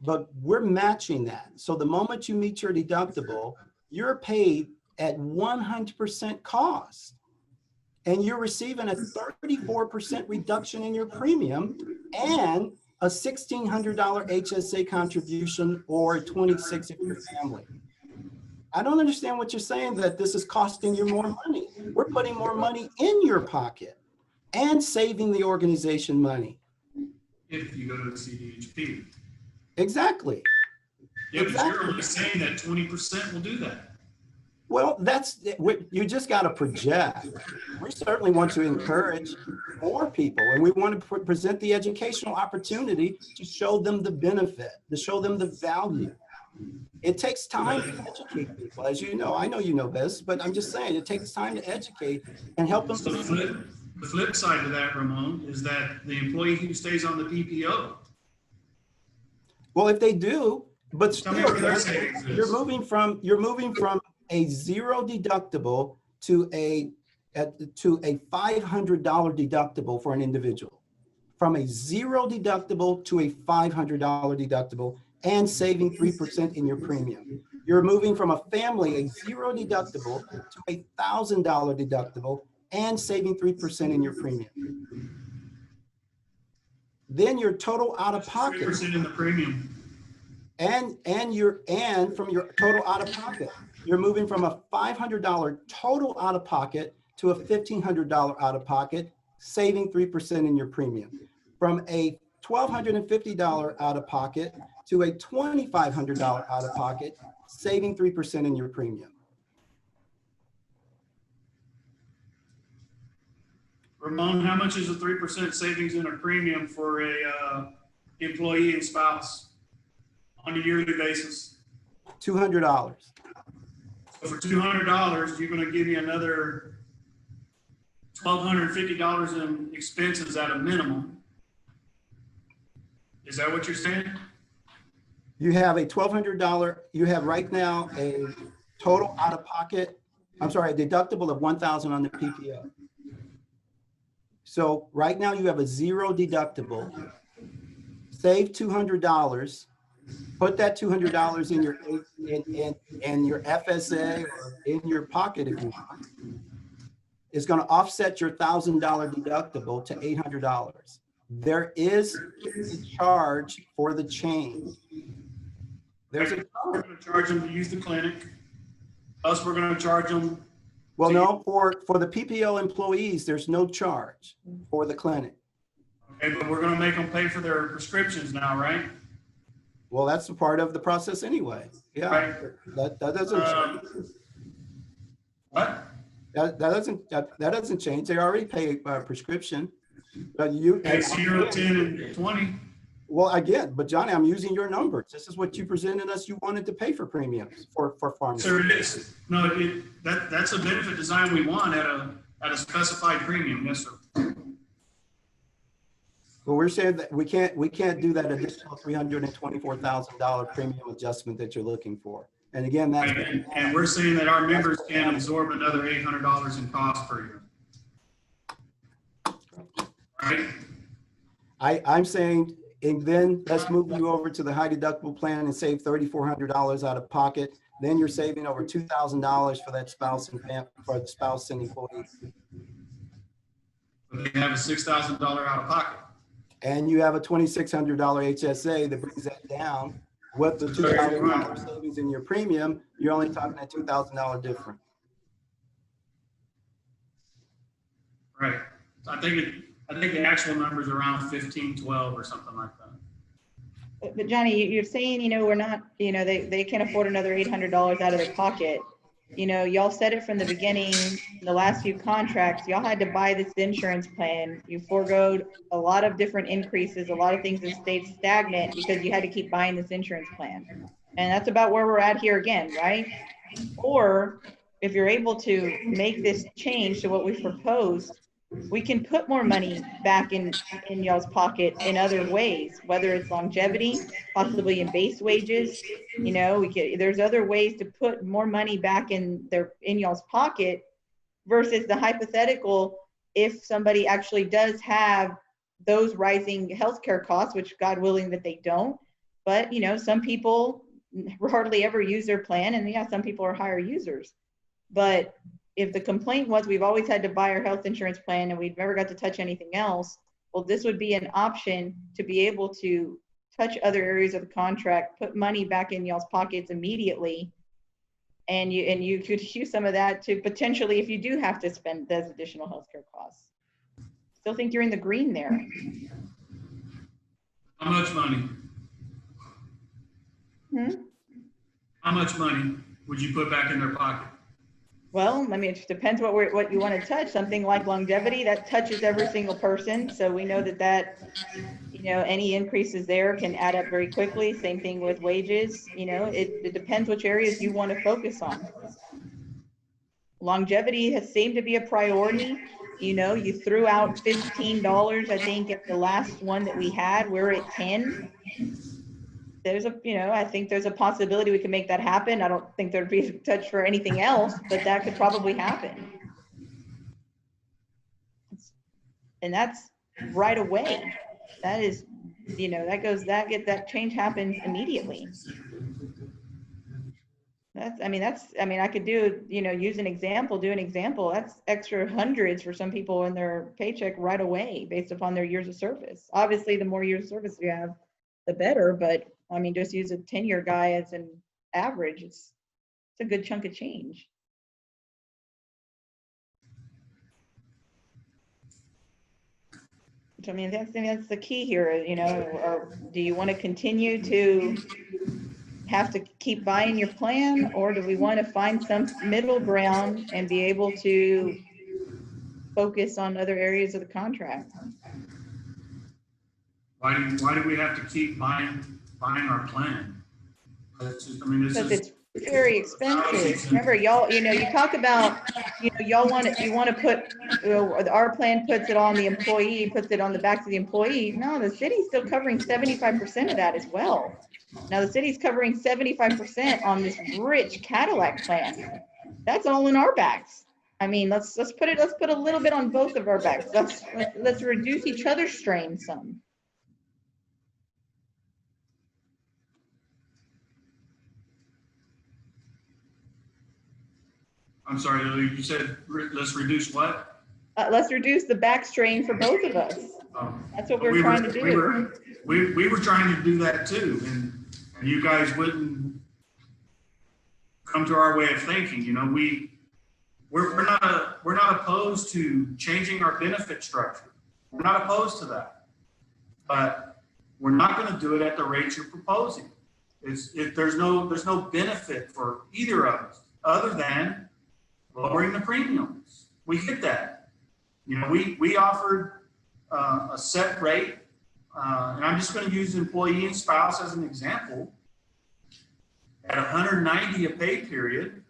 but we're matching that. So the moment you meet your deductible, you're paid at 100% cost, and you're receiving a 34% reduction in your premium and a $1,600 HSA contribution or $2,600 if you're family. I don't understand what you're saying that this is costing you more money. We're putting more money in your pocket and saving the organization money. If you go to the CDHP. Exactly. Yeah, Exactly. but you're only saying that 20% will do that. Well, you just got to project. We certainly want to encourage more people, and we want to present the educational opportunity to show them the benefit, to show them the value. It takes time to educate people, as you know. I know you know this, but I'm just saying it takes time to educate and help them. So the flip side of that, Ramon, is that the employee who stays on the PPO. Well, if they do, but still, Tell me what their savings is. you're moving from a zero deductible to a $500 deductible for an individual, from a zero deductible to a $500 deductible, and saving 3% in your premium. You're moving from a family, a zero deductible, to a $1,000 deductible and saving 3% in your premium. Then your total out of pocket 3% in the premium. and from your total out of pocket, you're moving from a $500 total out of pocket to a $1,500 out of pocket, saving 3% in your premium. From a $1,250 out of pocket to a $2,500 out of pocket, saving 3% in your premium. Ramon, how much is a 3% savings in a premium for a employee and spouse on a yearly basis? $200. So for $200, you're going to give me another $1,250 in expenses at a minimum. Is that what you're saying? You have a $1,200, you have right now a total out of pocket, a deductible of $1,000 on the PPO. So right now you have a zero deductible, save $200, put that $200 in your FSA or in your pocket if you want. It's going to offset your $1,000 deductible to $800. There is a charge for the change. There's a charge. We're going to charge them to use the clinic. Us, we're going to charge them. Well, no, for the PPO employees, there's no charge for the clinic. Okay, but we're going to make them pay for their prescriptions now, right? Well, that's a part of the process anyway. Yeah, Right. that doesn't change. What? That doesn't change. They already pay prescription, but you. Okay, 0, 10, and 20. Well, again, but Johnny, I'm using your numbers. This is what you presented us. You wanted to pay for premiums for pharmacy. So it is. No, that's a benefit design we want at a specified premium. Yes, sir. Well, we're saying that we can't do that additional $324,000 premium adjustment that you're looking for. And again, that's and we're saying that our members can absorb another $800 in cost per year. Right? I'm saying, and then let's move you over to the high deductible plan and save $3,400 out of pocket. Then you're saving over $2,000 for that spouse and for the spouse and employee. But they have a $6,000 out of pocket. and you have a $2,600 HSA that brings that down, with the $2,000 savings in your premium, you're only talking a $2,000 difference. Right. I think the actual number is around 15, 12 or something like that. But Johnny, you're saying, we're not, they can't afford another $800 out of their pocket. Y'all said it from the beginning, the last few contracts, y'all had to buy this insurance plan. You foregoed a lot of different increases, a lot of things that stayed stagnant because you had to keep buying this insurance plan. And that's about where we're at here again, right? Or if you're able to make this change to what we've proposed, we can put more money back in y'all's pocket in other ways, whether it's longevity, possibly in base wages. There's other ways to put more money back in y'all's pocket versus the hypothetical if somebody actually does have those rising healthcare costs, which God willing that they don't. But some people hardly ever use their plan, and yeah, some people are higher users. But if the complaint was we've always had to buy our health insurance plan and we've never got to touch anything else, well, this would be an option to be able to touch other areas of the contract, put money back in y'all's pockets immediately, and you could use some of that to potentially, if you do have to spend those additional healthcare costs. Still think you're in the green there. How much money? How much money would you put back in their pocket? Well, I mean, it depends what you want to touch. Something like longevity, that touches every single person. So we know that any increases there can add up very quickly. Same thing with wages. It depends which areas you want to focus on. Longevity has seemed to be a priority. You threw out $15, I think, at the last one that we had. We're at 10. There's I think there's a possibility we can make that happen. I don't think there'd be a touch for anything else, but that could probably happen. And that's right away. That is, that change happens immediately. I could do, use an example, That's extra hundreds for some people in their paycheck right away based upon their years of service. Obviously, the more years of service you have, the better, but just use a 10-year guy as an average. It's a good chunk of change. That's the key here, or do you want to continue to have to keep buying your plan, or do we want to find some middle ground and be able to focus on other areas of the contract? Why do we have to keep buying our plan? Because it's very expensive. Remember, y'all, you talk about, you want to put, our plan puts it on the employee, puts it on the backs of the employee. No, the city's still covering 75% of that as well. Now the city's covering 75% on this rich Cadillac plan. That's all in our backs. Let's put a little bit on both of our backs. Let's reduce each other's strain some. I'm sorry, you said let's reduce what? Let's reduce the back strain for both of us. That's what we're trying to do. We were trying to do that too, and you guys wouldn't come to our way of thinking. We're not opposed to changing our benefit structure. We're not opposed to that, but we're not going to do it at the rates you're proposing. There's no benefit for either of us other than lowering the premiums. We get that. We offered a set rate, and I'm just going to use employee and spouse as an example, at 190 a pay period,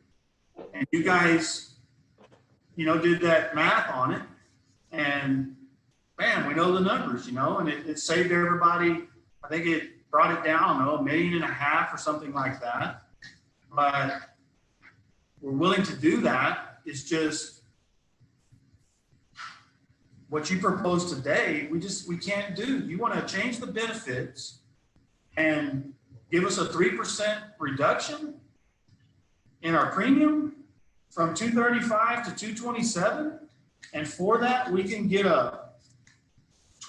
and you guys, did that math on it, and bam, we know the numbers, and it saved everybody. I think it brought it down, $1.5 million or something like that. But we're willing to do that. It's just what you propose today, we can't do. You want to change the benefits and give us a 3% reduction in our premium from $235 to $227, and for that we can get a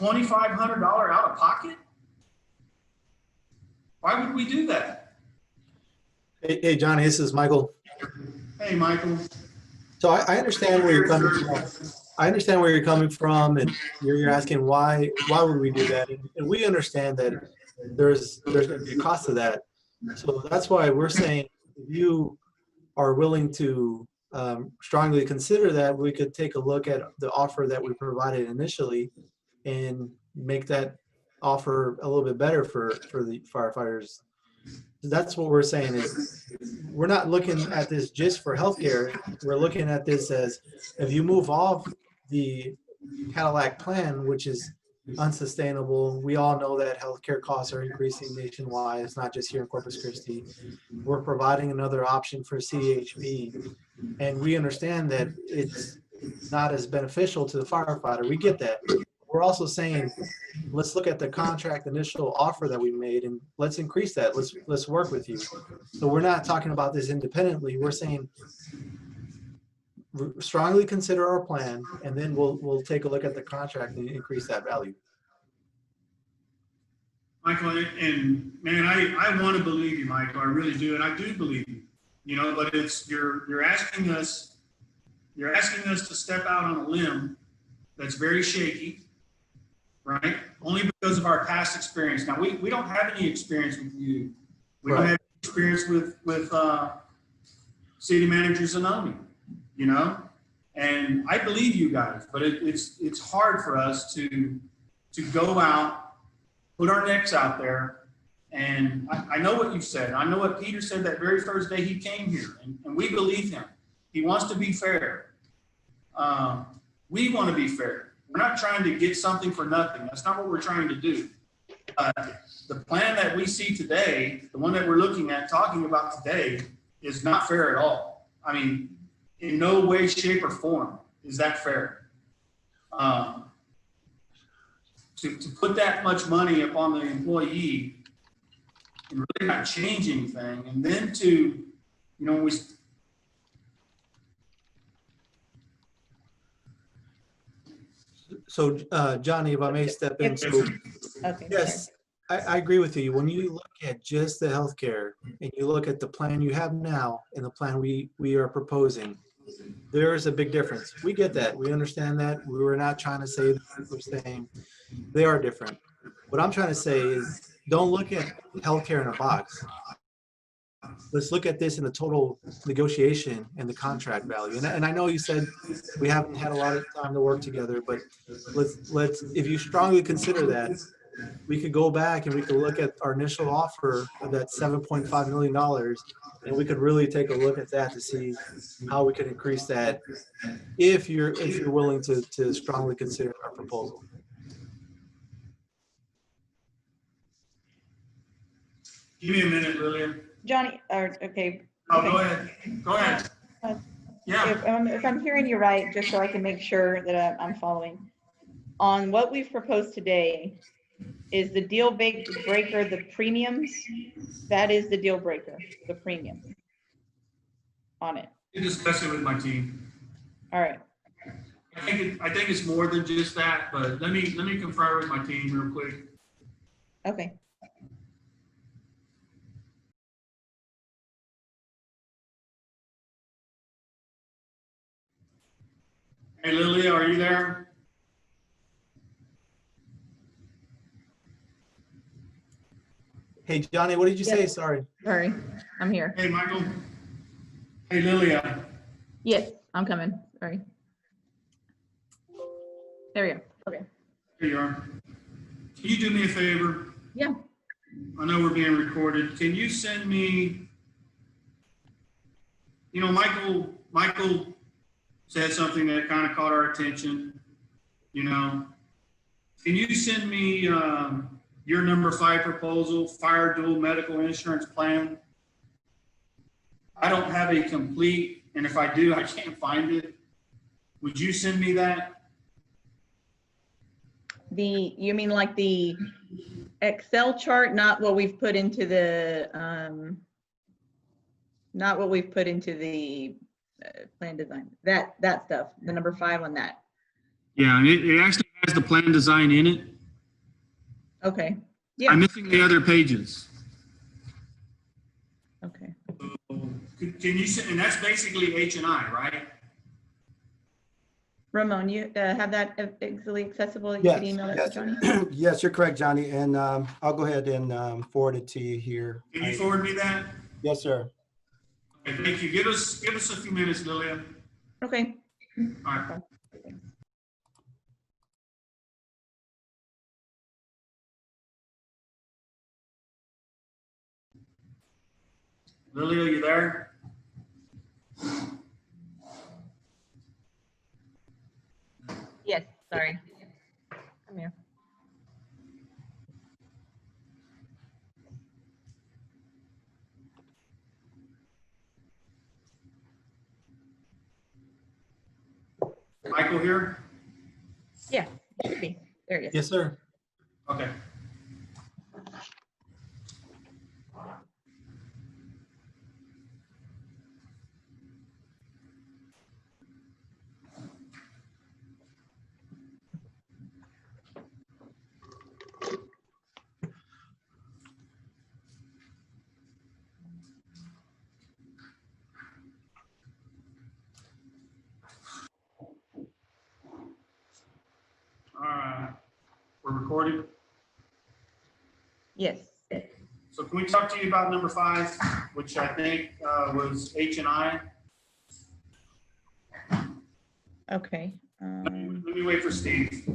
$2,500 out of pocket? Why would we do that? Hey, Johnny, this is Michael. Hey, Michael. So I understand where you're coming from. I understand where you're coming from, and you're asking why would we do that? And we understand that there's going to be a cost to that. So that's why we're saying if you are willing to strongly consider that, we could take a look at the offer that we provided initially and make that offer a little bit better for the firefighters. That's what we're saying is we're not looking at this just for healthcare. We're looking at this as if you move off the Cadillac plan, which is unsustainable. We all know that healthcare costs are increasing nationwide. It's not just here in Corpus Christi. We're providing another option for CDHP, and we understand that it's not as beneficial to the firefighter. We get that. We're also saying, let's look at the contract initial offer that we made and let's increase that. Let's work with you. So we're not talking about this independently. We're saying strongly consider our plan, and then we'll take a look at the contract and increase that value. Michael, and man, I want to believe you, Michael. I really do, and I do believe you. You know, but it's you're asking us to step out on a limb that's very shaky, right? Only because of our past experience. Now we don't have any experience with you. We don't have experience with city managers Zanoni, you know. And I believe you guys, but it's hard for us to go out, put our necks out there. And I know what you said. I know what Peter said that very first day he came here, and we believe him. He wants to be fair. We want to be fair. We're not trying to get something for nothing. That's not what we're trying to do. The plan that we see today, the one that we're looking at, talking about today, is not fair at all. I mean, in no way, shape, or form is that fair. To put that much money upon the employee and really not change anything, and then to, you know, So Johnny, if I may step in. So, Okay. yes, I agree with you. When you look at just the healthcare and you look at the plan you have now and the plan we are proposing, there's a big difference. We get that. We understand that. We were not trying to say that. We're saying they are different. What I'm trying to say is don't look at healthcare in a box. Let's look at this in the total negotiation and the contract value. And I know you said we haven't had a lot of time to work together, but let's if you strongly consider that, we could go back and we could look at our initial offer of that $7.5 million, and we could really take a look at that to see how we could increase that if you're willing to strongly consider our proposal. give me a minute, Lillian. Johnny, okay. Oh, okay. go ahead. Go ahead. Yeah. If I'm hearing you right, just so I can make sure that I'm following. On what we've proposed today, is the deal breaker the premiums? That is the deal breaker, the premiums on it. You discuss it with my team. All right. I think it's more than just that, but let me confer with my team real quick. Okay. Hey, Lily, are you there? Hey, Johnny, what did you say? Yes. Sorry. Sorry, I'm here. Hey, Michael. Hey, Lilia. Yes, I'm coming. Sorry. There we go. Okay. Here you are. Can you do me a favor? Yeah. I know we're being recorded. Can you send me, you know, Michael said something that kind of caught our attention, you know. Can you send me your number 5 proposal, fire dual medical insurance plan? I don't have a complete, and if I do, I can't find it. Would you send me that? You mean like the Excel chart, not what we've put into the, plan design, that stuff, the number 5 on that. Yeah, it actually has the plan design in it. Okay, yeah, I'm missing the other pages. okay. Can you say, and that's basically H&I, right? Ramon, you have that easily accessible? You could Yes, email that to Johnny? yes, you're correct, Johnny. And I'll go ahead and forward it to you here. Can you forward me that? Yes, sir. Okay, thank you. Give us a few minutes, Lilia. Okay. All right. Lilia, you there? Yes, sorry. Come here. Michael here? Yeah, it should be. There he is. Yes, sir. Okay. All right. We're recording. Yes. So can we talk to you about number 5, which I think was H&I? Okay. Let me wait for Steve.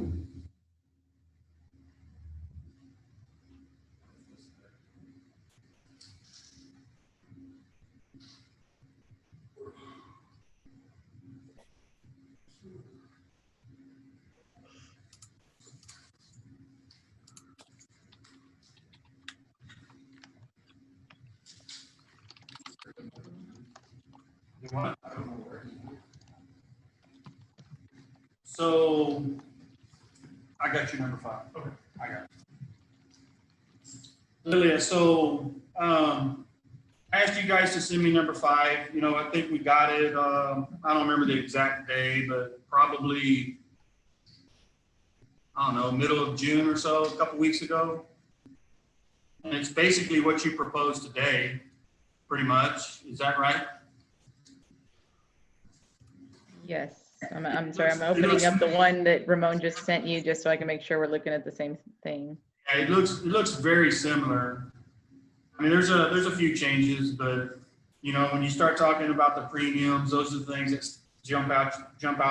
What? So I got you number 5. Okay, I got it. Lilia, so I asked you guys to send me number 5. You know, I think we got it. I don't remember the exact day, but probably, I don't know, middle of June or so, a couple weeks ago. And it's basically what you proposed today, pretty much. Is that right? Yes. I'm sorry. I'm opening up the one that Ramon just sent you just so I can make sure we're looking at the same thing. Yeah, it looks very similar. I mean, there's a few changes, but you know, when you start talking about the premiums, those are the things that jump out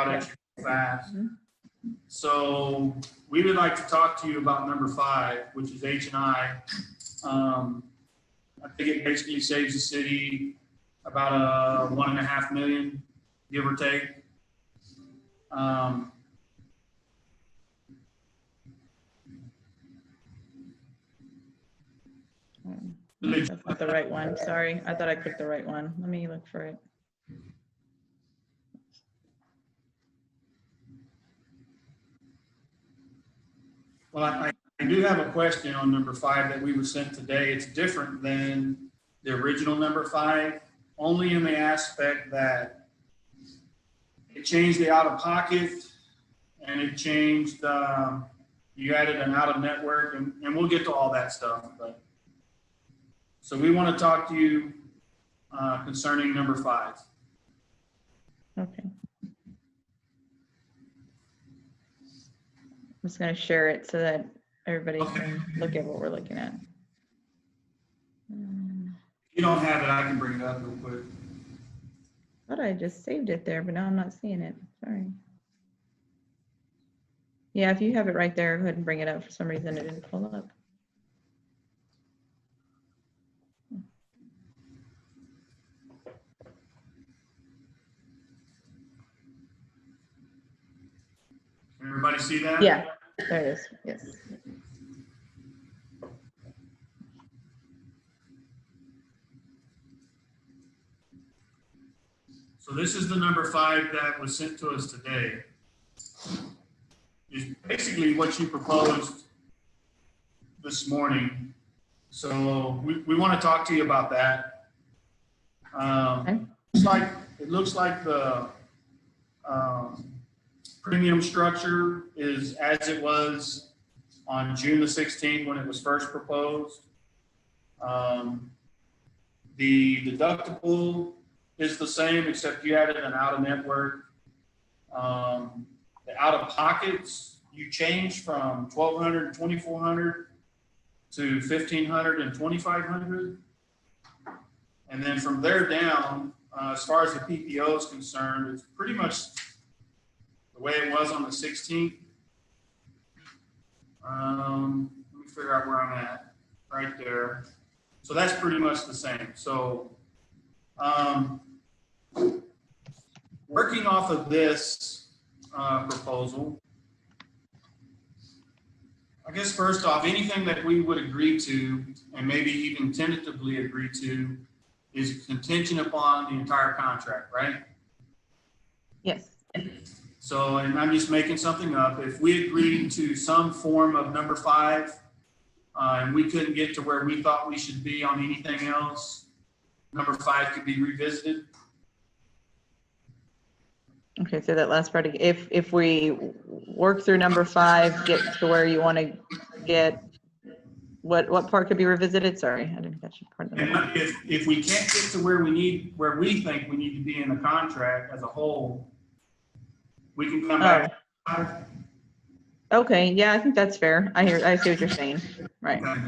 at you fast. Mhm. So we would like to talk to you about number 5, which is H&I. I think it basically saves the city about $1.5 million, give or take. That's not the right one. Sorry. I thought I clicked the right one. Let me look for it. Well, I do have a question on number 5 that we were sent today. It's different than the original number 5, only in the aspect that it changed the out-of-pocket and it changed, you added an out-of-network, and we'll get to all that stuff. But so we want to talk to you concerning number 5. Okay. I'm just going to share it so that everybody can look at what we're looking at. If you don't have it, I can bring it up real quick. Thought I just saved it there, but now I'm not seeing it. Sorry. Yeah, if you have it right there, go ahead and bring it up. For some reason, it didn't pull up. Can everybody see that? Yeah, there it is. Yes. So this is the number 5 that was sent to us today. Is basically what you proposed this morning. So we want to talk to you about that. Okay. It looks like the premium structure is as it was on June the 16th when it was first proposed. The deductible is the same, except you added an out-of-network. The out-of-pockets, you changed from $1,200 and $2,400 to $1,500 and $2,500. And then from there down, as far as the PPO is concerned, it's pretty much the way it was on the 16th. Let me figure out where I'm at, right there. So that's pretty much the same. So working off of this proposal, I guess first off, anything that we would agree to and maybe even tentatively agree to is contingent upon the entire contract, right? Yes. So, and I'm just making something up. If we agreed to some form of number 5, and we couldn't get to where we thought we should be on anything else, number 5 could be revisited. Okay, so that last part, if we work through number 5, get to where you want to get, what part could be revisited? Sorry, I didn't catch your part of And that. if we can't get to where we think we need to be in the contract as a whole, we can come back. Okay, yeah, I think that's fair. I see what you're saying. Right. Okay.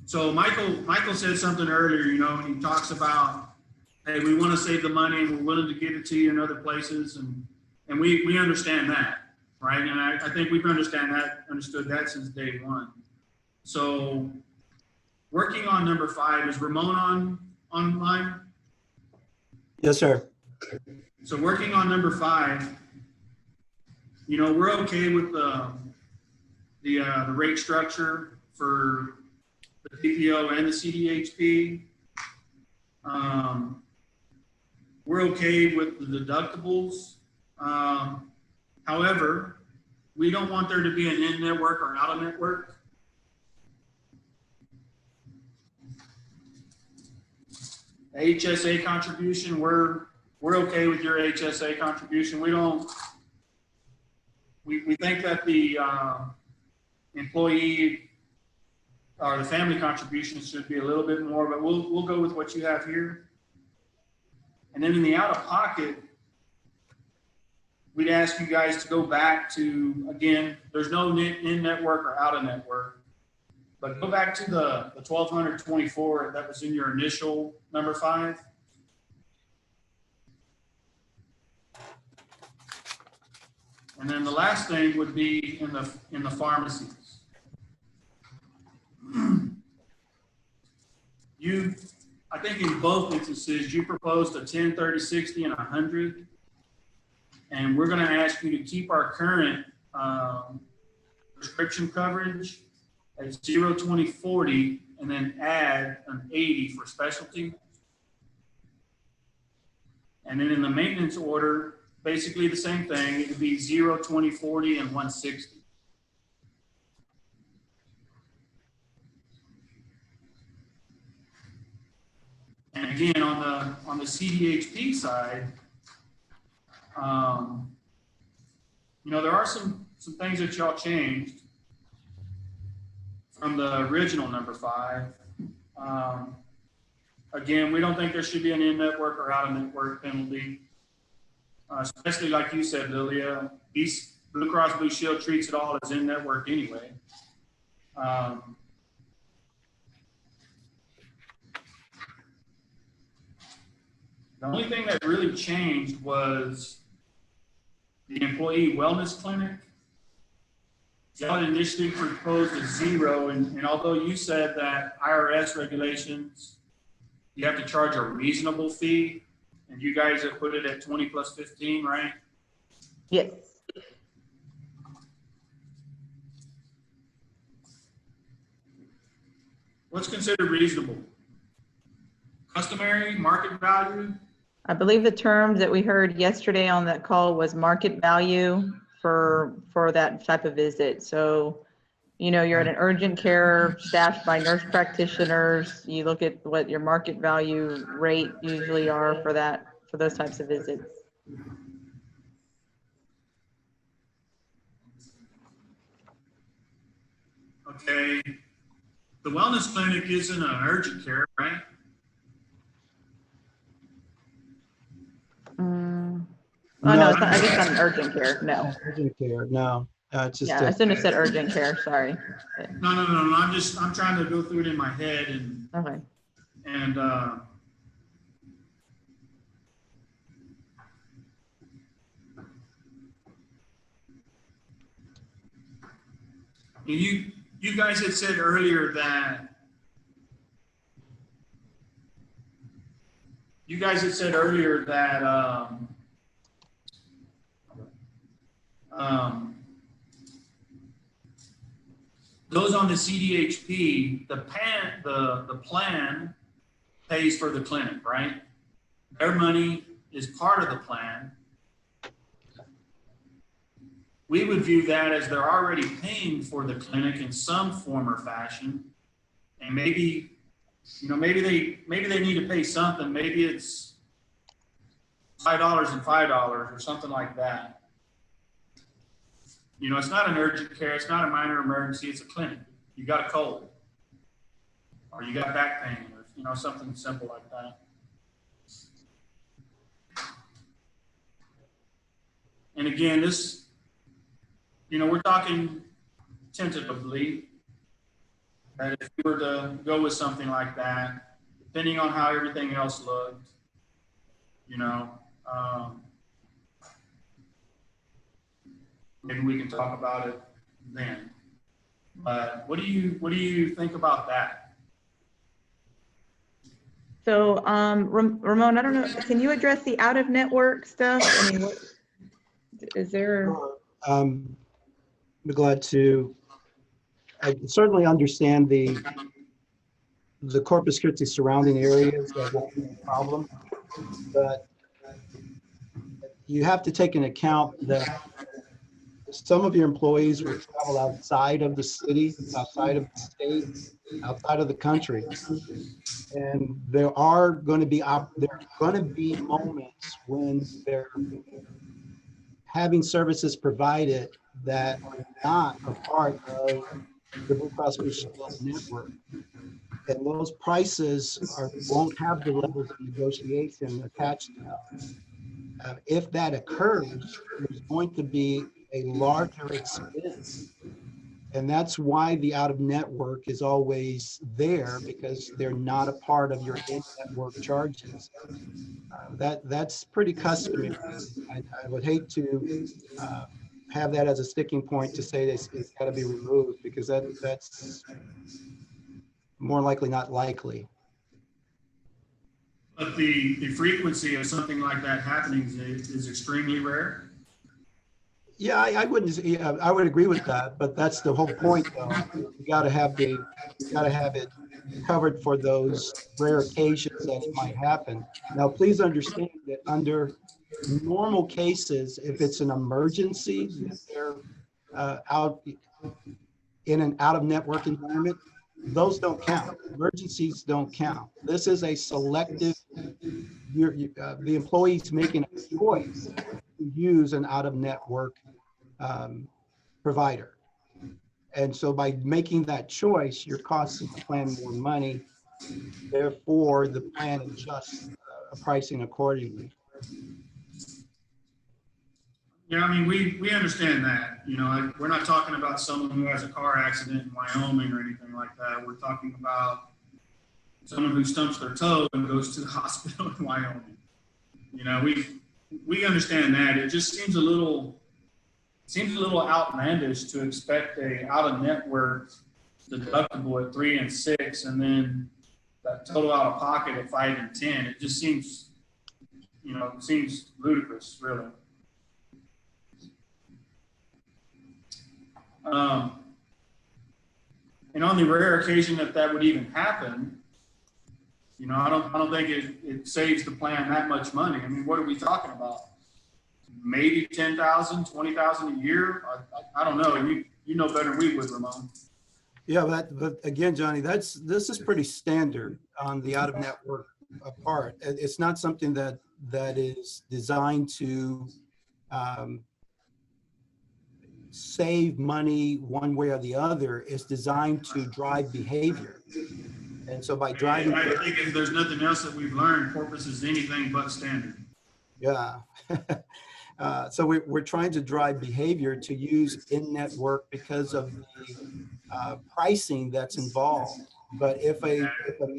So Michael said something earlier, you know, he talks about, hey, we want to save the money and we're willing to give it to you in other places. And we understand that, right? And I think we've understood that since day one. So working on number 5, is Ramon online? Yes, sir. So working on number 5, you know, we're okay with the rate structure for the PPO and the CDHP. We're okay with the deductibles. However, we don't want there to be an in-network or out-of-network. HSA contribution, we're okay with your HSA contribution. We think that the employee or the family contributions should be a little bit more, but we'll go with what you have here. And then in the out-of-pocket, we'd ask you guys to go back to, again, there's no in-network or out-of-network, but go back to the 1,224 that was in your initial number 5. And then the last thing would be in the pharmacies. I think in both instances, you proposed a 10, 30, 60, and 100. And we're going to ask you to keep our current prescription coverage at 0, 20, 40, and then add an 80 for specialty. And then in the maintenance order, basically the same thing. It would be 0, 20, 40, and 160. And again, on the CDHP side, you know, there are some things that y'all changed from the original number 5. Again, we don't think there should be an in-network or out-of-network penalty, especially like you said, Lilia. Blue Cross Blue Shield treats it all as in-network anyway. The only thing that really changed was the employee wellness clinic. Y'all initially proposed a 0, and although you said that IRS regulations, you have to charge a reasonable fee, and you guys have put it at 20 plus 15, right? Yes. What's considered reasonable? Customary, market value? I believe the term that we heard yesterday on that call was market value for that type of visit. So, you know, you're at an urgent care staffed by nurse practitioners. You look at what your market value rate usually are for those types of visits. Okay. The wellness clinic isn't an urgent care, right? Oh, no, it's not, I guess not an urgent care, no. Urgent care, no. It's just Yeah, I a, shouldn't have said urgent care, sorry. No. I'm trying to go through it in my head Okay. and you guys had said earlier that those on the CDHP, the plan pays for the clinic, right? Their money is part of the plan. We would view that as they're already paying for the clinic in some form or fashion. And maybe, maybe they need to pay something. Maybe it's $5 and $5 or something like that. It's not an urgent care. It's not a minor emergency. It's a clinic. You got a cold or you got back pain or, something simple like that. And again, this, we're talking tentatively that if we were to go with something like that, depending on how everything else looked, maybe we can talk about it then. But what do you think about that? So, Ramon, I don't know, can you address the out-of-network stuff? I mean, what, is there? I'm glad to. I certainly understand the Corpus Christi surrounding areas that won't be a problem, but you have to take into account that some of your employees will travel outside of the city, outside of the state, outside of the country, and there are going to be moments when they're having services provided that are not a part of the Blue Cross Blue Shield network. And those prices won't have the levels of negotiation attached to them. If that occurs, there's going to be a larger expense. And that's why the out-of-network is always there, because they're not a part of your in-network charges. That's pretty customary. I would hate to have that as a sticking point to say it's got to be removed, because that's more likely not likely. But the frequency of something like that happening is extremely rare. Yeah, I wouldn't. Yeah, I would agree with that, but that's the whole point, though. You got to have it covered for those rare occasions that it might happen. Now, please understand that under normal cases, if it's an emergency, that they're out in an out-of-network environment, those don't count. Emergencies don't count. This is a selective. The employee's making a choice to use an out-of-network provider. And so by making that choice, you're costing the plan more money. Therefore, the plan adjusts pricing accordingly. Yeah, I mean, we understand that. We're not talking about someone who has a car accident in Wyoming or anything like that. We're talking about someone who stumps their toe and goes to the hospital in Wyoming. We understand that. It just seems a little outlandish to expect a out-of-network deductible at 3 and 6, and then that total out-of-pocket at 5 and 10. It just seems, seems ludicrous, really. And on the rare occasion that would even happen, I don't think it saves the plan that much money. I mean, what are we talking about? Maybe 10,000, 20,000 a year? I don't know. You know better than we would, Ramon. Yeah, but again, Johnny, this is pretty standard on the out-of-network part. It's not something that is designed to save money one way or the other. It's designed to drive behavior. And so by driving, I think if there's nothing else that we've learned, corpus is anything but standard. yeah. So we're trying to drive behavior to use in-network because of the pricing that's involved. But if a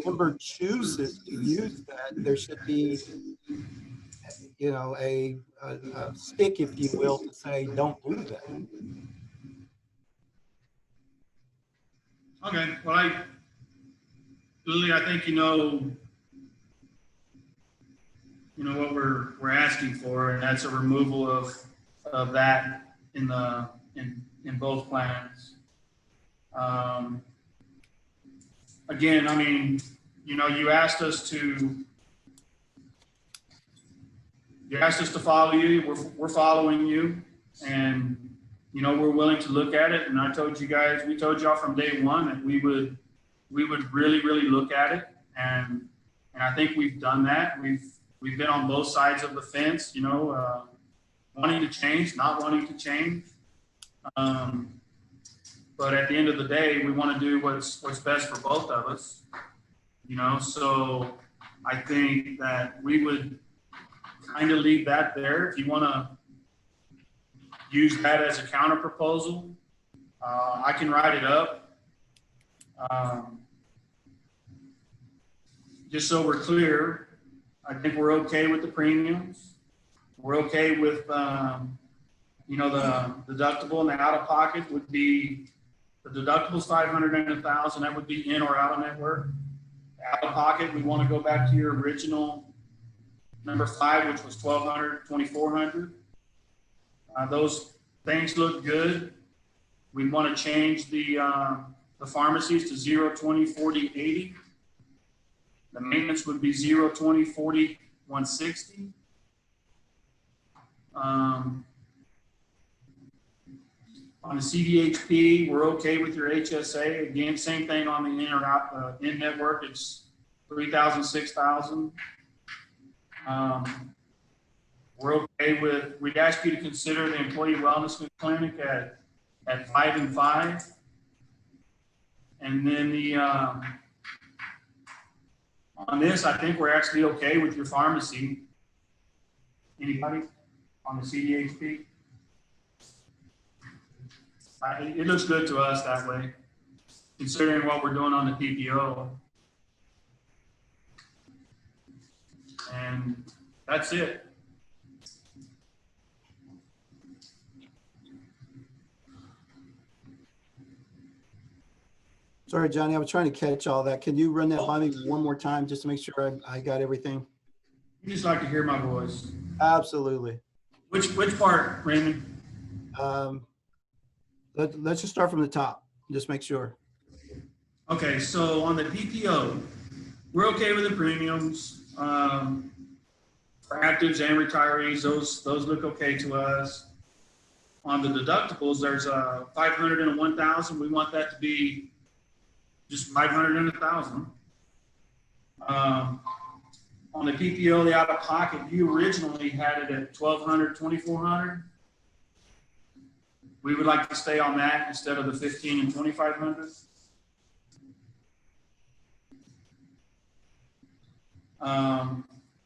member chooses to use that, there should be, you know, a stick, if you will, to say, don't do that. Okay, well, Lily, I think you know what we're asking for, and that's a removal of that in both plans. Again, I mean, you asked us to follow you. We're following you, and we're willing to look at it. And I told you guys, we told y'all from day one that we would really, really look at it, and I think we've done that. We've been on both sides of the fence, wanting to change, not wanting to change. But at the end of the day, we want to do what's best for both of us, so I think that we would kind of leave that there. If you want to use that as a counter proposal, I can write it up. Just so we're clear, I think we're okay with the premiums. We're okay with, the deductible and the out-of-pocket would be, the deductible's $500 and $1,000. That would be in or out of network. Out-of-pocket, we want to go back to your original number 5, which was $1,200, $2,400. Those things look good. We want to change the pharmacies to 0, 20, 40, 80. The maintenance would be 0, 20, 40, 160. On the CDHP, we're okay with your HSA. Again, same thing on the in or out, in network. It's 3,000, 6,000. We're okay with, we'd ask you to consider the employee wellness clinic at 5 and 5. And then on this, I think we're actually okay with your pharmacy. Anybody on the CDHP? It looks good to us that way, considering what we're doing on the PPO. And that's it. Sorry, Johnny, I was trying to catch all that. Can you run that by me one more time just to make sure I got everything? You just like to hear my voice. Absolutely. Which part, Raymond? Let's just start from the top. Just make sure. Okay, so on the PPO, we're okay with the premiums. For actives and retirees, those look okay to us. On the deductibles, there's a 500 and a 1,000. We want that to be just 500 and 1,000. On the PPO, the out-of-pocket, you originally had it at 1,200, 2,400. We would like to stay on that instead of the 15 and 2,500.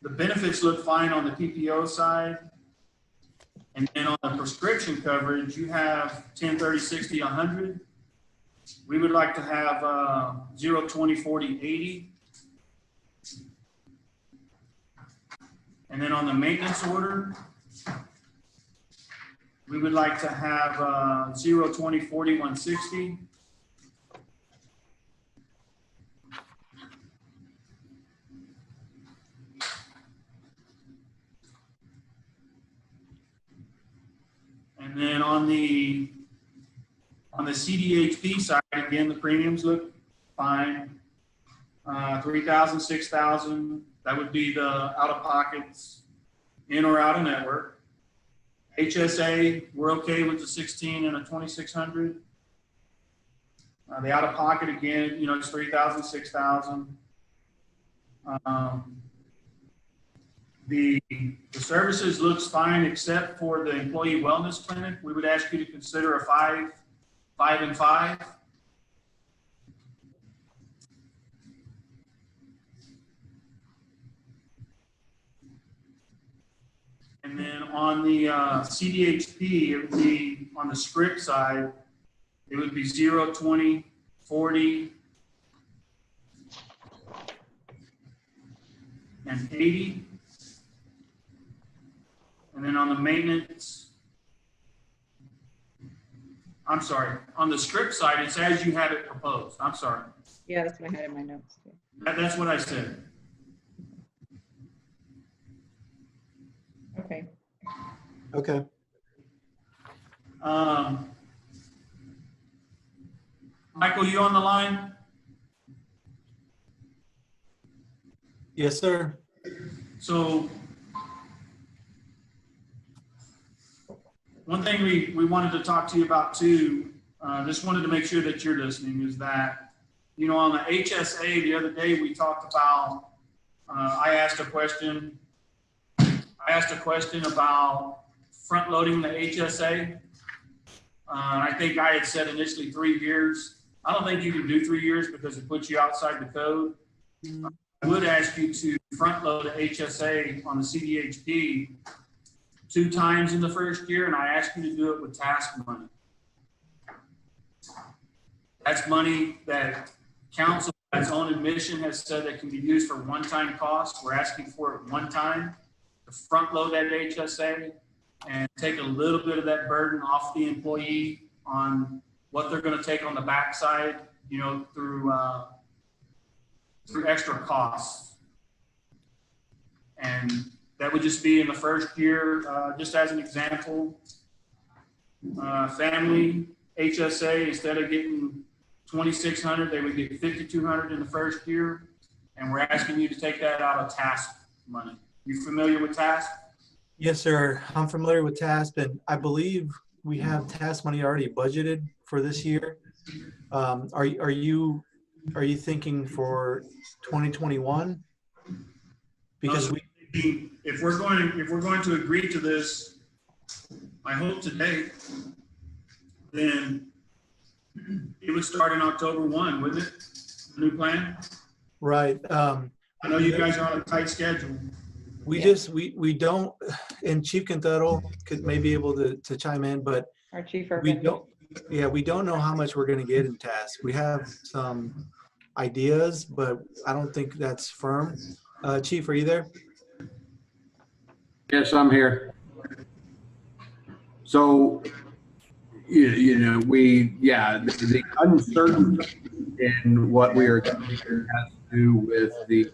The benefits look fine on the PPO side. And then on the prescription coverage, you have 10, 30, 60, 100. We would like to have 0, 20, 40, 80. And then on the maintenance order, we would like to have 0, 20, 40, 160. And then on the CDHP side, again, the premiums look fine. 3,000, 6,000, that would be the out-of-pockets, in or out of network. HSA, we're okay with the 16 and a 2,600. The out-of-pocket, again, it's 3,000, 6,000. The services looks fine except for the employee wellness clinic. We would ask you to consider a 5, 5, and 5. And then on the CDHP, it would be on the script side, it would be 0, 20, 40, and 80. And then on the maintenance, I'm sorry, on the script side, it's as you have it proposed. I'm sorry. Yeah, that's what I had in my notes too. That's what I said. Okay. Okay. Michael, you on the line? Yes, sir. So one thing we wanted to talk to you about too, just wanted to make sure that you're listening, is that, you know, on the HSA the other day, we talked about, I asked a question about front loading the HSA. I think I had said initially 3 years. I don't think you can do 3 years because it puts you outside the code. I would ask you to front load the HSA on the CDHP 2 times in the first year, and I ask you to do it with task money. That's money that council, by its own admission, has said that can be used for one-time costs. We're asking for it one time to front load that HSA and take a little bit of that burden off the employee on what they're going to take on the backside, you know, through extra costs. And that would just be in the first year, just as an example, family HSA, instead of getting $2,600, they would get $5,200 in the first year. And we're asking you to take that out of task money. You familiar with task? Yes, sir. I'm familiar with TASP, and I believe we have TASP money already budgeted for this year. Are you thinking for 2021? Because if we're going to agree to this, I hope today, then it would start in October 1, wouldn't it? The new plan? right. I know you guys are on a tight schedule. We don't, and Chief Quintero could maybe able to chime in, but Our chief. we don't know how much we're going to get in TASK. We have some ideas, but I don't think that's firm. Chief, are you there? Yes, I'm here. So, you know, the uncertainty in what we are doing has to do with the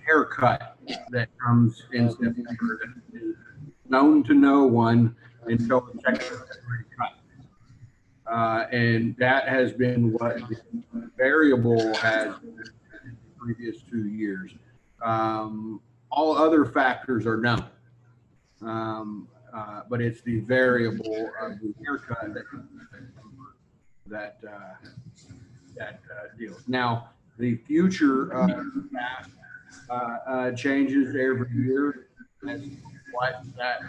haircut that comes in September that is known to no one until the check is cut. And that has been what the variable has been in the previous 2 years. All other factors are known. But it's the variable of the haircut that deals. Now, the future changes every year as what that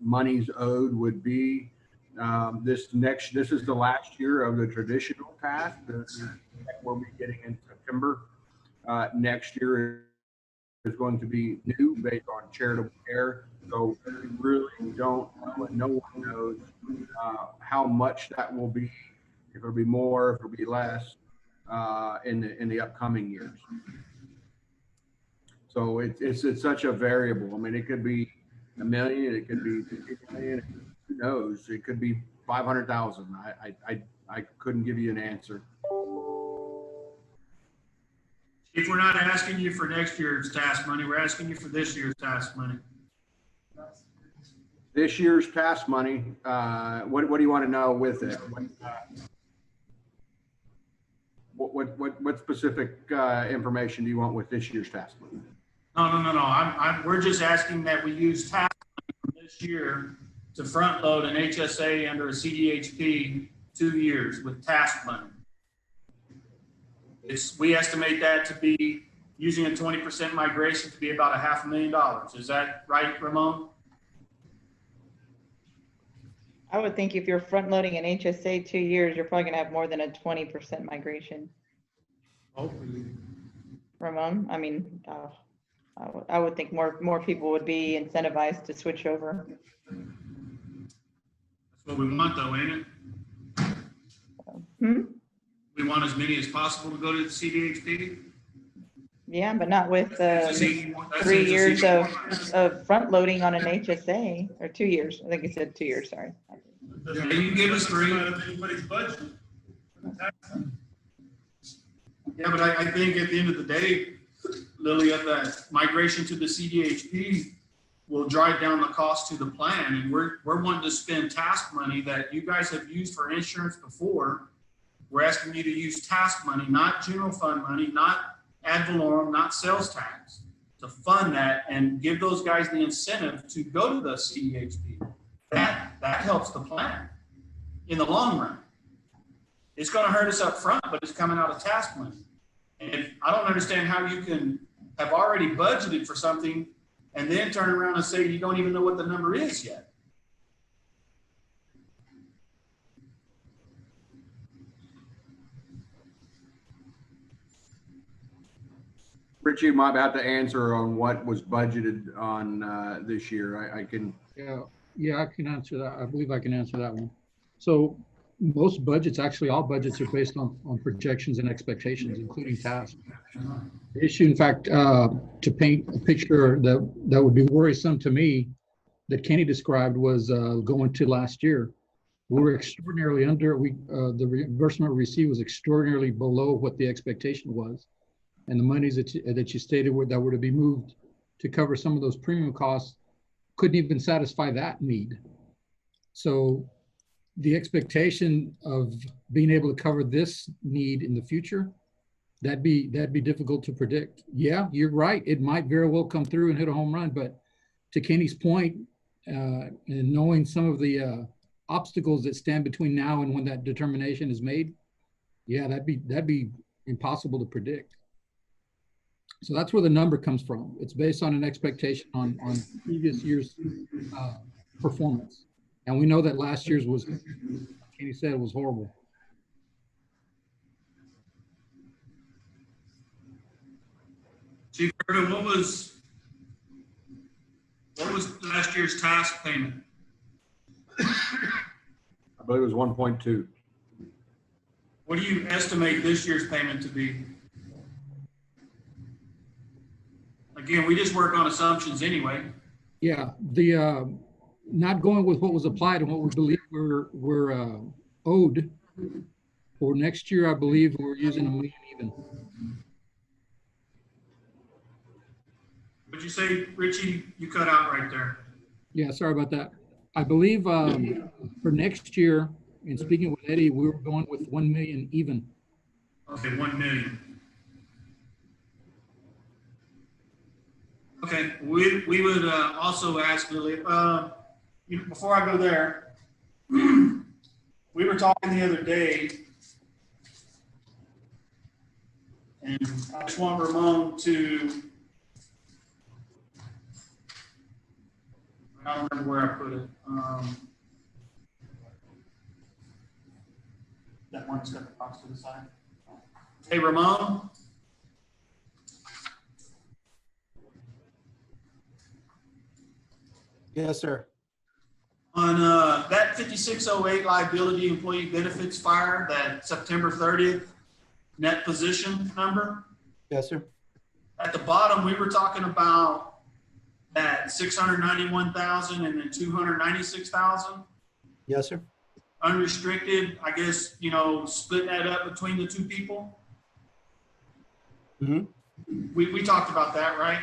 monies owed would be. This is the last year of the traditional task that we'll be getting in September. Next year is going to be new based on charitable care. So we really don't know, and no one knows how much that will be, if it'll be more, if it'll be less in the upcoming years. So it's such a variable. I mean, it could be $1 million, it could be $50 million, who knows? It could be 500,000. I couldn't give you an answer. If we're not asking you for next year's task money, we're asking you for this year's task money. This year's task money, what do you want to know with it? What specific information do you want with this year's task money? No. We're just asking that we use task money from this year to front load an HSA under a CDHP 2 years with task money. We estimate that to be, using a 20% migration to be about $500,000. Is that right, Ramon? I would think if you're front loading an HSA 2 years, you're probably gonna have more than a 20% migration. Hopefully. Ramon, I mean, I would think more people would be incentivized to switch over. That's what we want though, ain't it? Hmm? We want as many as possible to go to the CDHP. Yeah, but not with That's easy- 3 years that's easy. of front loading on an HSA, or 2 years. I think you said 2 years, sorry. Yeah, you give us 3. Out of anybody's budget. Yeah, but I think at the end of the day, Lilia, that migration to the CDHP will drive down the cost to the plan. And we're wanting to spend task money that you guys have used for insurance before. We're asking you to use task money, not general fund money, not ad valorem, not sales tax, to fund that and give those guys the incentive to go to the CDHP. That helps the plan in the long run. It's going to hurt us up front, but it's coming out of task money. And I don't understand how you can have already budgeted for something and then turn around and say you don't even know what the number is yet. Richie, you might have to answer on what was budgeted on this year. I can. Yeah, I can answer that. I believe I can answer that one. So most budgets, actually all budgets are based on projections and expectations, including tasks. The issue, in fact, to paint a picture that would be worrisome to me that Kenny described was going to last year. We were extraordinarily under, the reimbursement we received was extraordinarily below what the expectation was. And the monies that you stated that were to be moved to cover some of those premium costs couldn't even satisfy that need. So the expectation of being able to cover this need in the future, that'd be difficult to predict. Yeah, you're right. It might very well come through and hit a home run, but to Kenny's point, and knowing some of the obstacles that stand between now and when that determination is made, yeah, that'd be impossible to predict. So that's where the number comes from. It's based on an expectation on previous year's performance. And we know that last year's was, Kenny said, was horrible. Chief Curtis, what was last year's task payment? I believe it was 1.2. What do you estimate this year's payment to be? Again, we just work on assumptions anyway. Yeah, the not going with what was applied and what we believe we're owed for next year. I believe we're using $1 million even. What'd you say, Richie? You cut out right there. Yeah, sorry about that. I believe for next year, and speaking with Eddie, we were going with 1 million even. Okay, 1 million. Okay, we would also ask Lily, before I go there, we were talking the other day, and I just want Ramon to, I don't remember where I put it. That one that's got the box to the side. Hey, Ramon. Yes, sir. On that 5608 liability employee benefits fire, that September 30th net position number. Yes, sir. At the bottom, we were talking about that 691,000 and then 296,000 Yes, sir. unrestricted. I guess, splitting that up between the two people. Mm-hmm. We talked about that, right?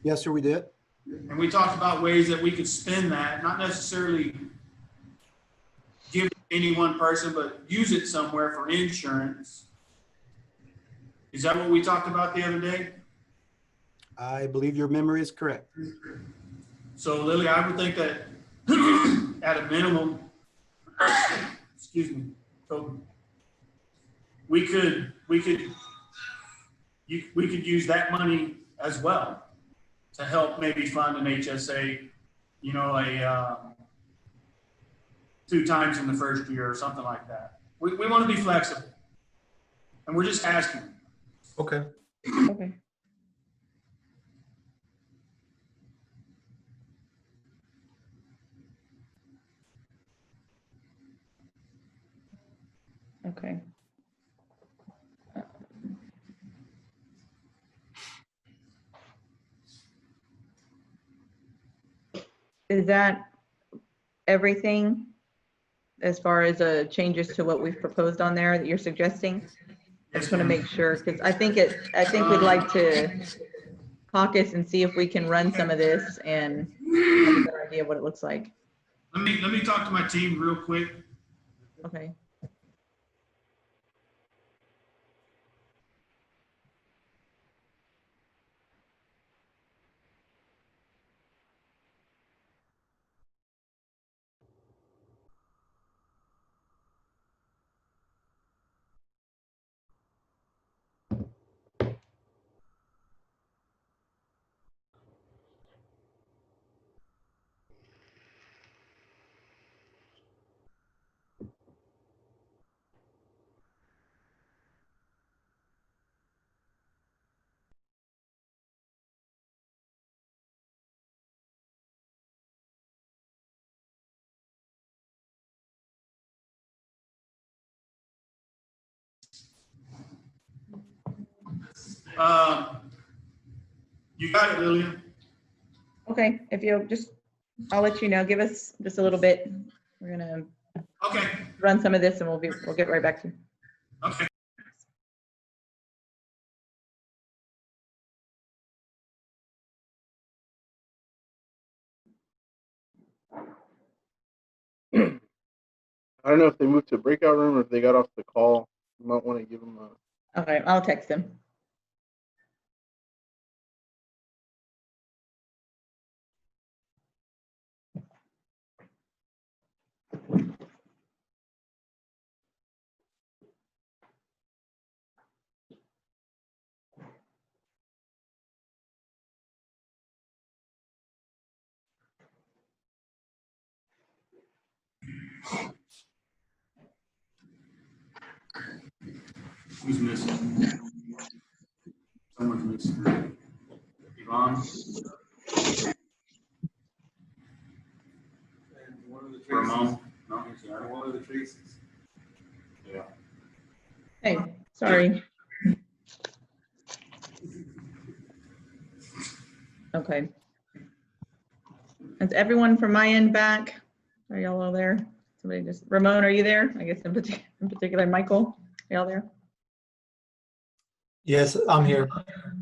Yes, sir, we did. And we talked about ways that we could spend that, not necessarily give it to any one person, but use it somewhere for insurance. Is that what we talked about the other day? I believe your memory is correct. So Lily, I would think that at a minimum, excuse me, so we could we could use that money as well to help maybe fund an HSA, you know, 2 times in the first year or something like that. We want to be flexible, and we're just asking. Okay. Okay. Okay. Is that everything as far as changes to what we've proposed on there that you're suggesting? I just want to make sure, because I think we'd like to caucus and see if we can run some of this and have a better idea of what it looks like. Let me talk to my team real quick. Okay. You got it, Lillian. Okay, if you'll just, I'll let you know, give us just a little bit. We're gonna Okay. run some of this and we'll get right back to you. Okay. I don't know if they moved to a breakout room or if they got off the call. You might want to give them a. Okay, I'll text them. Who's missing? Someone's missing. Yvonne? Ramon? No, One of the Traces. yeah. Hey, sorry. Okay. Is everyone from my end back? Are y'all all there? Somebody just, Ramon, are you there? I guess in particular, Michael, are y'all there? Yes, I'm here.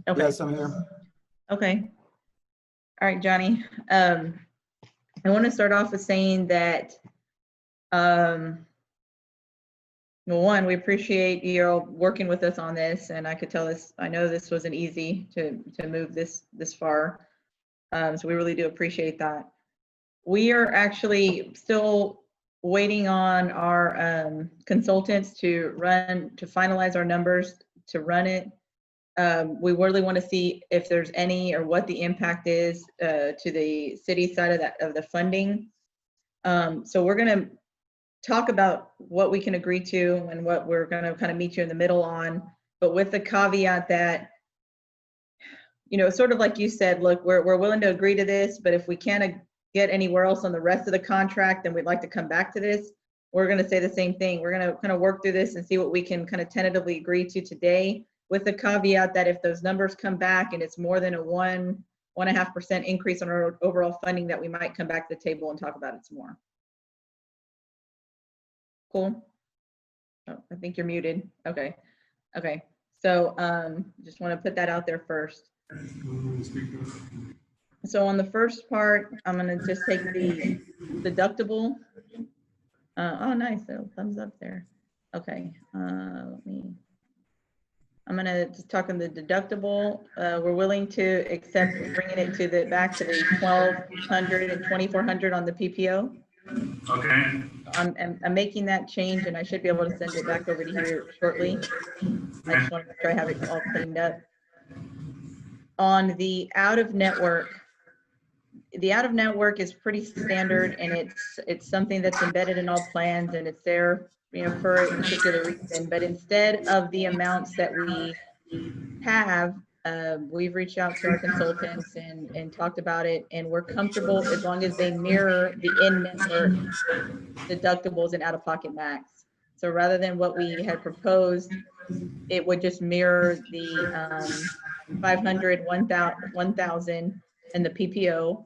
Okay. Yes, I'm here. Okay. All right, Johnny. I want to start off with saying that, well, one, we appreciate you working with us on this, and I could tell this, I know this wasn't easy to move this far. So we really do appreciate that. We are actually still waiting on our consultants to finalize our numbers to run it. We really want to see if there's any or what the impact is to the city side of the funding. So we're going to talk about what we can agree to and what we're going to kind of meet you in the middle on, but with the caveat that, you know, sort of like you said, look, we're willing to agree to this, but if we can't get anywhere else on the rest of the contract, then we'd like to come back to this. We're going to say the same thing. We're going to kind of work through this and see what we can kind of tentatively agree to today, with the caveat that if those numbers come back and it's more than a 1.5% increase on our overall funding, that we might come back to the table and talk about it some more. Cool. Oh, I think you're muted. Okay. Okay. So just want to put that out there first. So on the first part, I'm going to just take the deductible. Oh, nice. So thumbs up there. Okay. I'm going to just talk on the deductible. We're willing to accept bringing it back to the 1,200 and 2,400 on the PPO. Okay. I'm making that change, and I should be able to send it back over to you shortly. I just want to make sure I have it all cleaned up. On the out-of-network, the out-of-network is pretty standard, and it's something that's embedded in all plans, and it's there, for a particular reason. But instead of the amounts that we have, we've reached out to our consultants and talked about it, and we're comfortable as long as they mirror the in-network deductibles and out-of-pocket max. So rather than what we had proposed, it would just mirror the 500, 1,000, and the PPO,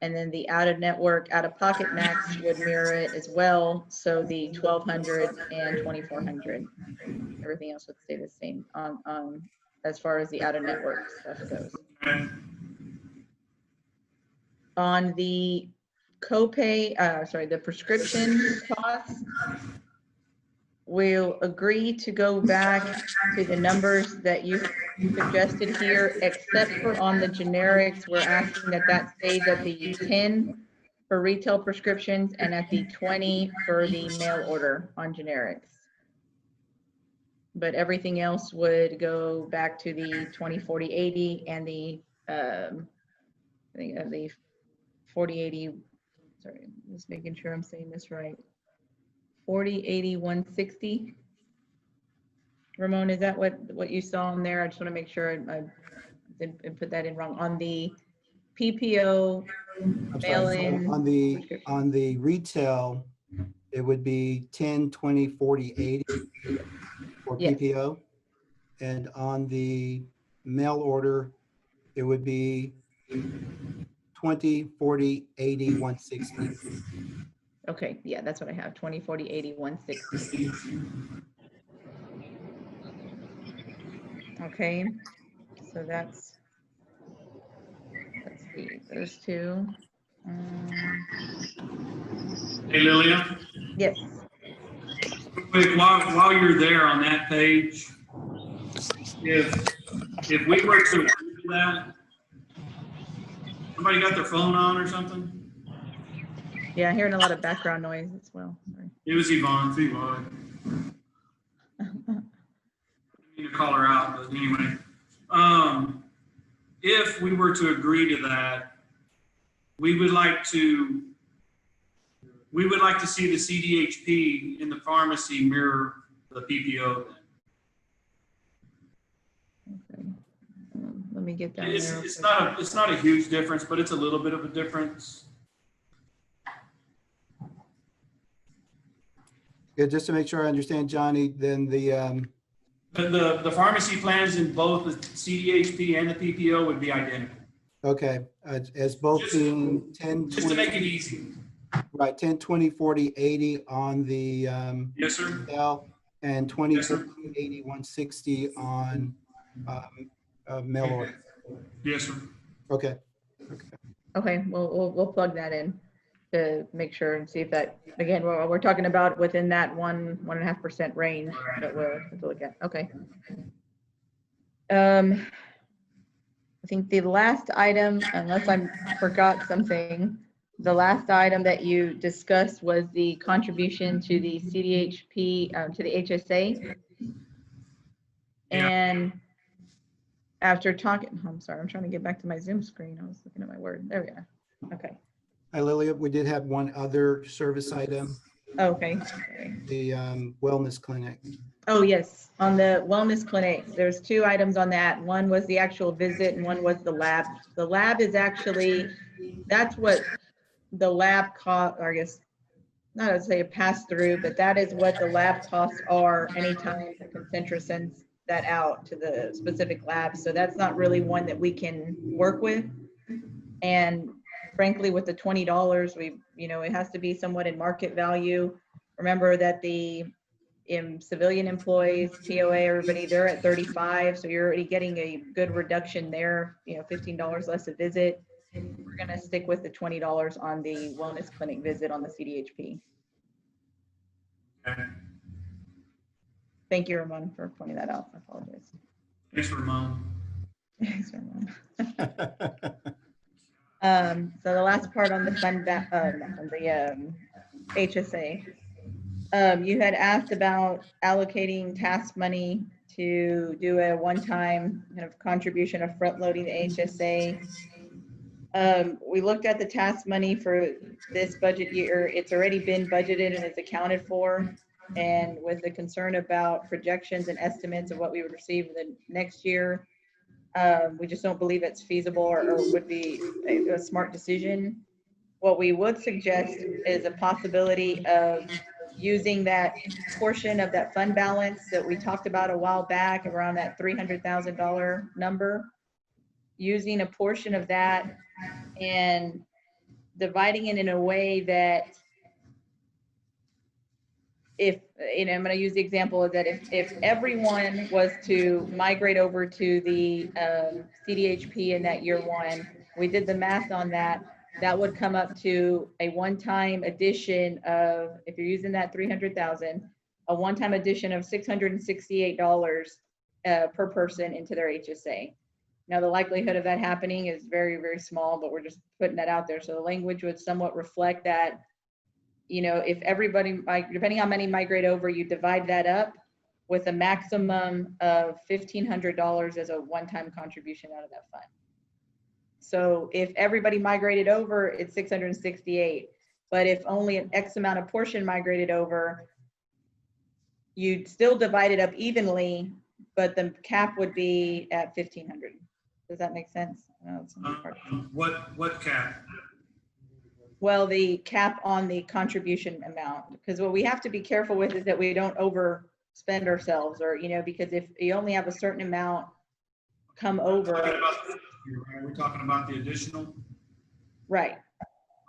and then the out-of-network, out-of-pocket max would mirror it as well. So the 1,200 and 2,400. Everything else would stay the same as far as the out-of-network stuff goes. On the copay, the prescription costs, we'll agree to go back to the numbers that you suggested here, except for on the generics. We're asking that stays at the 10 for retail prescriptions and at the 20 for the mail order on generics. But everything else would go back to the 20, 40, 80 and the, I think the 40, 80, sorry, just making sure I'm saying this right. 40, 80, 160. Ramon, is that what you saw in there? I just want to make sure I didn't put that in wrong. On the PPO, mail-in, on the retail, it would be 10, 20, 40, 80 for yes. PPO. And on the mail order, it would be 20, 40, 80, 160. Okay, yeah, that's what I have, 20, 40, 80, 160. Okay, so let's see, those two. Hey, Lilia. Yes. Quick, while you're there on that page, if we were to agree to that, somebody got their phone on or something? Yeah, I'm hearing a lot of background noise as well. Sorry. It was Yvonne. It's Yvonne. I need to call her out, but anyway. If we were to agree to that, we would like to see the CDHP in the pharmacy mirror the PPO. Okay. Let me get that. It's not a huge difference, but it's a little bit of a difference. Yeah, just to make sure I understand, Johnny, then The pharmacy plans in both the CDHP and the PPO would be identical. okay, as both being 10, 20, Just to make it easy. right, 10, 20, 40, 80 on the Yes, sir. L, and 20, Yes, sir. 40, 80, 160 on mail order. Yes, sir. Okay. Okay, we'll plug that in to make sure and see if that, again, we're talking about within that 1.5% range that we'll have to look at. Okay. I think the last item, unless I forgot something, the last item that you discussed was the contribution to the CDHP, to the HSA. Yeah. And after talking, I'm sorry, I'm trying to get back to my Zoom screen. I was looking at my Word. There we are. Okay. Hi, Lilia. We did have one other service item, Okay. Sorry. the wellness clinic. Oh, yes. On the wellness clinic, there's two items on that. One was the actual visit and one was the lab. The lab is actually, that's what the lab cost, or I guess, not to say a pass through, but that is what the lab costs are anytime the Concentra sends that out to the specific lab. So that's not really one that we can work with. And frankly, with the $20, it has to be somewhat in market value. Remember that the civilian employees, POA, everybody, they're at 35. So you're already getting a good reduction there, $15 less a visit. We're gonna stick with the $20 on the wellness clinic visit on the CDHP. Okay. Thank you, Ramon, for pointing that out. I apologize. Thanks, Ramon. Thanks, Ramon. So the last part on the fund, on the HSA, you had asked about allocating task money to do a one-time kind of contribution of front-loading the HSA. We looked at the task money for this budget year. It's already been budgeted and is accounted for. And with the concern about projections and estimates of what we would receive the next year, we just don't believe it's feasible or would be a smart decision. What we would suggest is a possibility of using that portion of that fund balance that we talked about a while back, around that $300,000 number, using a portion of that and dividing it in a way that if, I'm going to use the example of that if everyone was to migrate over to the CDHP in that year one, we did the math on that, that would come up to a one-time addition of, if you're using that 300,000, a one-time addition of $668 per person into their HSA. Now, the likelihood of that happening is very, very small, but we're just putting that out there. So the language would somewhat reflect that, if everybody, depending on how many migrate over, you divide that up with a maximum of $1,500 as a one-time contribution out of that fund. So if everybody migrated over, it's 668. But if only an X amount of portion migrated over, you'd still divide it up evenly, but the cap would be at 1,500. Does that make sense? What cap? Well, the cap on the contribution amount, because what we have to be careful with is that we don't overspend ourselves, or, because if you only have a certain amount come over. We're talking about the additional? Right.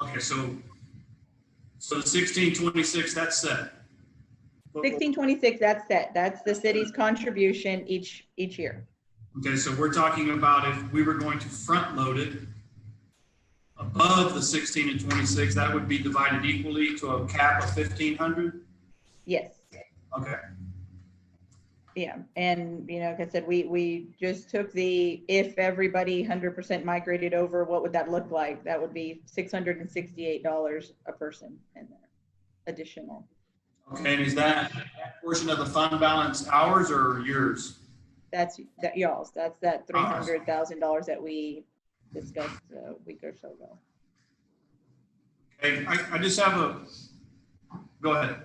Okay, so the 1626, that's set. 1626, that's set. That's the city's contribution each year. Okay, so we're talking about if we were going to front load it above the 16 and 26, that would be divided equally to a cap of 1,500? Yes. Okay. Yeah, and like I said, we just took if everybody 100% migrated over, what would that look like? That would be $668 a person in there, additional. Okay, and is that portion of the fund balance ours or yours? That's y'all's. That's that $300,000 that we discussed a week or so ago. Okay, I just have go ahead.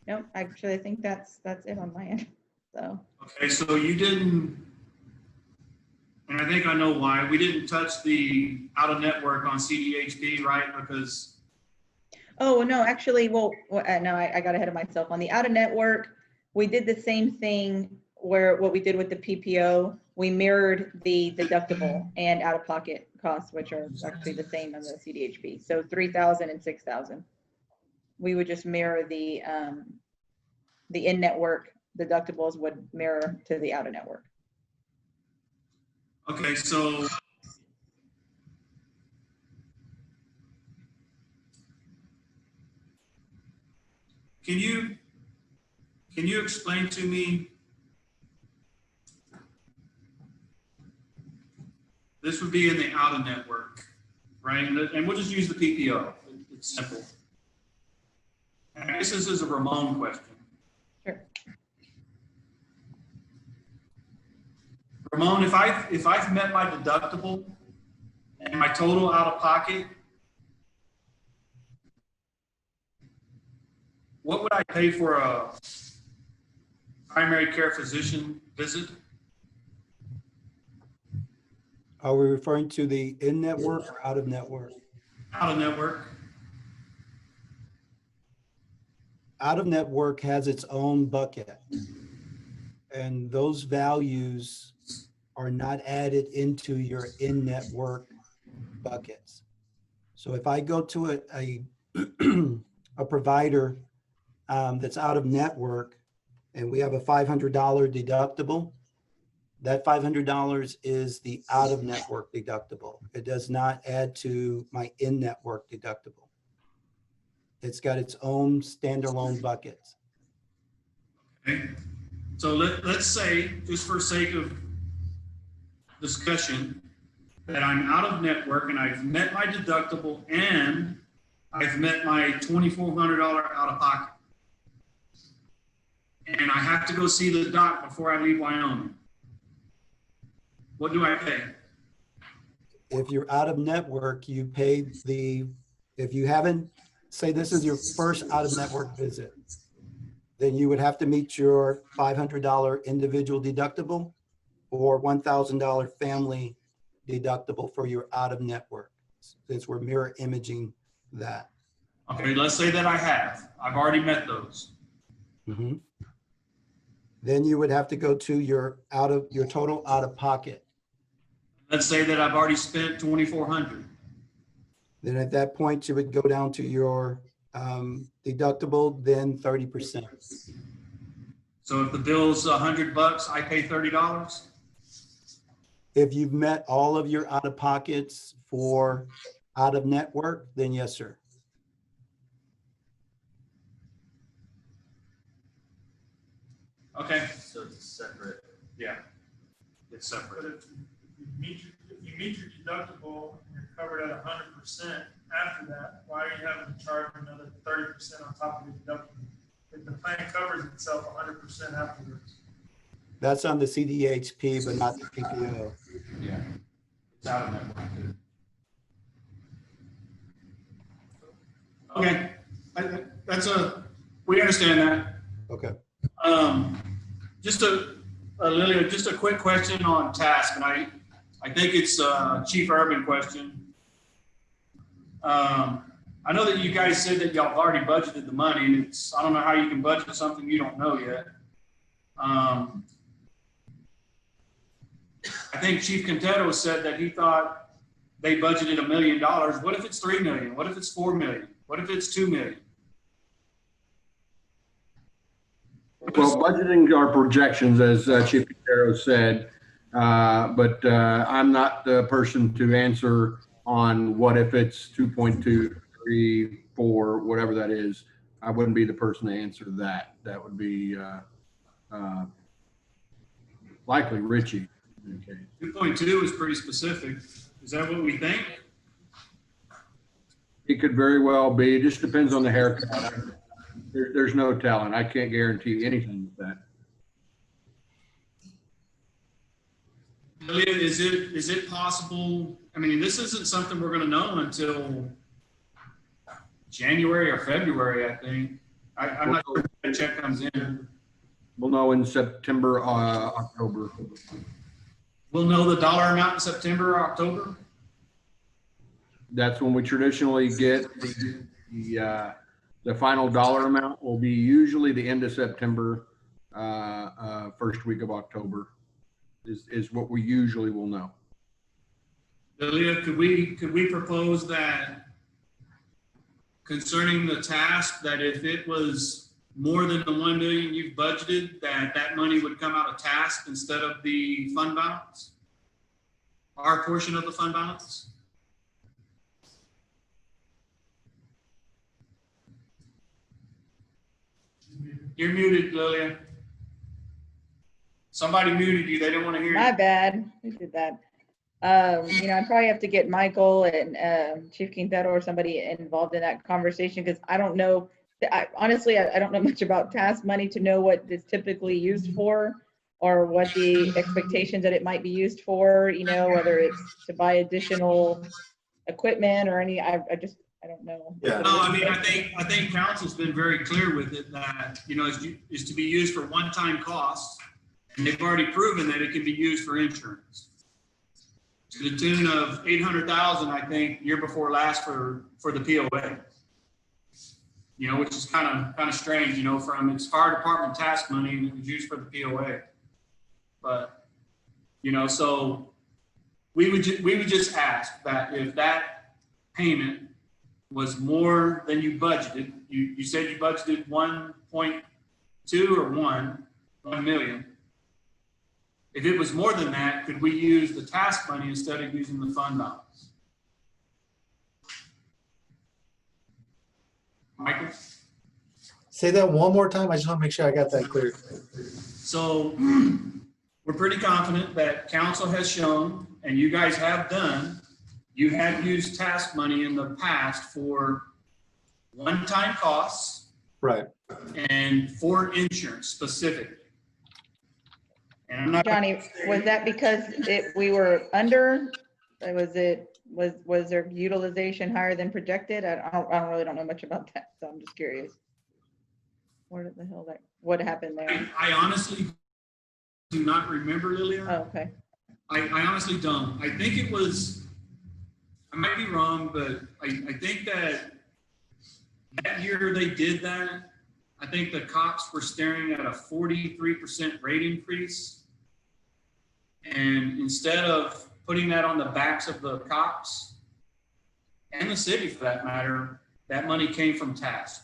No, actually, I think that's it on my end. So. Okay, so you didn't, and I think I know why, we didn't touch the out of network on CDHP, right? Because. Oh, no, actually, no, I got ahead of myself. On the out of network, we did the same thing where what we did with the PPO, we mirrored the deductible and out of pocket costs, which are actually the same on the CDHP. So 3,000 and 6,000. We would just mirror the in-network deductibles would mirror to the out-of-network. Okay, so can you explain to me, this would be in the out-of-network, right? And we'll just use the PPO. It's simple. And I guess this is a Ramon question. Sure. Ramon, if I've met my deductible and my total out of pocket, what would I pay for a primary care physician visit? Are we referring to the in-network or out-of-network? Out-of-network. Out-of-network has its own bucket, and those values are not added into your in-network buckets. So if I go to a provider that's out of network and we have a $500 deductible, that $500 is the out-of-network deductible. It does not add to my in-network deductible. It's got its own standalone buckets. Okay. So let's say, just for sake of discussion, that I'm out of network and I've met my deductible and I've met my $2,400 out of pocket. and I have to go see the doc before I leave Wyoming, what do I pay? If you're out of network, you pay if you haven't, say this is your first out of network visit, then you would have to meet your $500 individual deductible or $1,000 family deductible for your out of network, since we're mirror imaging that. Okay, let's say that I've already met those. Mhm. Then you would have to go to your total out of pocket. Let's say that I've already spent $2,400. Then at that point, you would go down to your deductible, then 30%. So if the bill's $100, I pay $30? If you've met all of your out of pockets for out of network, then yes, sir. Okay, So it's separate. yeah, it's separate. But if you meet your deductible and you're covered at 100% after that, why are you having to charge another 30% on top of your deductible? If the plan covers itself 100% afterwards. That's on the CDHP, but not the PPO. Yeah, it's out of network too. Okay, we understand that. Okay. Just Lilia, just a quick question on task, and I think it's a Chief Urban question. I know that you guys said that y'all have already budgeted the money, and I don't know how you can budget something you don't know yet. I think Chief Contento said that he thought they budgeted $1 million. What if it's $3 million? What if it's $4 million? What if it's $2 million? Well, budgeting are projections, as Chief Contento said, but I'm not the person to answer on what if it's 2.2, 3, 4, whatever that is. I wouldn't be the person to answer that. That would be likely Richie. Okay. 2.2 is pretty specific. Is that what we think? It could very well be. It just depends on the haircut. There's no telling. I can't guarantee anything with that. Lilia, is it possible? I mean, this isn't something we're going to know until January or February, I think. I'm not sure if the check comes in. We'll know in September, October. We'll know the dollar amount in September or October? That's when we traditionally get the final dollar amount. Will be usually the end of September, first week of October is what we usually will know. Lilia, could we propose that concerning the task, that if it was more than the $1 million you've budgeted, that money would come out of task instead of the fund balance? Our portion of the fund balance? You're muted, Lilia. Somebody muted you. They don't want to hear you. My bad. We did that. I probably have to get Michael and Chief Quintero or somebody involved in that conversation, because I don't know. Honestly, I don't know much about task money to know what it's typically used for, or what the expectations that it might be used for, whether it's to buy additional equipment or any, I don't know. Yeah. No, I mean, I think council's been very clear with it that, is to be used for one-time costs. And they've already proven that it can be used for insurance. To the tune of $800,000, I think, year before last for the POA. Which is kind of strange, from its fire department task money, and it was used for the POA. But, so we would just ask that if that payment was more than you budgeted, you said you budgeted 1.2 or 1 million. If it was more than that, could we use the task money instead of using the fund balance? Michael? Say that one more time. I just want to make sure I got that clear. So we're pretty confident that council has shown, and you guys have done, you have used task money in the past for one-time costs. Right. and for insurance specifically. And I'm not. Johnny, was that because we were under? Was their utilization higher than projected? I really don't know much about that, so I'm just curious. What happened there? I honestly do not remember, Lilia. Oh, okay. I honestly don't. I think it was, I might be wrong, but I think that year they did that, I think the cops were staring at a 43% rate increase. And instead of putting that on the backs of the cops and the city for that matter, that money came from task.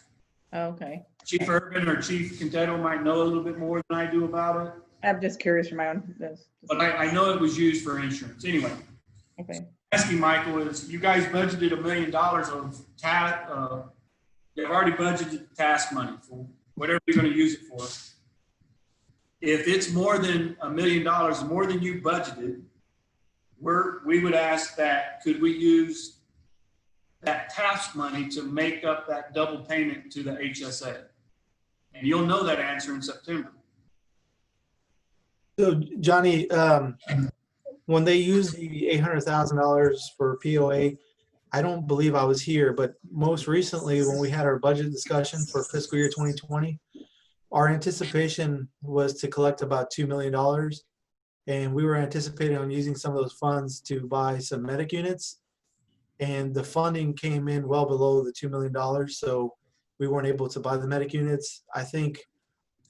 Okay. Chief Urban or Chief Quintero might know a little bit more than I do about it. I'm just curious for my own. But I know it was used for insurance. Anyway, Okay. asking Michael is, you guys budgeted $1 million of they've already budgeted task money for whatever you're going to use it for. If it's more than $1 million, more than you budgeted, we would ask that, could we use that task money to make up that double payment to the HSA? And you'll know that answer in September. So Johnny, when they use the $800,000 for POA, I don't believe I was here, but most recently when we had our budget discussion for fiscal year 2020, our anticipation was to collect about $2 million. And we were anticipating on using some of those funds to buy some medic units. And the funding came in well below the $2 million. So we weren't able to buy the medic units. I think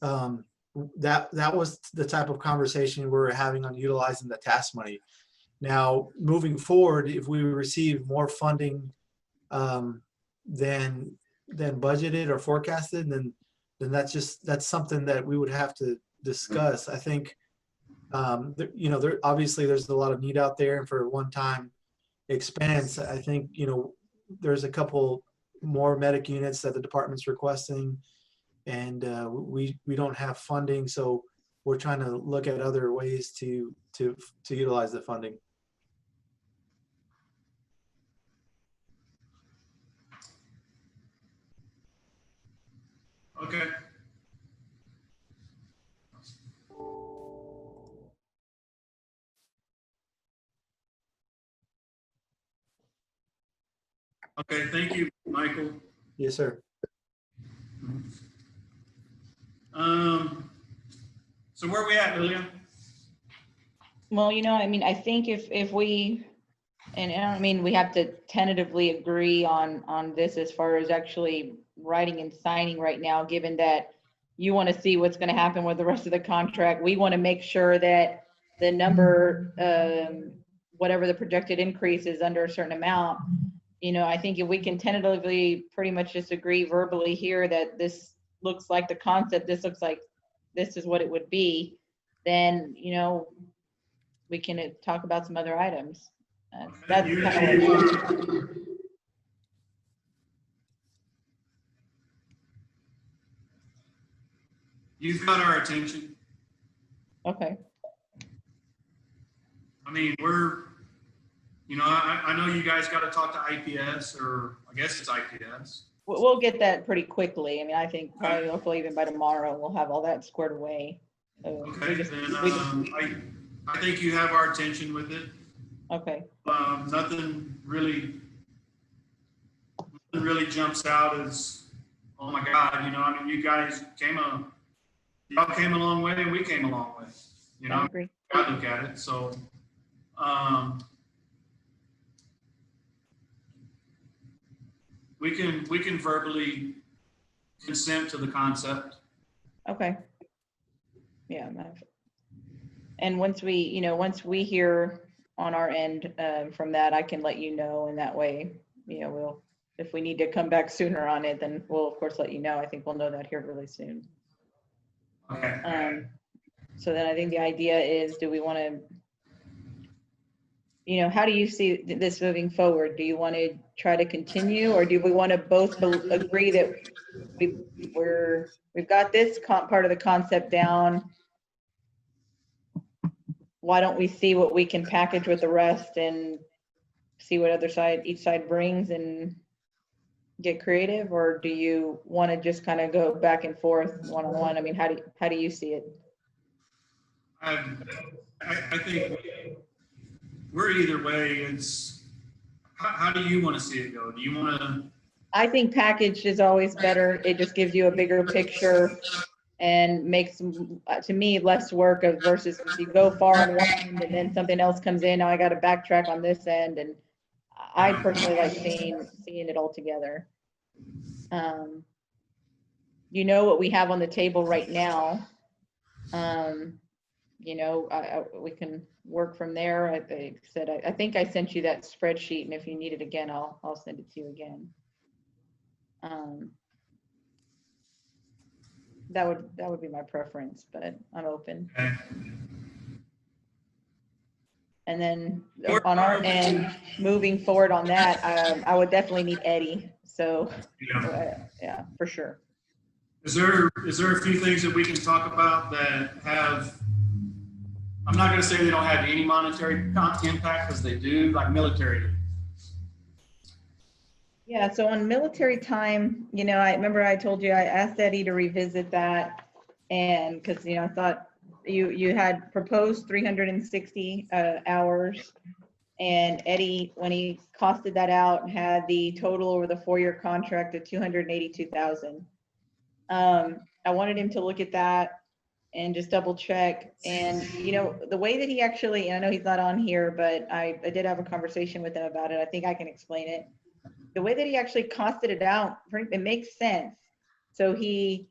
that was the type of conversation we were having on utilizing the task money. Now, moving forward, if we receive more funding than budgeted or forecasted, then that's something that we would have to discuss. I think, obviously there's a lot of need out there, and for a one-time expense, I think, there's a couple more medic units that the department's requesting, and we don't have funding, so we're trying to look at other ways to utilize the funding. Okay. Okay, thank you, Michael. Yes, sir. So where are we at, Lilia? Well, I think if we, and I don't mean we have to tentatively agree on this as far as actually writing and signing right now, given that you want to see what's going to happen with the rest of the contract. We want to make sure that the number, whatever the projected increase is under a certain amount. I think if we can tentatively pretty much just agree verbally here that this looks like the concept, this looks like this is what it would be, then, we can talk about some other items. That's kind of You've got our attention. okay. I mean, I know you guys got to talk to IPS, or I guess it's IPS. We'll get that pretty quickly. I think probably hopefully even by tomorrow we'll have all that squared away. So Okay, I think you have our attention with it. Okay. Nothing really jumps out as, oh my God, you guys y'all came a long way and we came a long way. I agree. I look at it. So, we can verbally consent to the concept. Okay. Yeah. And once we hear on our end from that, I can let you know, and that way, if we need to come back sooner on it, then we'll of course let you know. I think we'll know that here really soon. Okay. So then I think the idea is, do we want to, how do you see this moving forward? Do you want to try to continue, or do we want to both agree that we've got this part of the concept down? Why don't we see what we can package with the rest and see what each side brings, and get creative, or do you want to just kind of go back and forth one-on-one? I mean, how do you see it? I think we're either way. It's how do you want to see it go? Do you want to? I think package is always better. It just gives you a bigger picture and makes, to me, less work of versus if you go far on one end and then something else comes in, now I got to backtrack on this end. And I personally like seeing it all together. You know what we have on the table right now. You know, we can work from there. I think I sent you that spreadsheet, and if you need it again, I'll send it to you again. That would be my preference, but I'm open. Okay. And then on our end, moving forward on that, I would definitely need Eddie. So yeah, for sure. Is there a few things that we can talk about that have? I'm not going to say they don't have any monetary impact, because they do, like military. Yeah, so on military time, you know, I remember I told you I asked Eddie to revisit that, and because, you know, I thought you had proposed 360 hours, and Eddie, when he costed that out, had the total over the 4-year contract of 282,000. I wanted him to look at that and just double check. And, you know, the way that he actually, and I know he's not on here, but I did have a conversation with him about it. I think I can explain it. The way that he actually costed it out, it makes sense. So he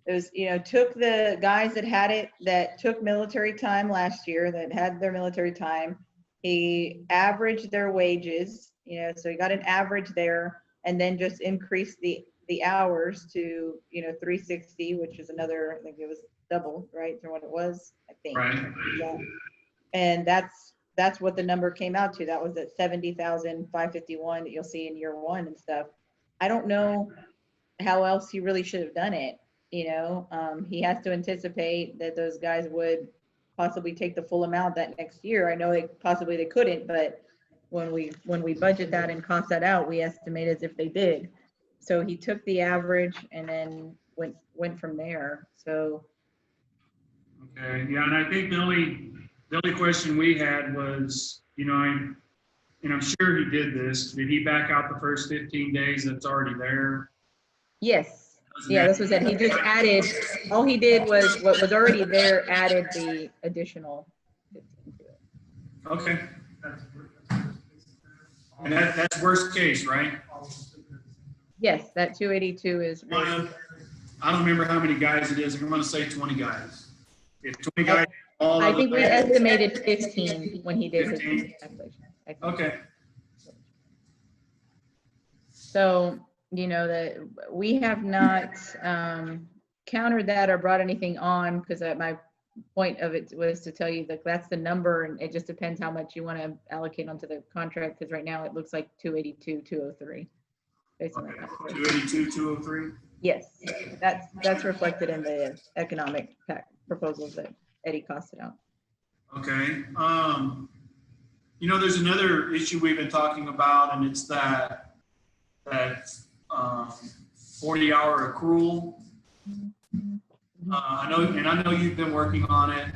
took the guys that took military time last year, that had their military time. He averaged their wages, you know, so he got an average there, and then just increased the hours to, you know, 360, which is another, I think it was double, right, from what it was, I think. Right. Yeah. And that's what the number came out to. That was at 70,551 that you'll see in year one and stuff. I don't know how else he really should have done it. You know, he has to anticipate that those guys would possibly take the full amount that next year. I know they couldn't, but when we budget that and cost that out, we estimate as if they did. So he took the average and then went from there. So. Okay, yeah, and I think the only question we had was, you know, and I'm sure he did this. Did he back out the first 15 days that's already there? Yes. Yeah, this was it. He just added, all he did was what was already there, added the additional 15 to it. Okay. And that's worst case, right? Yes, that 282 is. I don't remember how many guys it is. I'm going to say 20 guys. If 20 guys, I think we estimated 15 when he did 15? His calculation. Okay. So, you know, that we have not countered that or brought anything on, because my point of it was to tell you that that's the number, and it just depends how much you want to allocate onto the contract, because right now it looks like 282, 203. Based on that. 282, 203? Yes, that's reflected in the economic proposals that Eddie costed out. Okay. You know, there's another issue we've been talking about, and it's that 40-hour accrual. I know you've been working on it.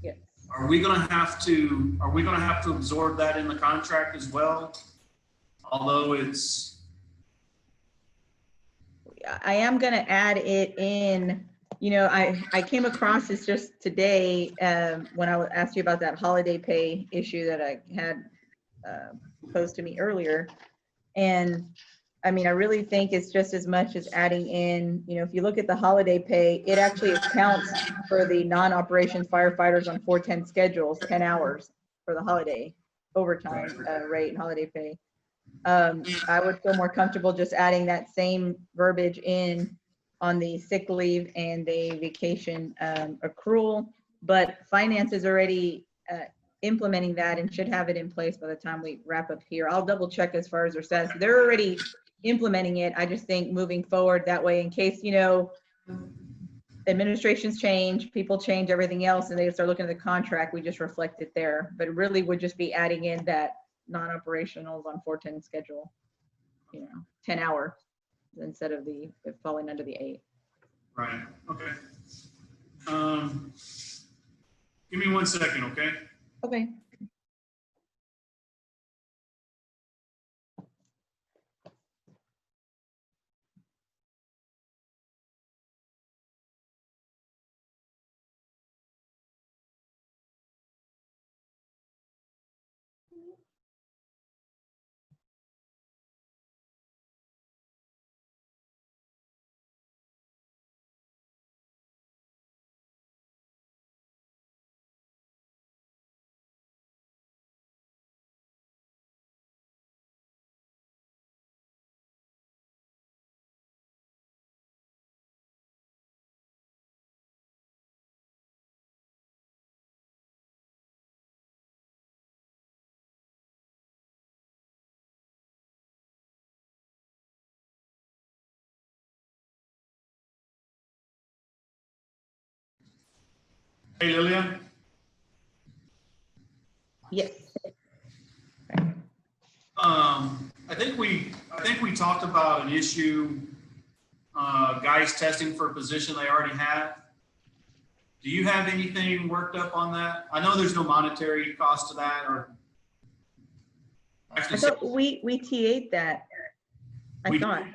Yes. Are we going to have to absorb that in the contract as well? Although I am going to add it in. You know, I came across this just today when I asked you about that holiday pay issue that I had posed to me earlier. And I mean, I really think it's just as much as adding in, you know, if you look at the holiday pay, it actually accounts for the non-operations firefighters on 410 schedules, 10 hours for the holiday overtime rate and holiday pay. I would feel more comfortable just adding that same verbiage in on the sick leave and the vacation accrual, but finance is already implementing that and should have it in place by the time we wrap up here. I'll double check as far as their status. They're already implementing it. I just think moving forward that way, in case, you know, administrations change, people change, everything else, and they start looking at the contract, we just reflect it there. But it really would just be adding in that non-operationals on 410 schedule, you know, 10 hour instead of it falling under the 8. Right, okay. Give me 1 second, okay? Okay. Hey, Lillian? Yes. I think we talked about an issue, guys testing for a position they already have. Do you have anything worked up on that? I know there's no monetary cost to that, or I actually, thought we TA'd that. I We thought. did.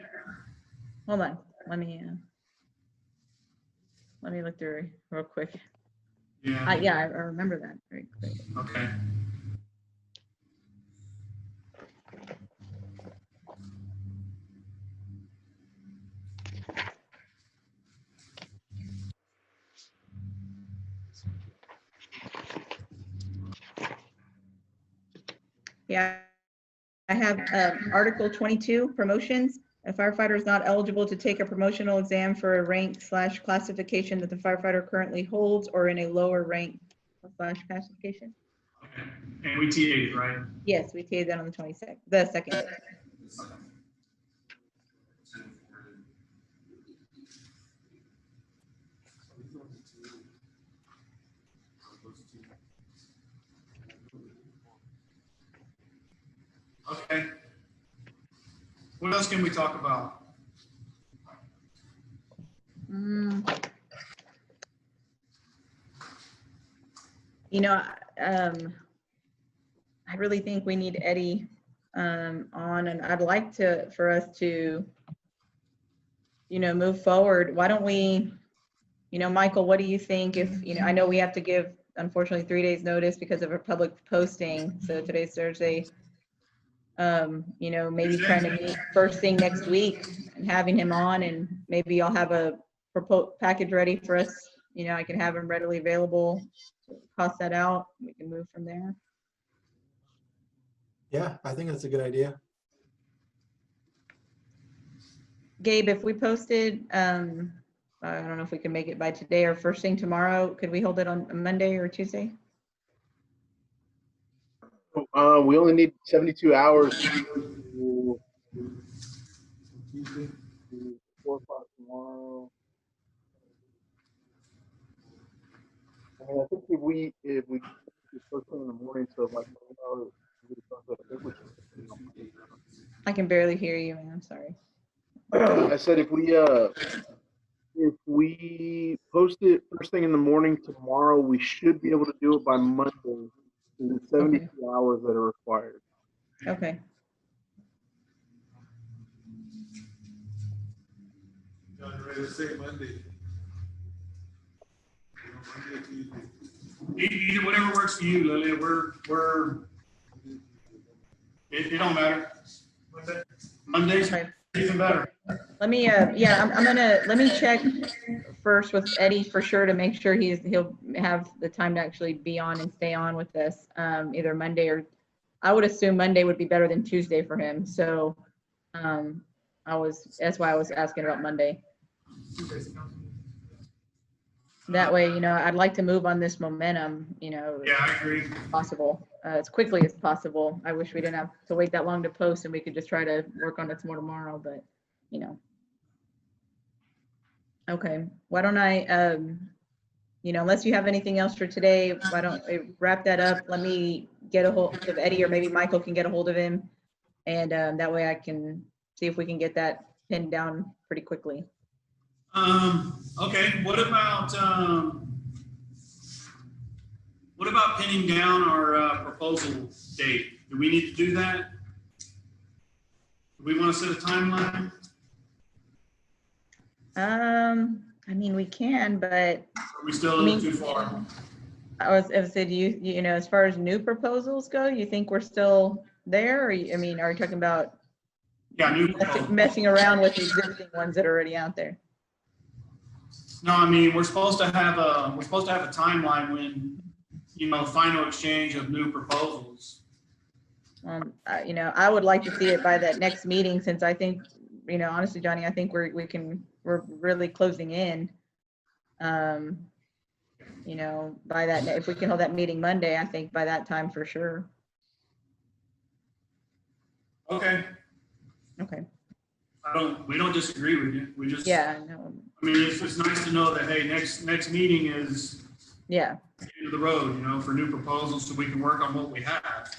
Hold on. Let me look through real quick. yeah, Yeah, I remember that very clearly. okay. Yeah, I have Article 22, promotions. A firefighter is not eligible to take a promotional exam for a rank/classification that the firefighter currently holds or in a lower rank/classification. Okay. And we TA'd, right? Yes, we TA'd that on the 22nd, the 2nd. Okay. What else can we talk about? You know, I really think we need Eddie on, and I'd like for us to, move forward. Why don't we, Michael, what do you think if, I know we have to give, unfortunately, 3 days notice because of a public posting. So today's Thursday. Maybe trying to meet first thing next week and having him on, and maybe I'll have a package ready for us. I can have him readily available, cost that out. We can move from there. Yeah, I think that's a good idea. Gabe, if we posted, I don't know if we can make it by today or first thing tomorrow, could we hold it on Monday or Tuesday? We only need 72 hours. 4 o'clock tomorrow. I mean, I think if we first thing in the morning, so like, I can barely hear you, man. I'm sorry. I said if we post it first thing in the morning tomorrow, we should be able to do it by Monday in the 72 hours that are required. Okay. I'm ready to say Monday. Monday, Tuesday. Either whatever works for you, Lily. It don't matter. Monday's Okay. even better. Let me, let me check first with Eddie for sure to make sure he'll have the time to actually be on and stay on with us, either Monday or, I would assume Monday would be better than Tuesday for him. So, that's why I was asking about Monday. That way, I'd like to move on this momentum, Yeah, I agree. possible, as quickly as possible. I wish we didn't have to wait that long to post and we could just try to work on it more tomorrow, but, Okay, why don't I, unless you have anything else for today, why don't we wrap that up? Let me get a hold of Eddie, or maybe Michael can get a hold of him. And that way I can see if we can get that pinned down pretty quickly. Okay, what about pinning down our proposal date? Do we need to do that? Do we want to set a timeline? I mean, we can, but Are we still a little too far? I said, you know, as far as new proposals go, you think we're still there? Or I mean, are you talking about Yeah, new proposal. messing around with the existing ones that are already out there? No, I mean, we're supposed to have a timeline when, you know, final exchange of new proposals. You know, I would like to see it by that next meeting, since I think, you know, honestly, Johnny, I think we're really closing in. You know, by that, if we can hold that meeting Monday, I think by that time for sure. Okay, Okay. we don't disagree with you. We just, Yeah, no, I mean, it's nice to know that, hey, next meeting is yeah, the end of the road, you know, for new proposals, so we can work on what we have.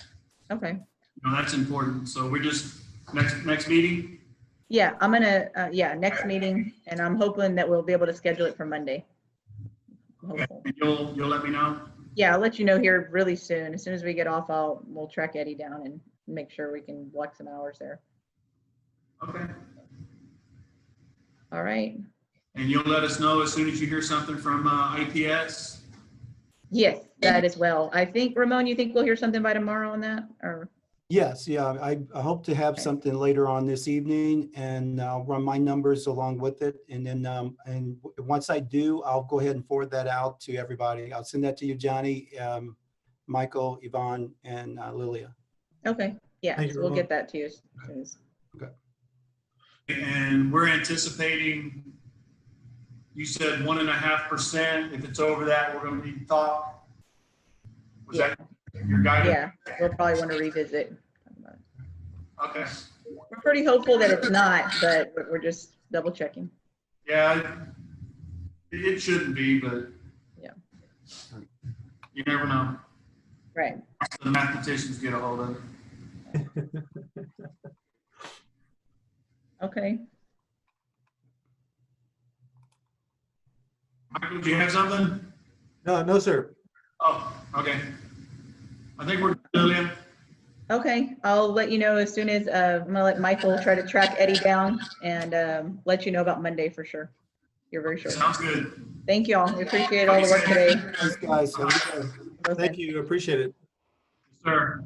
okay. You know, that's important. So we're just, next meeting? Yeah, I'm gonna, yeah, next meeting, and I'm hoping that we'll be able to schedule it for Monday. Okay, Hopeful. and you'll let me know? Yeah, I'll let you know here really soon. As soon as we get off, we'll track Eddie down and make sure we can block some hours there. Okay. All right. And you'll let us know as soon as you hear something from IPS? Yes, that as well. I think, Ramon, you think we'll hear something by tomorrow on that, or? Yes, yeah, I hope to have Okay. something later on this evening, and I'll run my numbers along with it. And then, once I do, I'll go ahead and forward that out to everybody. I'll send that to you, Johnny, Michael, Yvonne, and Lilia. Okay, yeah, Thank you, so we'll Ramon. get that to you as soon as. And we're anticipating, you said 1.5%. If it's over that, we're gonna need thought. Was Yeah. that your guidance? Yeah, we'll probably want to revisit. Okay. We're pretty hopeful that it's not, but we're just double checking. Yeah, it shouldn't be, but. Yeah. You never know. Right. The mathematicians get a hold of it. Okay. Michael, do you have something? No, sir. Oh, okay. I think we're good, Lilia. Okay, I'll let you know as soon as, I'm gonna let Michael try to track Eddie down and let you know about Monday for sure. You're very sure. Sounds good. Thank you all. We appreciate all the work today. Thanks, guys. Have a good day. Both Thank ends. you. Appreciate it. Sir.